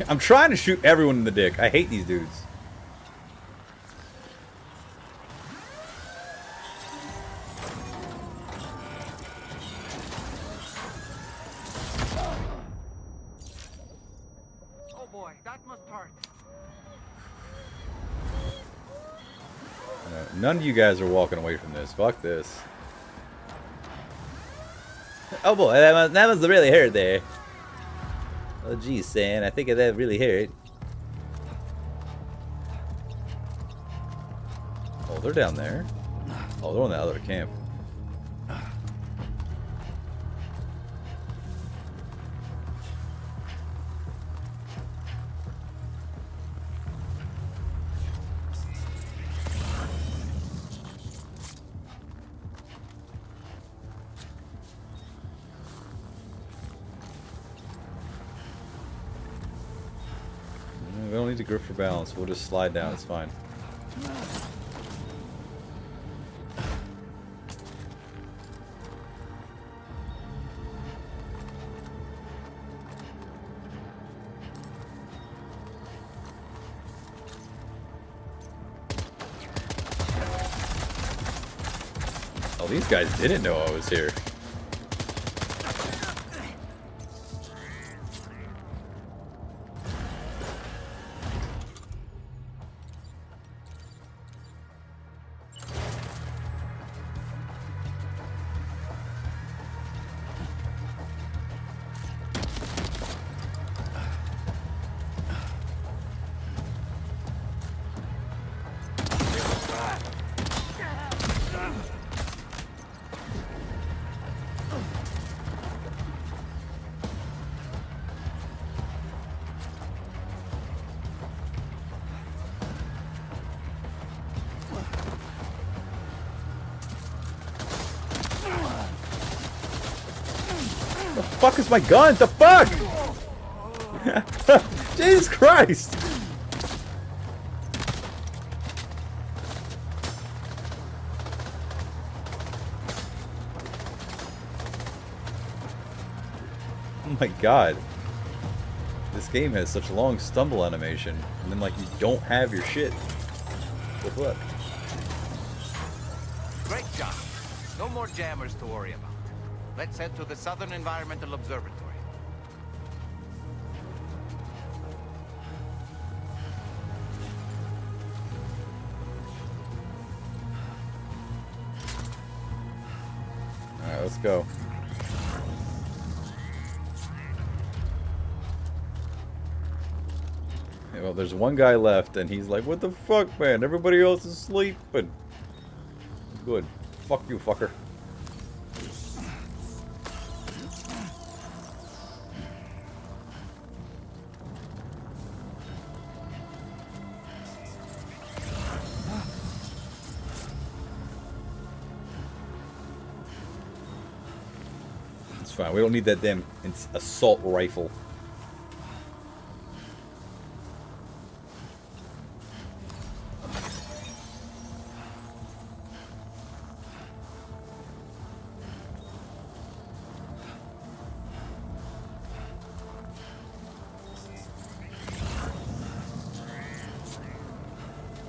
I'm trying to shoot everyone in the dick. I hate these dudes. Oh boy, that must hurt. None of you guys are walking away from this. Fuck this. Oh boy, that must really hurt there. Oh geez, Sam, I think that really hurt. Oh, they're down there. Oh, they're on that other camp. We don't need to grip for balance. We'll just slide down. It's fine. Oh, these guys didn't know I was here. fuck is my gun? The fuck? Jesus Christ! Oh my god. This game has such long stumble animation, and then like you don't have your shit. Good luck. Great job. No more jammers to worry about. Let's head to the Southern Environmental Observatory. Alright, let's go. Well, there's one guy left, and he's like, what the fuck, man? Everybody else is sleeping. Good. Fuck you, fucker. It's fine. We don't need that damn assault rifle.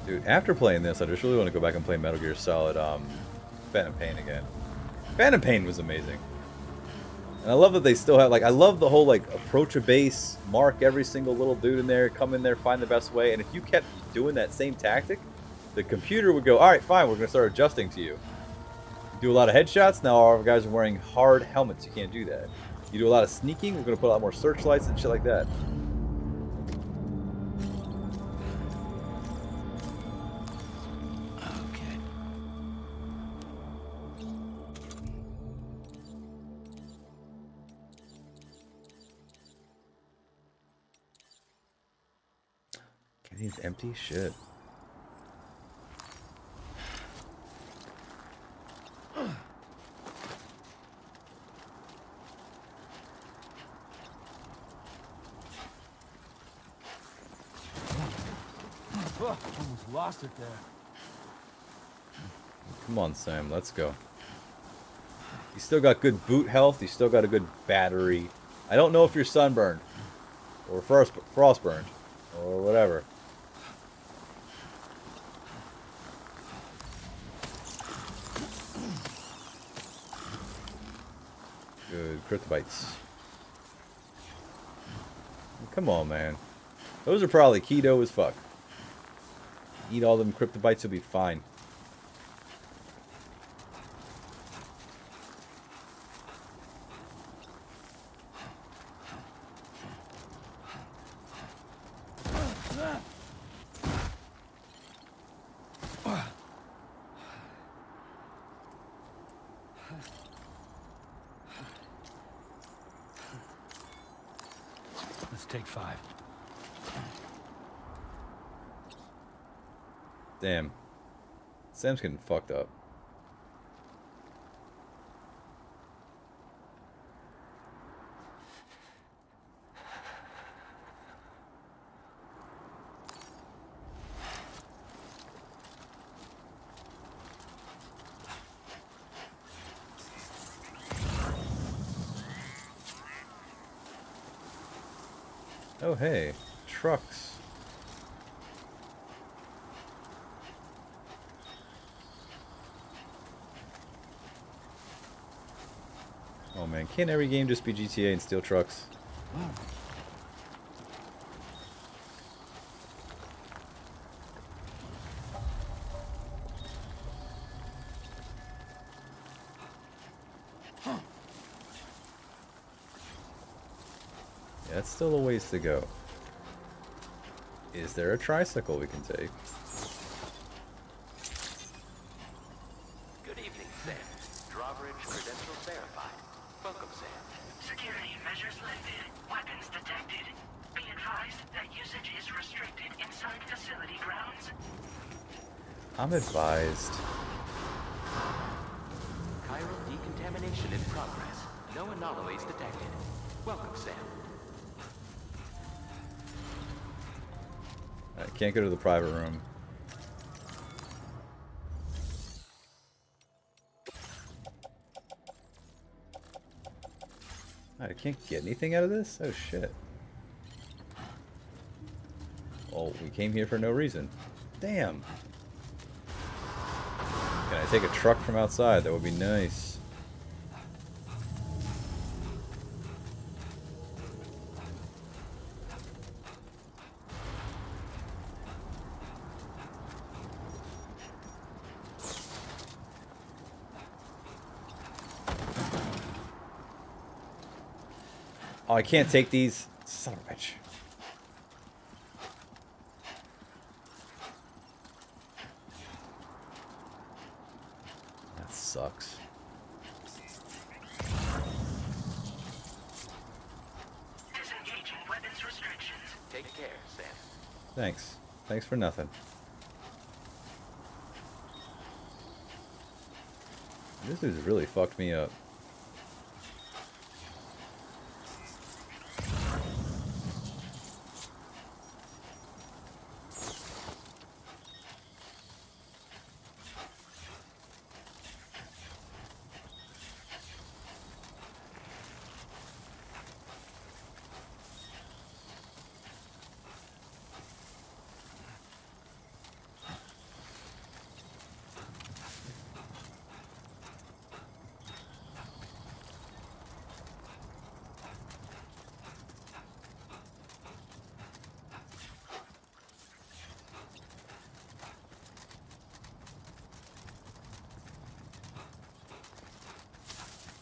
Dude, after playing this, I just really want to go back and play Metal Gear Solid Phantom Pain again. Phantom Pain was amazing. And I love that they still have, like, I love the whole, like, approach a base, mark every single little dude in there, come in there, find the best way, and if you kept doing that same tactic, the computer would go, alright, fine, we're going to start adjusting to you. You do a lot of headshots, now our guys are wearing hard helmets, you can't do that. You do a lot of sneaking, we're going to put a lot more searchlights and shit like that. He's empty? Shit. Almost lost it there. Come on, Sam, let's go. You still got good boot health, you still got a good battery. I don't know if you're sunburned. Or frostburned. Or whatever. Good cryptobites. Come on, man. Those are probably keto as fuck. Eat all them cryptobites, you'll be fine. Let's take 5. Damn. Sam's getting fucked up. Oh, hey. Trucks. Oh man, can't every game just be GTA and steal trucks? Yeah, that's still a ways to go. Is there a tricycle we can take? Good evening, Sam. Drawbridge credentials verified. Welcome, Sam. Security measures lifted. Weapons detected. Be advised that usage is restricted inside facility grounds. I'm advised. Chiral decontamination in progress. No anomalies detected. Welcome, Sam. I can't go to the private room. I can't get anything out of this? Oh shit. Well, we came here for no reason. Damn. Can I take a truck from outside? That would be nice. Oh, I can't take these. Son of a bitch. That sucks. Disengaging weapons restrictions. Take care, Sam. Thanks. Thanks for nothing. This dude's really fucked me up.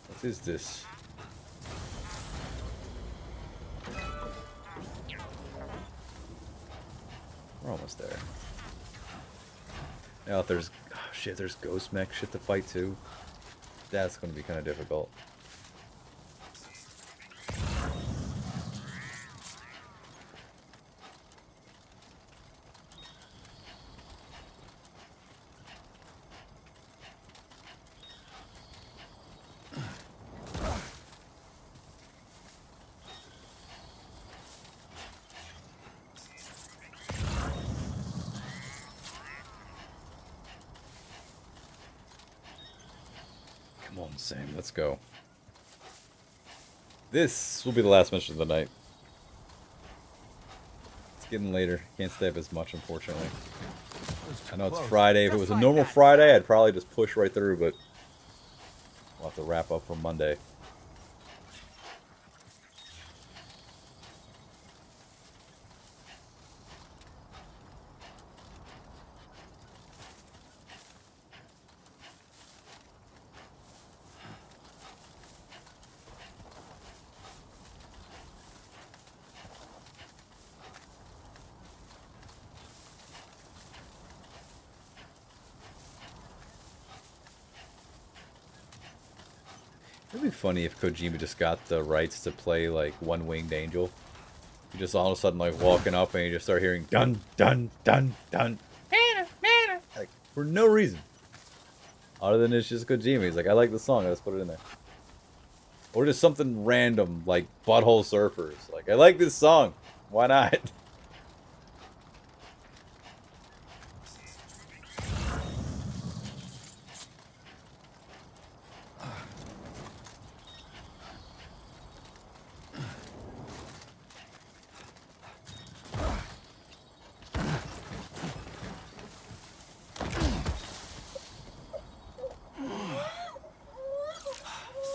What is this? We're almost there. Now if there's shit, there's ghost mech shit to fight too. That's gonna be kinda difficult. Come on, Sam, let's go. This will be the last mission of the night. It's getting later. Can't stay up as much, unfortunately. I know it's Friday. If it was a normal Friday, I'd probably just push right through, but we'll have to wrap up for Monday. It'd be funny if Kojima just got the rights to play like One Winged Angel. You just all of a sudden like walking up and you just start hearing dun dun dun dun, like for no reason, other than it's just Kojima. He's like, I like the song, let's put it in there. Or just something random like Butthole Surfers. Like, I like this song, why not?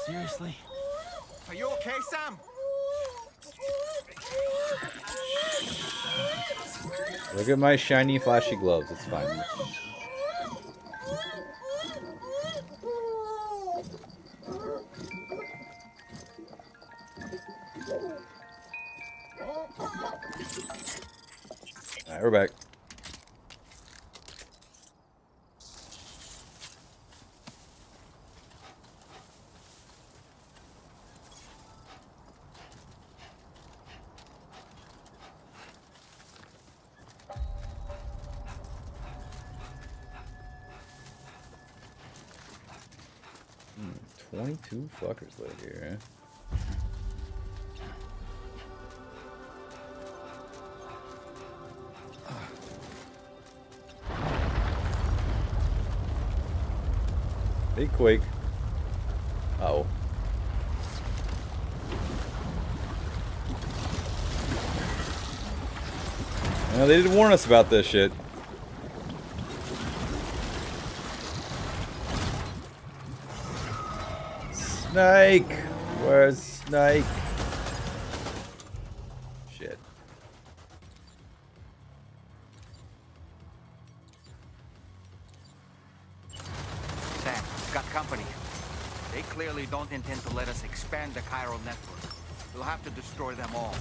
Seriously? Are you okay, Sam? Look at my shiny flashy gloves, it's fine. Alright, we're back. 22 fuckers live here. Big quake. Uh-oh. Well, they didn't warn us about this shit. Snake! Where's Snake? Shit. Sam, got company. They clearly don't intend to let us expand the chiral network. We'll have to destroy them all.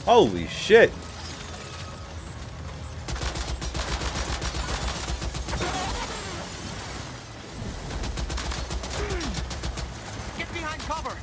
Holy shit! Get behind cover!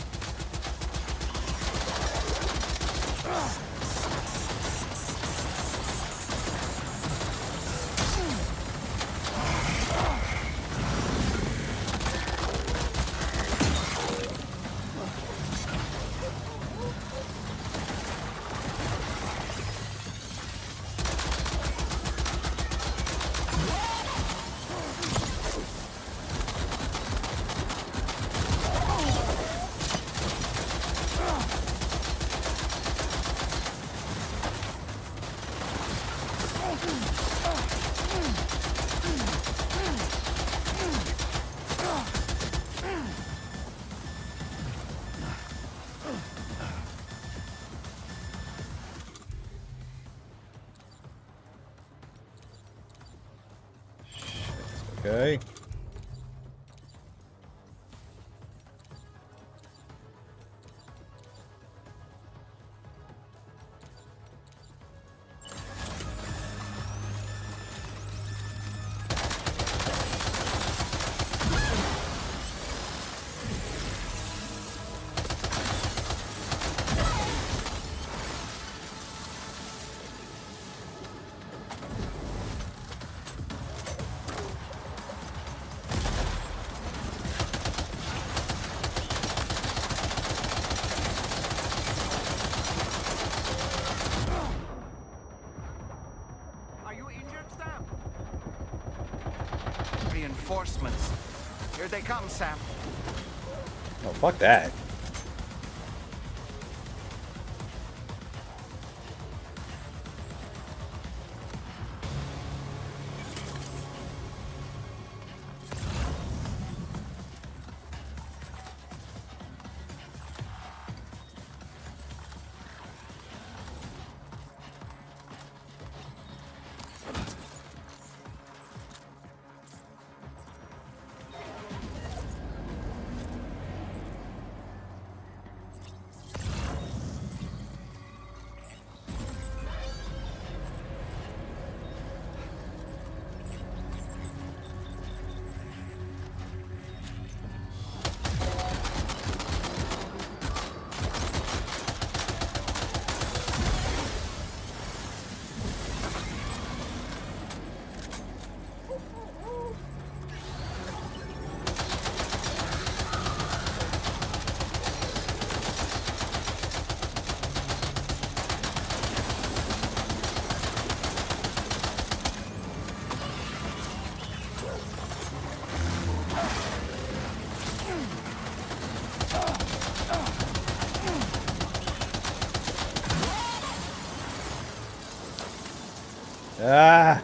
Okay. Reinforcements. Here they come, Sam. Oh, fuck that. Ah!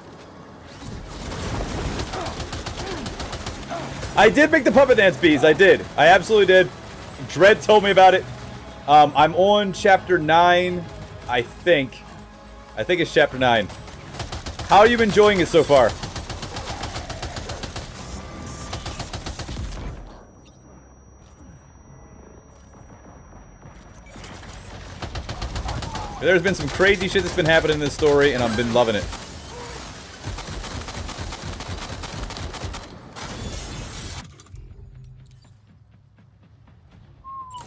I did make the puppet dance, bees. I did. I absolutely did. Dread told me about it. I'm on chapter 9, I think. I think it's chapter 9. How are you enjoying it so far? There's been some crazy shit that's been happening in this story, and I've been loving it.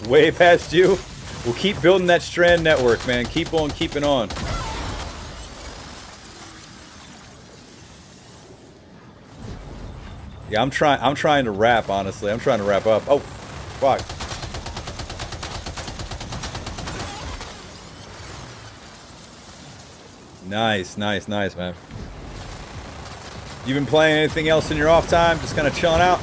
Way past you. We'll keep building that Strand network, man. Keep on keeping on. Yeah, I'm trying to wrap, honestly. I'm trying to wrap up. Oh, fuck. Nice, nice, nice, man. You been playing anything else in your off time? Just kind of chilling out?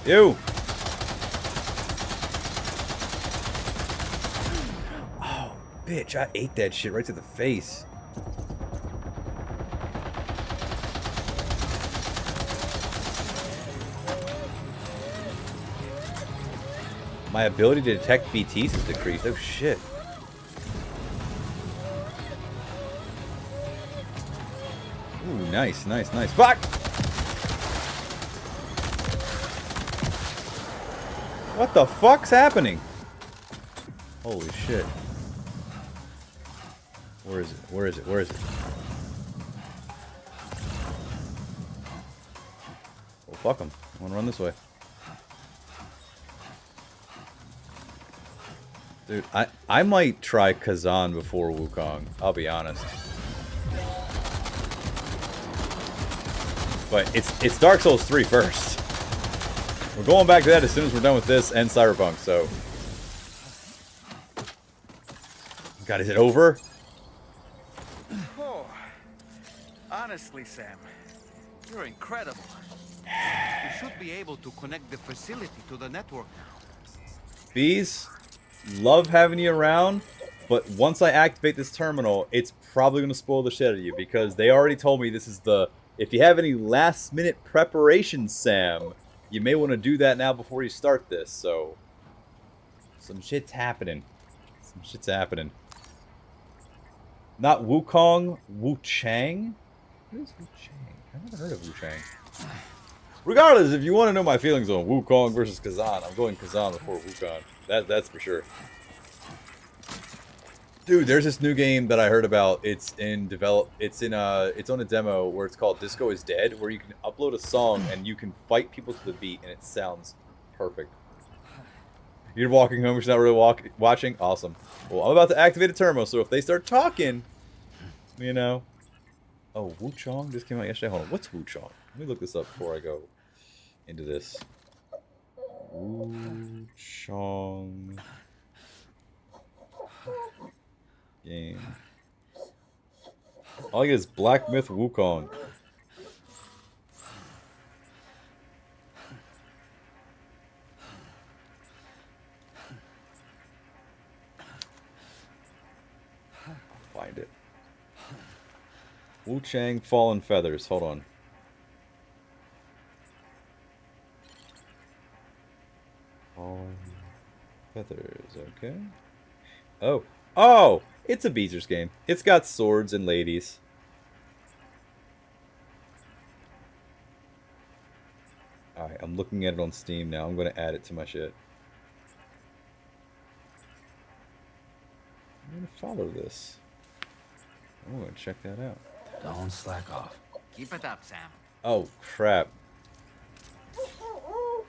Ew. Oh, bitch, I ate that shit right to the face. My ability to detect BTs is decreased. Oh, shit. Ooh, nice, nice, nice. Fuck! What the fuck's happening? Holy shit. Where is it? Where is it? Where is it? Well, fuck him. I want to run this way. Dude, I might try Kazan before Wukong. I'll be honest. But it's Dark Souls 3 first. We're going back to that as soon as we're done with this and Cyberpunk, so... God, is it over? Oh, honestly, Sam, you're incredible. You should be able to connect the facility to the network now. Bees, love having you around, but once I activate this terminal, it's probably going to spoil the shit out of you, because they already told me this is the... If you have any last-minute preparations, Sam, you may want to do that now before you start this, so... Some shit's happening. Some shit's happening. Not Wukong, Wu Chang? What is Wu Chang? I've never heard of Wu Chang. Regardless, if you want to know my feelings on Wukong versus Kazan, I'm going Kazan before Wukong. That's for sure. Dude, there's this new game that I heard about. It's on a demo where it's called Disco is Dead, where you can upload a song and you can fight people to the beat, and it sounds perfect. You're walking home, you're not really watching? Awesome. Well, I'm about to activate a terminal, so if they start talking, you know. Oh, Wu Chong just came out yesterday. Hold on, what's Wu Chong? Let me look this up before I go into this. Wu Chong game. All I get is Black Myth Wukong. Find it. Wu Chang Fallen Feathers. Hold on. Fallen Feathers. Okay. Oh. Oh! It's a Beezers game. It's got swords and ladies. Alright, I'm looking at it on Steam now. I'm going to add it to my shit. I'm going to follow this. I'm going to check that out. Don't slack off. Keep it up, Sam. Oh, crap.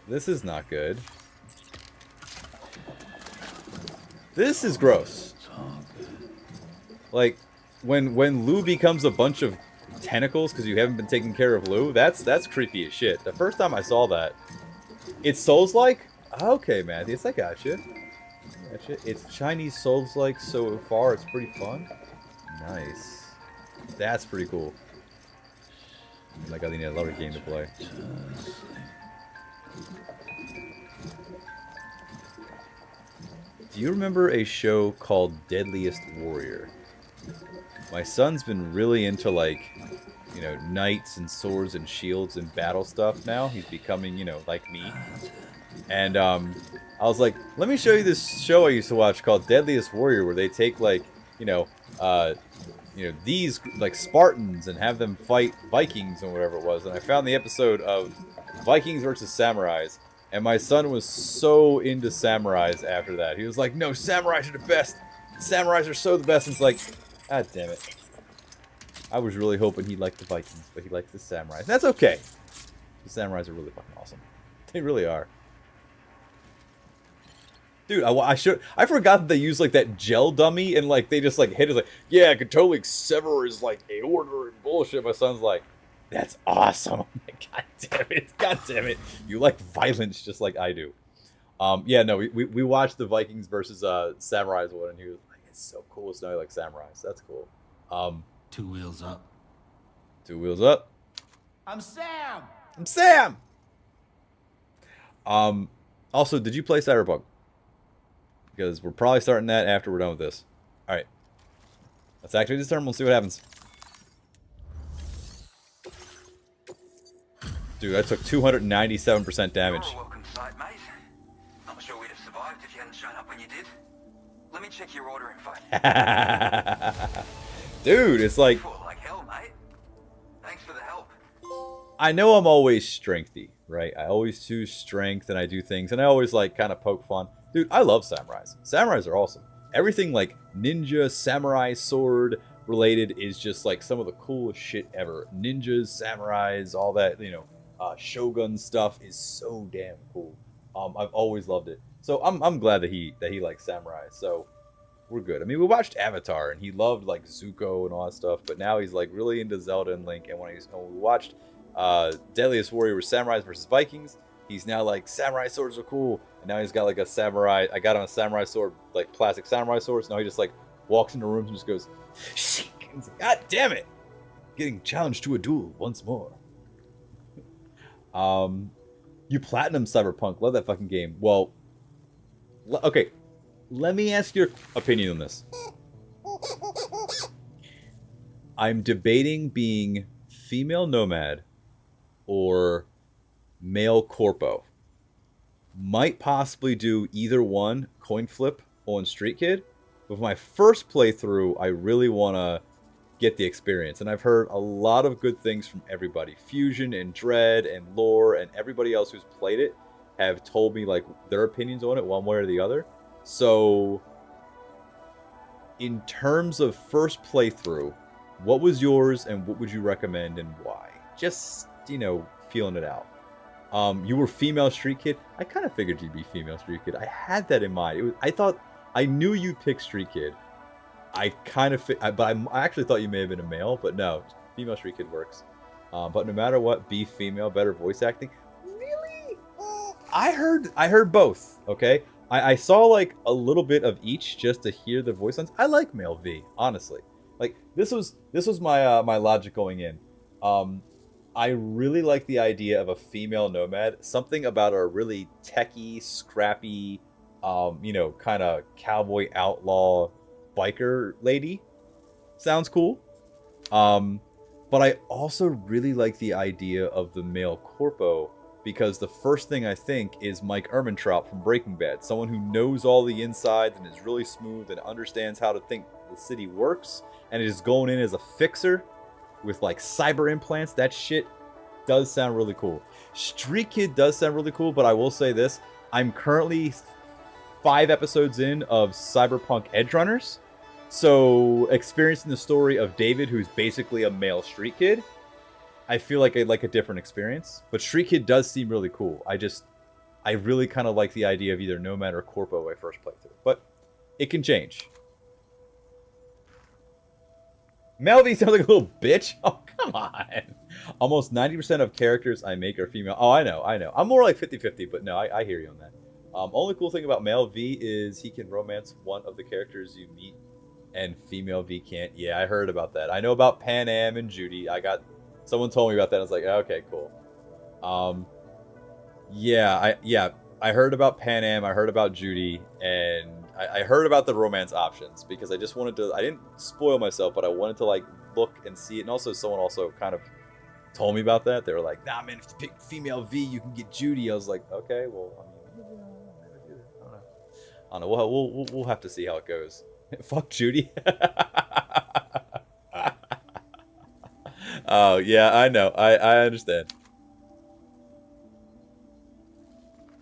This is not good. This is gross. Like, when Lou becomes a bunch of tentacles because you haven't been taking care of Lou, that's creepy as shit. The first time I saw that, it's Souls-like? Okay, Matthews, I gotcha. It's Chinese Souls-like so far, it's pretty fun. Nice. That's pretty cool. Like, I need another game to play. Do you remember a show called Deadliest Warrior? My son's been really into, like, you know, knights and swords and shields and battle stuff now. He's becoming, you know, like me. And I was like, let me show you this show I used to watch called Deadliest Warrior, where they take, like, you know, these, like, Spartans and have them fight Vikings or whatever it was. And I found the episode of Vikings versus Samurais. And my son was so into samurais after that. He was like, no, samurais are the best. Samurais are so the best. And it's like, God damn it. I was really hoping he liked the Vikings, but he likes the samurais. That's okay. The samurais are really fucking awesome. They really are. Dude, I forgot that they use like that gel dummy and like they just like hit it like, yeah, I could totally sever his like aorta and bullshit. My son's like, that's awesome. I'm like, God damn it. You like violence just like I do. Yeah, no, we watched the Vikings versus Samurais one, and he was like, it's so cool. It's not like Samurais. That's cool. 2 wheels up. 2 wheels up. I'm Sam. I'm Sam. Also, did you play Cyberpunk? Because we're probably starting that after we're done with this. All right. Let's activate this terminal and see what happens. Dude, I took 297% damage. You're a welcome sight, mate. Not sure we'd have survived if you hadn't shown up when you did. Let me check your order info. Dude, it's like... Like hell, mate. Thanks for the help. I know I'm always strengthy, right? I always choose strength and I do things, and I always like kind of poke fun. Dude, I love samurais. Samurais are awesome. Everything like ninja, samurai, sword related is just like some of the coolest shit ever. Ninjas, samurais, all that, you know, shogun stuff is so damn cool. I've always loved it. So I'm glad that he likes samurai. So we're good. I mean, we watched Avatar and he loved like Zuko and all that stuff, but now he's like really into Zelda and Link. And when we watched Deadliest Warrior with Samurais versus Vikings, he's now like, samurai swords are cool. And now he's got like a samurai. I got him a samurai sword, like plastic samurai swords. Now he just like walks into rooms and just goes, God damn it! Getting challenged to a duel once more. You platinum Cyberpunk. Love that fucking game. Well, okay. Let me ask your opinion on this. I'm debating being female nomad or male corpo. Might possibly do either one, coin flip on Street Kid. But for my first playthrough, I really want to get the experience. And I've heard a lot of good things from everybody. Fusion and Dread and Lore and everybody else who's played it have told me like their opinions on it one way or the other. So in terms of first playthrough, what was yours and what would you recommend and why? Just, you know, feeling it out. You were female Street Kid. I kind of figured you'd be female Street Kid. I had that in mind. I knew you'd pick Street Kid. I kind of, but I actually thought you may have been a male, but no, female Street Kid works. But no matter what, be female, better voice acting. Really? I heard both. Okay, I saw like a little bit of each just to hear the voice lines. I like male V, honestly. Like this was my my logic going in. I really like the idea of a female nomad. Something about a really techie, scrappy, you know, kind of cowboy outlaw biker lady. Sounds cool. But I also really like the idea of the male corpo because the first thing I think is Mike Ehrmantraut from Breaking Bad. Someone who knows all the insides and is really smooth and understands how to think the city works and is going in as a fixer with like cyber implants. That shit does sound really cool. Street Kid does sound really cool, but I will say this. I'm currently 5 episodes in of Cyberpunk Edgerunners. So experiencing the story of David, who's basically a male Street Kid, I feel like I'd like a different experience. But Street Kid does seem really cool. I really kind of like the idea of either Nomad or Corpo my first playthrough. But it can change. Melvie sounds like a little bitch. Oh, come on. Almost 90% of characters I make are female. Oh, I know. I'm more like 50-50, but no, I hear you on that. Only cool thing about male V is he can romance one of the characters you meet, and female V can't. Yeah, I heard about that. I know about Pan Am and Judy. Someone told me about that. I was like, okay, cool. I heard about Pan Am. I heard about Judy, and I heard about the romance options because I just wanted to. I didn't spoil myself, but I wanted to like look and see it. And also, someone also kind of told me about that. They were like, "Nah, man, if you pick female V, you can get Judy." I was like, "Okay, well, I mean, I don't know. We'll have to see how it goes." Fuck Judy. Oh yeah, I know. I understand.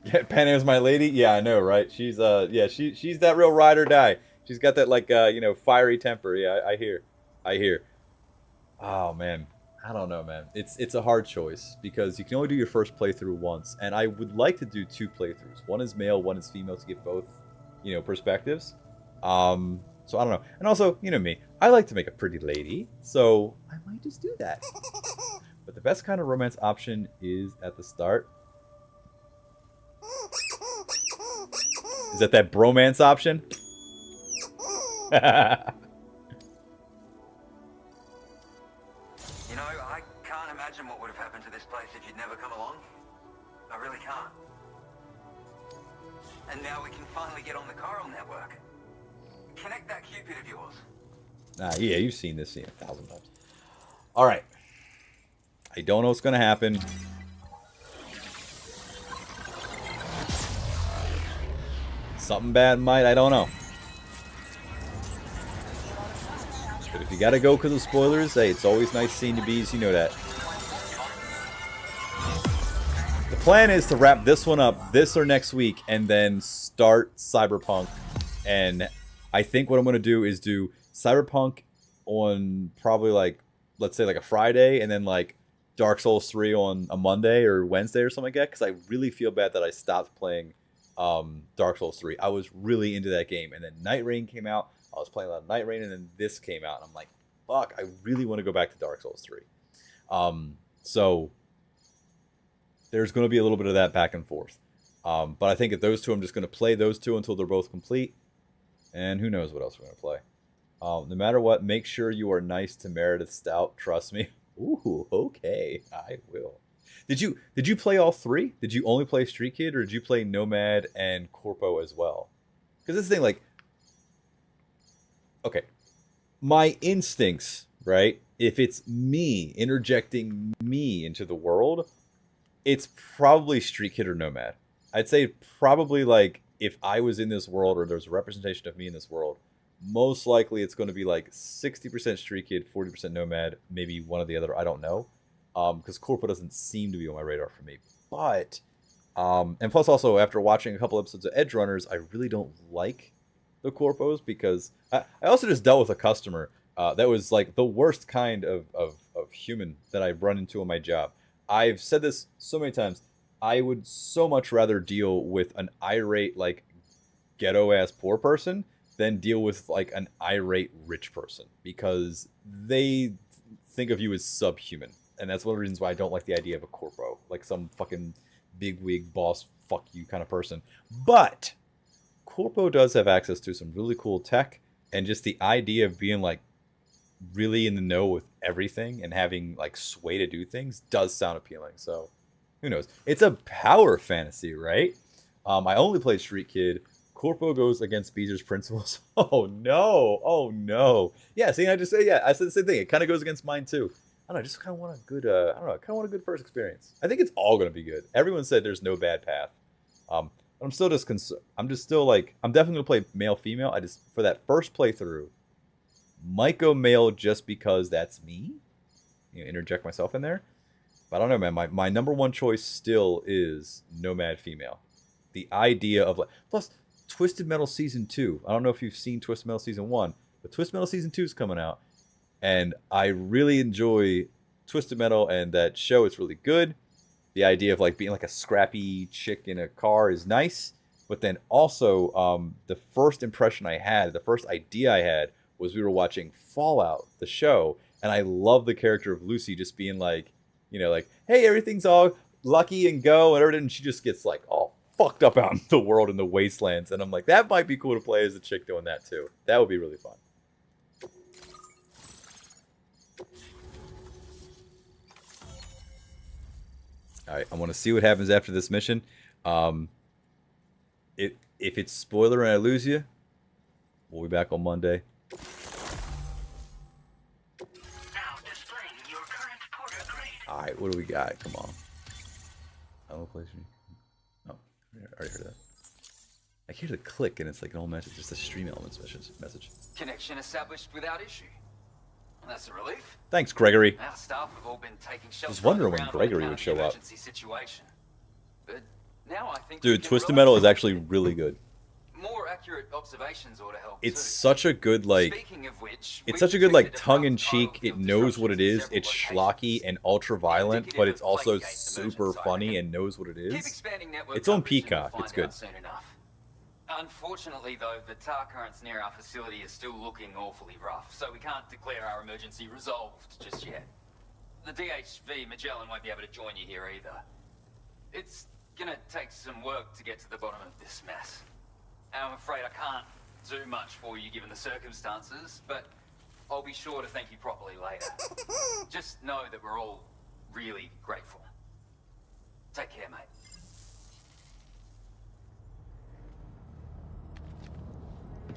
Yeah, Pan Am's my lady. Yeah, I know, right? She's she's that real ride or die. She's got that like fiery temper. Yeah, I hear. Oh man, I don't know, man. It's a hard choice because you can only do your first playthrough once, and I would like to do 2 playthroughs. One is male, one is female, to get both, perspectives. So I don't know. And also, you know me, I like to make a pretty lady, so I might just do that. But the best kind of romance option is at the start. Is that bromance option? You know, I can't imagine what would have happened to this place if you'd never come along. I really can't. And now we can finally get on the chiral network. Connect that Cupid of yours. Yeah, you've seen this scene 1,000 times. Alright. I don't know what's going to happen. Something bad might, I don't know. But if you gotta go because of spoilers, hey, it's always nice seeing the bees, you know that. The plan is to wrap this one up this or next week and then start Cyberpunk. And I think what I'm going to do is do Cyberpunk on probably like, let's say like a Friday, and then like Dark Souls 3 on a Monday or Wednesday or something like that, because I really feel bad that I stopped playing Dark Souls 3. I was really into that game, and then Night Rain came out. I was playing a lot of Night Rain, and then this came out, and I'm like, fuck, I really want to go back to Dark Souls 3. So there's going to be a little bit of that back and forth. But I think at those two, I'm just going to play those two until they're both complete, and who knows what else we're going to play. No matter what, make sure you are nice to Meredith Stout. Trust me. Ooh, okay, I will. Did you play all 3? Did you only play Street Kid, or did you play Nomad and Corpo as well? Because this thing, like, okay, my instincts, right? If it's me interjecting me into the world, it's probably Street Kid or Nomad. I'd say probably, like, if I was in this world or there's a representation of me in this world, most likely it's going to be like 60% Street Kid, 40% Nomad, maybe one or the other. I don't know. Because Corpo doesn't seem to be on my radar for me. But, and plus also, after watching a couple episodes of Edge Runners, I really don't like the Corpos, because I also just dealt with a customer that was like the worst kind of human that I've run into on my job. I've said this so many times. I would so much rather deal with an irate, like, ghetto-ass poor person than deal with, like, an irate rich person, because they think of you as subhuman. And that's one of the reasons why I don't like the idea of a corpo, like some fucking bigwig boss fuck you kind of person. But Corpo does have access to some really cool tech, and just the idea of being like really in the know with everything and having like sway to do things does sound appealing. So who knows? It's a power fantasy, right? I only played Street Kid. Corpo goes against Beezer's principles. Oh no! Oh no! Yeah, see, I said the same thing. It kind of goes against mine too. I don't know. I just kind of want a good. I don't know. I kind of want a good first experience. I think it's all going to be good. Everyone said there's no bad path. I'm still just concerned. I'm just still like, I'm definitely going to play male female. I just, for that first playthrough, might go male just because that's me. Interject myself in there. But I don't know, man. My number one choice still is Nomad female. The idea of like, plus Twisted Metal Season 2. I don't know if you've seen Twisted Metal Season 1, but Twisted Metal Season 2 is coming out. And I really enjoy Twisted Metal and that show. It's really good. The idea of like being like a scrappy chick in a car is nice. But then also the first impression I had, the first idea I had was we were watching Fallout, the show. And I love the character of Lucy just being like, like, hey, everything's all lucky and go and everything. And she just gets like all fucked up out in the world in the wastelands. And I'm like, that might be cool to play as a chick doing that too. That would be really fun. All right, I want to see what happens after this mission. If it's spoiler and I lose you, we'll be back on Monday. All right, what do we got? Come on. Oh, I already heard that. I hear the click and it's like an old message, just a stream elements message. Connection established without issue. That's a relief. Thanks, Gregory. Our staff have all been taking shelter. I was wondering when Gregory would show up. Situation. But now I think dude, Twisted Metal is actually really good. More more accurate observations ought to help It's too. such a good like. Speaking of which, It's such a good like tongue-in-cheek. It knows what it is. It's schlocky and ultra-violent, but it's also super funny and knows what it Keep is. expanding network It's on coverage and we'll Peacock. It's find good. out soon enough. Unfortunately, though, the tar currents near our facility are still looking awfully rough, so we can't declare our emergency resolved just yet. The DHV Magellan won't be able to join you here either. It's gonna take some work to get to the bottom of this mess. And I'm afraid I can't do much for you given the circumstances, but I'll be sure to thank you properly later. Just know that we're all really grateful. Take care, mate.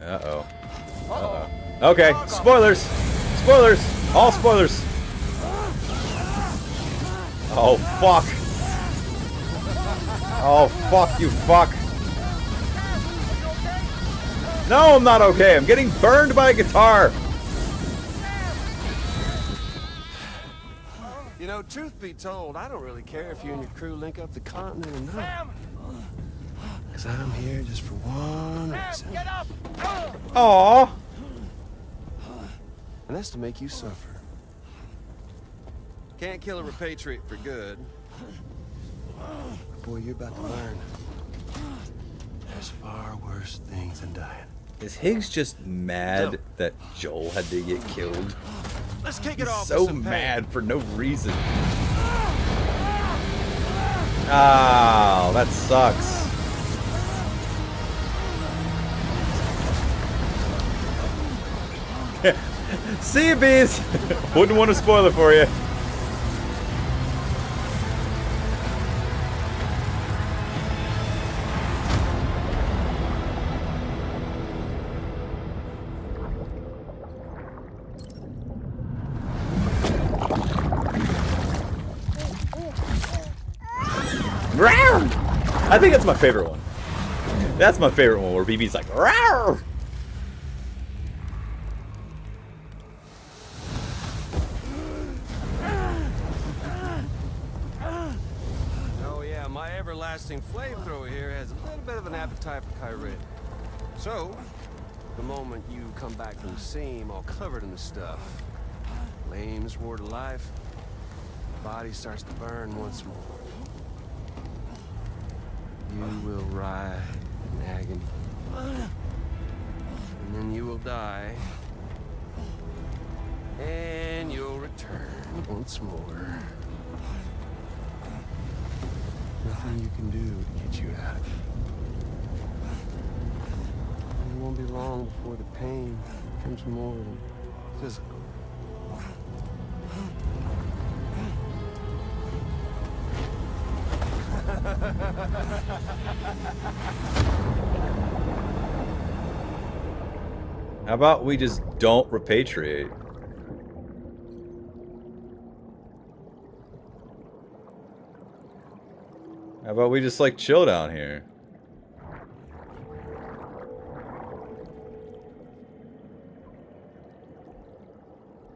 Uh-oh. Uh-oh. Okay, spoilers! Spoilers! All spoilers! Oh, fuck! Oh, fuck, you fuck! No, I'm not okay! I'm getting burned by a guitar! You know, truth be told, I don't really care if you and your crew link up the continent or not. Because I'm here just for one reason. Get up! Aww! And that's to make you suffer. Can't kill a repatriate for good. Boy, you're about to learn. There's far worse things than dying. Is Higgs just mad that Joel had to get killed? Let's kick He's it off. so mad for no reason. Oh, that sucks. See you, bees. Wouldn't want to spoil it for you. I think that's my favorite one. That's my favorite one where BB's like, rawr! Oh yeah, my everlasting flamethrower here has a little bit of an appetite for Kyrie. So, the moment you come back from the seam all covered in the stuff, flames roar to life, the body starts to burn once more. You will writhe in agony. And then you will die. And you'll return once more. Nothing you can do to get you out of it. And it won't be long before the pain becomes more than physical. How about we just don't repatriate? How about we just like chill down here?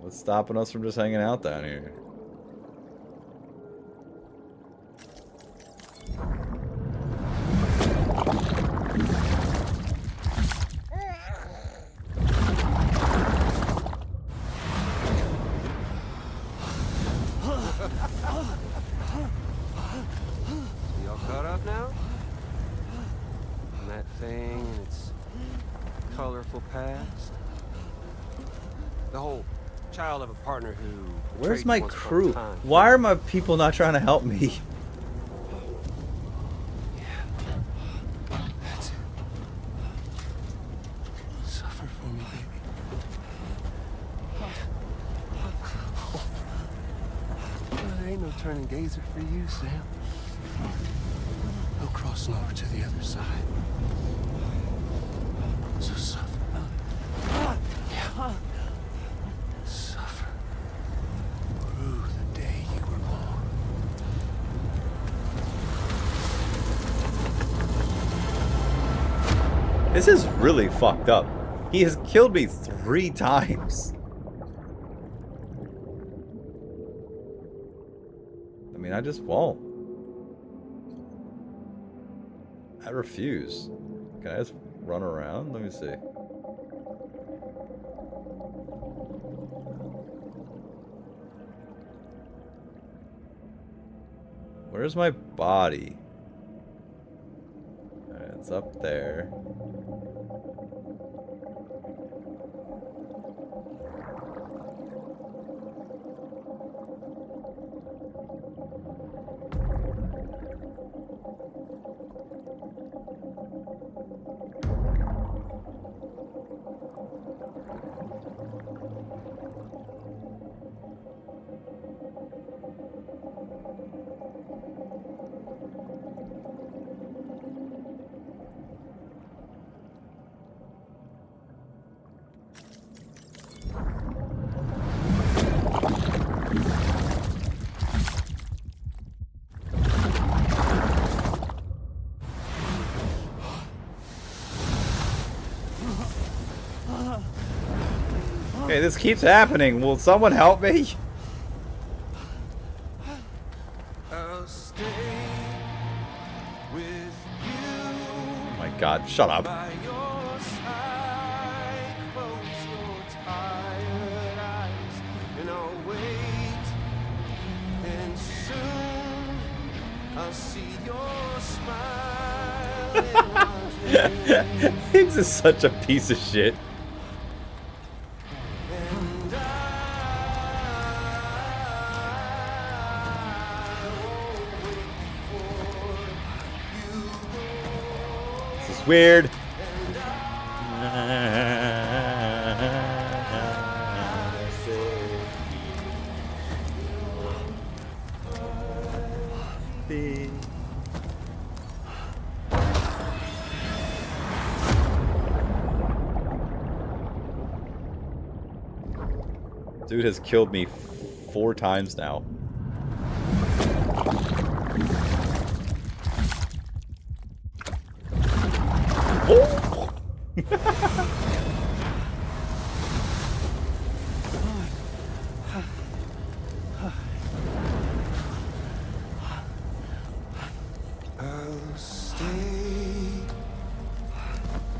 What's stopping us from just hanging out down here? Y'all caught up now? And that thing and its colorful past? The whole child of a partner who... Where's betrayed my you once upon a crew? time. Why are my people not trying to help me? That's it. Suffer for me, baby. There ain't no turning gazer for you, Sam. No crossing over to the other side. So suffer. Yeah. Suffer. Through the day you were born. This is really fucked up. He has killed me 3 times. I mean, I just won't. I refuse. Can I just run around? Let me see. Where's my body? Alright, it's up there. Okay, this keeps happening. Will someone help me? I'll stay with you. Oh my god, shut up. By your side, close your tired eyes, and I'll wait. And soon I'll see your smile. Higgs is such a piece of shit. This is weird. Dude has killed me 4 times now. Oh!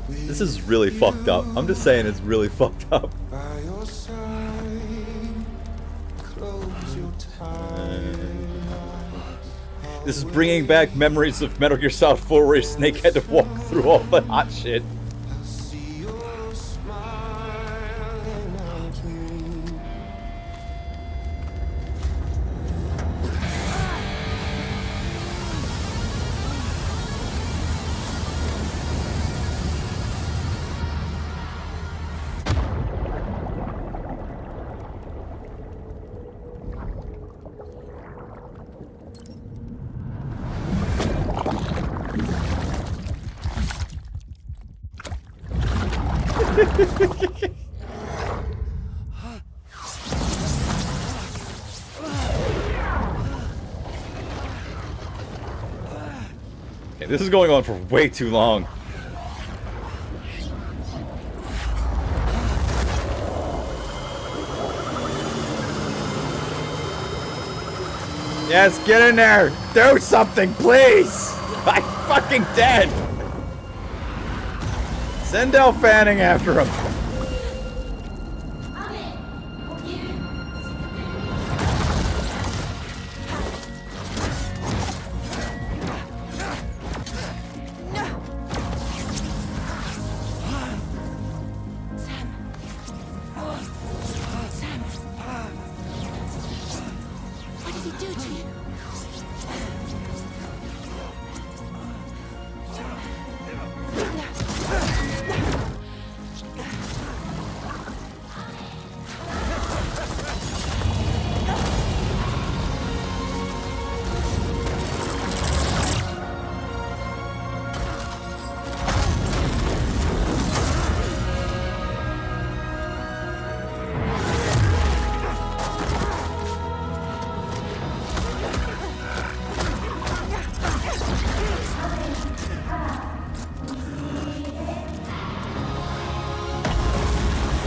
This is really fucked up. I'm just saying it's really fucked up. By your side, close your tired eyes. This is bringing back memories of Metal Gear Solid 4 where Snake had to walk through all the hot shit. See your smile and I'll dream. Okay, this is going on for way too long. Yes, get in there! Do something, please! I'm fucking dead! Send Del Fanning after him. What did he do to you?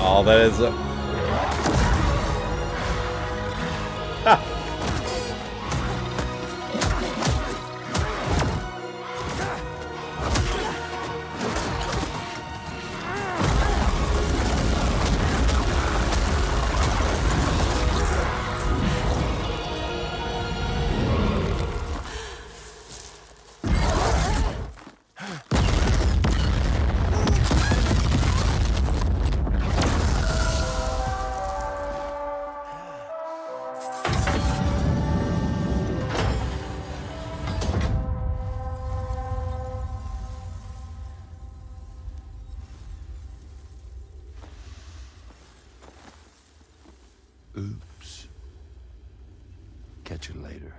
Oh, that is a... Ha! catch you later.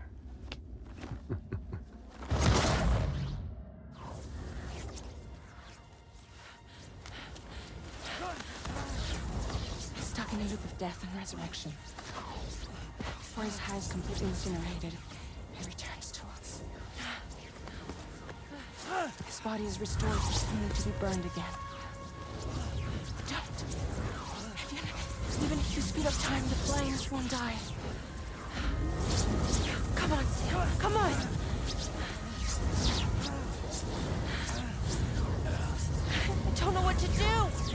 He's stuck in a loop of death and resurrection. Before his high is completely incinerated, he returns to us. His body is restored, only to be burned again. Don't. Even if you speed up time, the flames won't die. Come on, Sam. Come on. I don't know what to do.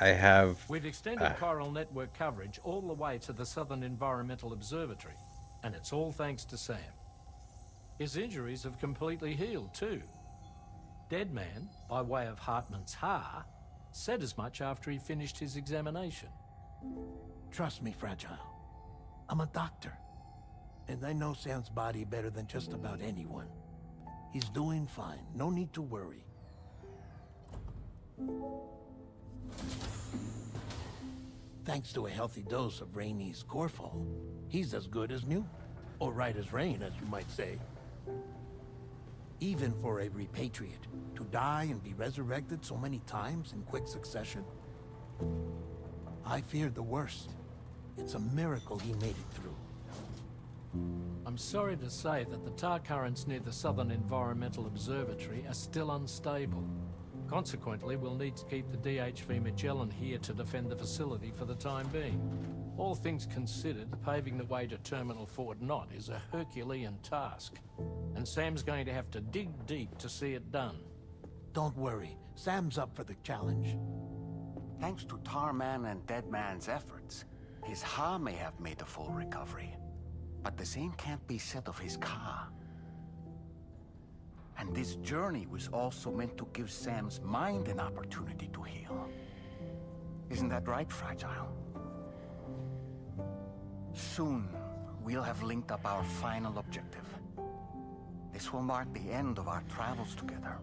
I have... We've extended chiral network coverage all the way to the Southern Environmental Observatory, and it's all thanks to Sam. His injuries have completely healed too. Deadman, by way of Hartman's Ha, said as much after he finished his examination. Trust me, Fragile. I'm a doctor, and I know Sam's body better than just about anyone. He's doing fine. No need to worry. Thanks to a healthy dose of Rainey's Corfol, he's as good as new. Or right as rain, as you might say. Even for a repatriate, to die and be resurrected so many times in quick succession. I feared the worst. It's a miracle he made it through. I'm sorry to say that the tar currents near the Southern Environmental Observatory are still unstable. Consequently, we'll need to keep the DHV Magellan here to defend the facility for the time being. All things considered, paving the way to Terminal Fort Knott is a Herculean task, and Sam's going to have to dig deep to see it done. Don't worry, Sam's up for the challenge. Thanks to Tarman and Deadman's efforts, his Ha may have made a full recovery. But the same can't be said of his Ka. And this journey was also meant to give Sam's mind an opportunity to heal. Isn't that right, Fragile? Soon, we'll have linked up our final objective. This will mark the end of our travels together.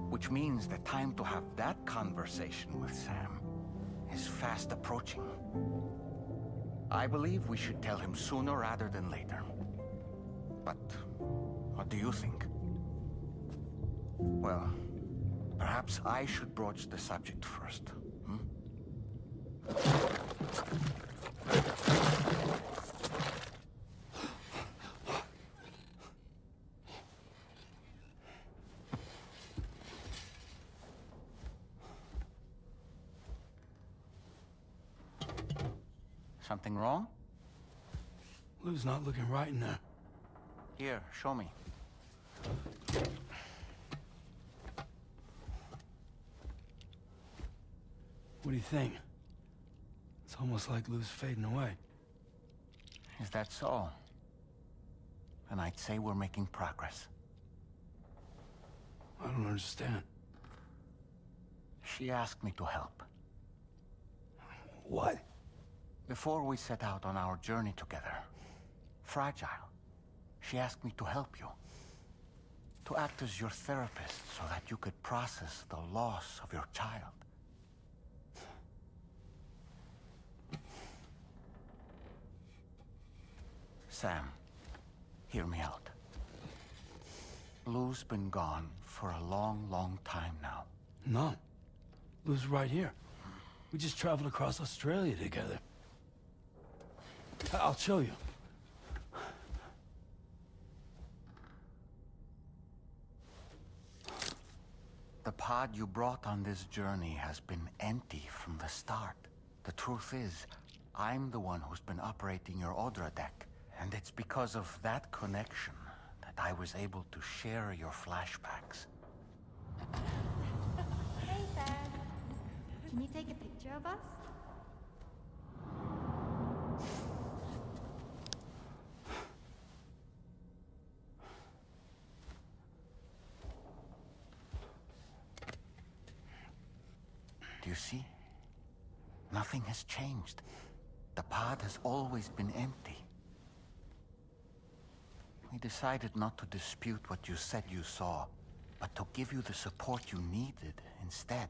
Which means the time to have that conversation with Sam is fast approaching. I believe we should tell him sooner rather than later. But what do you think? Well, perhaps I should broach the subject first. Something wrong? Lou's not looking right in there. Here, show me. What do you think? It's almost like Lou's fading away. Is that so? Then I'd say we're making progress. I don't understand. She asked me to help. What? Before we set out on our journey together, Fragile, she asked me to help you. To act as your therapist so that you could process the loss of your child. Sam, hear me out. Lou's been gone for a long, long time now. No. Lou's right here. We just traveled across Australia together. I'll show you. The pod you brought on this journey has been empty from the start. The truth is, I'm the one who's been operating your Odra deck. And it's because of that connection that I was able to share your flashbacks. Hey, Sam. Can you take a picture of us? Do you see? Nothing has changed. The pod has always been empty. We decided not to dispute what you said you saw, but to give you the support you needed instead.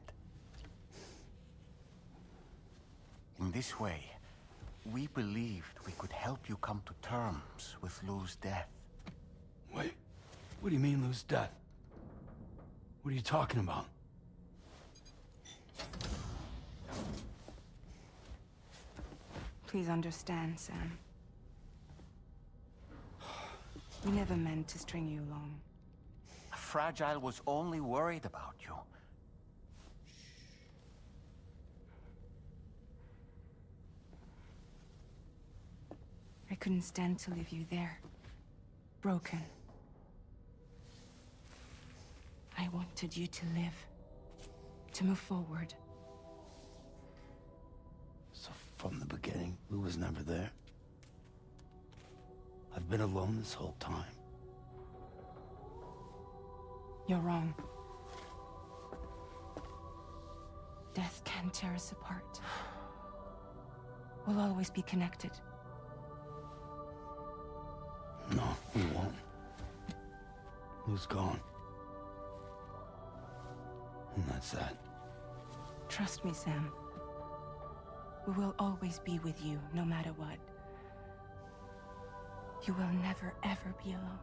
In this way, we believed we could help you come to terms with Lou's death. Wait, what do you mean Lou's death? What are you talking about? Please understand, Sam. We never meant to string you along. Fragile was only worried about you. I couldn't stand to leave you there. Broken. I wanted you to live. To move forward. So from the beginning, Lou was never there? I've been alone this whole time. You're wrong. Death can tear us apart. We'll always be connected. No, we won't. Lou's gone. And that's that. Trust me, Sam. We will always be with you, no matter what. You will never, ever be alone.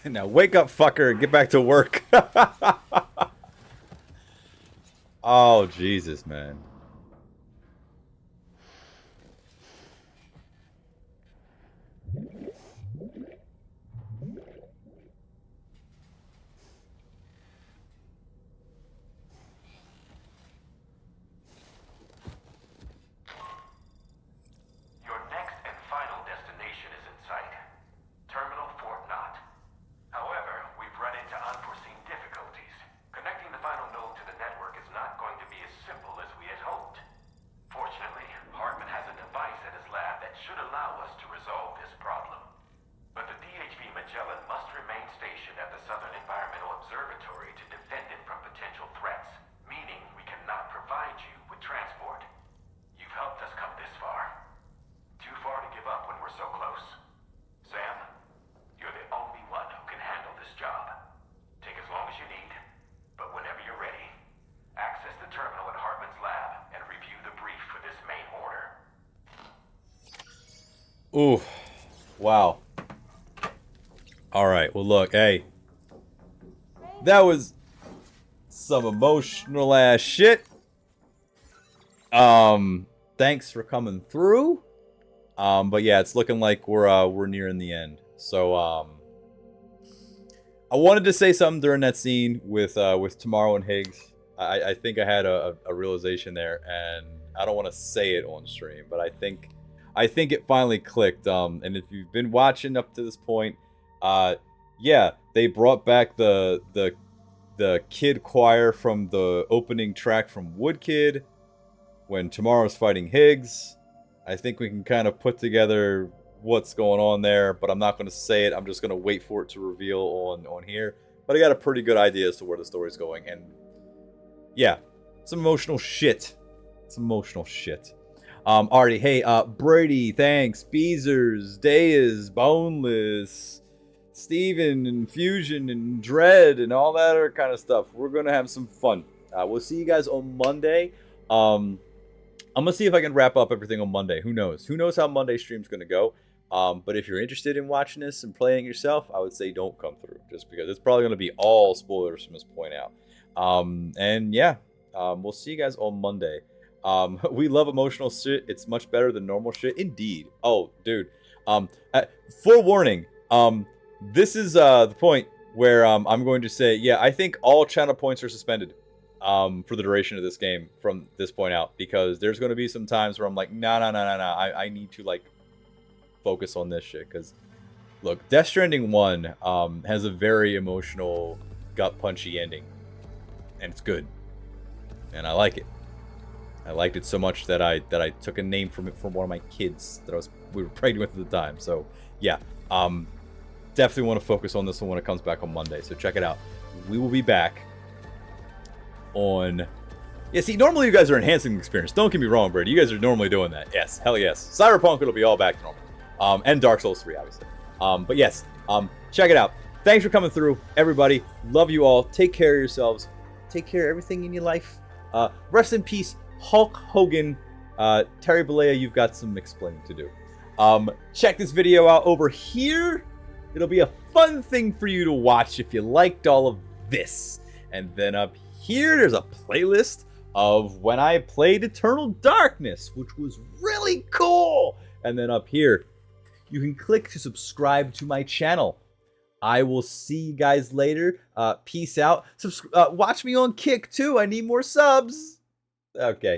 Now wake up, fucker, and get back to work. Oh, Jesus, man. Your next and final destination is in sight. Terminal Fort Knott. However, we've run into unforeseen difficulties. Connecting the final node to the network is not going to be as simple as we had hoped. Fortunately, Hartman has a device at his lab that should allow us to resolve this problem. But the DHV Magellan must remain stationed at the Southern Environmental Observatory to defend it from potential threats, meaning we cannot provide you with transport. You've helped us come this far. Too far to give up when we're so close. Sam, you're the only one who can handle this job. Take as long as you need, but whenever you're ready, access the terminal at Hartman's lab and review the brief for this main order. Ooh. Wow. Alright, well look, hey. That was some emotional ass shit. Thanks for coming through. But yeah, it's looking like we're nearing the end. So I wanted to say something during that scene with Tomorrow and Higgs. I think I had a realization there, and I don't want to say it on stream, but I think it finally clicked. And if you've been watching up to this point, yeah, they brought back the kid choir from the opening track from Woodkid when Tomorrow's fighting Higgs. I think we can kind of put together what's going on there, but I'm not going to say it. I'm just going to wait for it to reveal on here. But I got a pretty good idea as to where the story's going, and yeah, some emotional shit. Some emotional shit. Alrighty, hey, Brady, thanks. Beezers, Dayas, Boneless, Steven, and Fusion, and Dread, and all that other kind of stuff. We're gonna have some fun. We'll see you guys on Monday. I'm gonna see if I can wrap up everything on Monday. Who knows? Who knows how Monday stream's gonna go? But if you're interested in watching this and playing yourself, I would say don't come through, just because it's probably gonna be all spoilers from this point out. And yeah, we'll see you guys on Monday. We love emotional shit. It's much better than normal shit. Indeed. Oh, dude. Forewarning. This is the point where I'm going to say, yeah, I think all channel points are suspended for the duration of this game from this point out, because there's going to be some times where I'm like, no. I need to like focus on this shit, because look, Death Stranding 1 has a very emotional, gut punchy ending, and it's good, and I like it. I liked it so much that I took a name from it from one of my kids that we were pregnant with at the time. So yeah, definitely want to focus on this one when it comes back on Monday. So check it out. We will be back on. Yeah, see, normally you guys are enhancing the experience. Don't get me wrong, Brady. You guys are normally doing that. Yes, hell yes. Cyberpunk, it'll be all back to normal. And Dark Souls 3, obviously. But yes, check it out. Thanks for coming through, everybody. Love you all. Take care of yourselves. Take care of everything in your life. Rest in peace, Hulk Hogan. Terry Bollea, you've got some explaining to do. Check this video out over here. It'll be a fun thing for you to watch if you liked all of this. And then up here, there's a playlist of when I played Eternal Darkness, which was really cool. And then up here, you can click to subscribe to my channel. I will see you guys later. Peace out. Watch me on Kick too. I need more subs. Okay.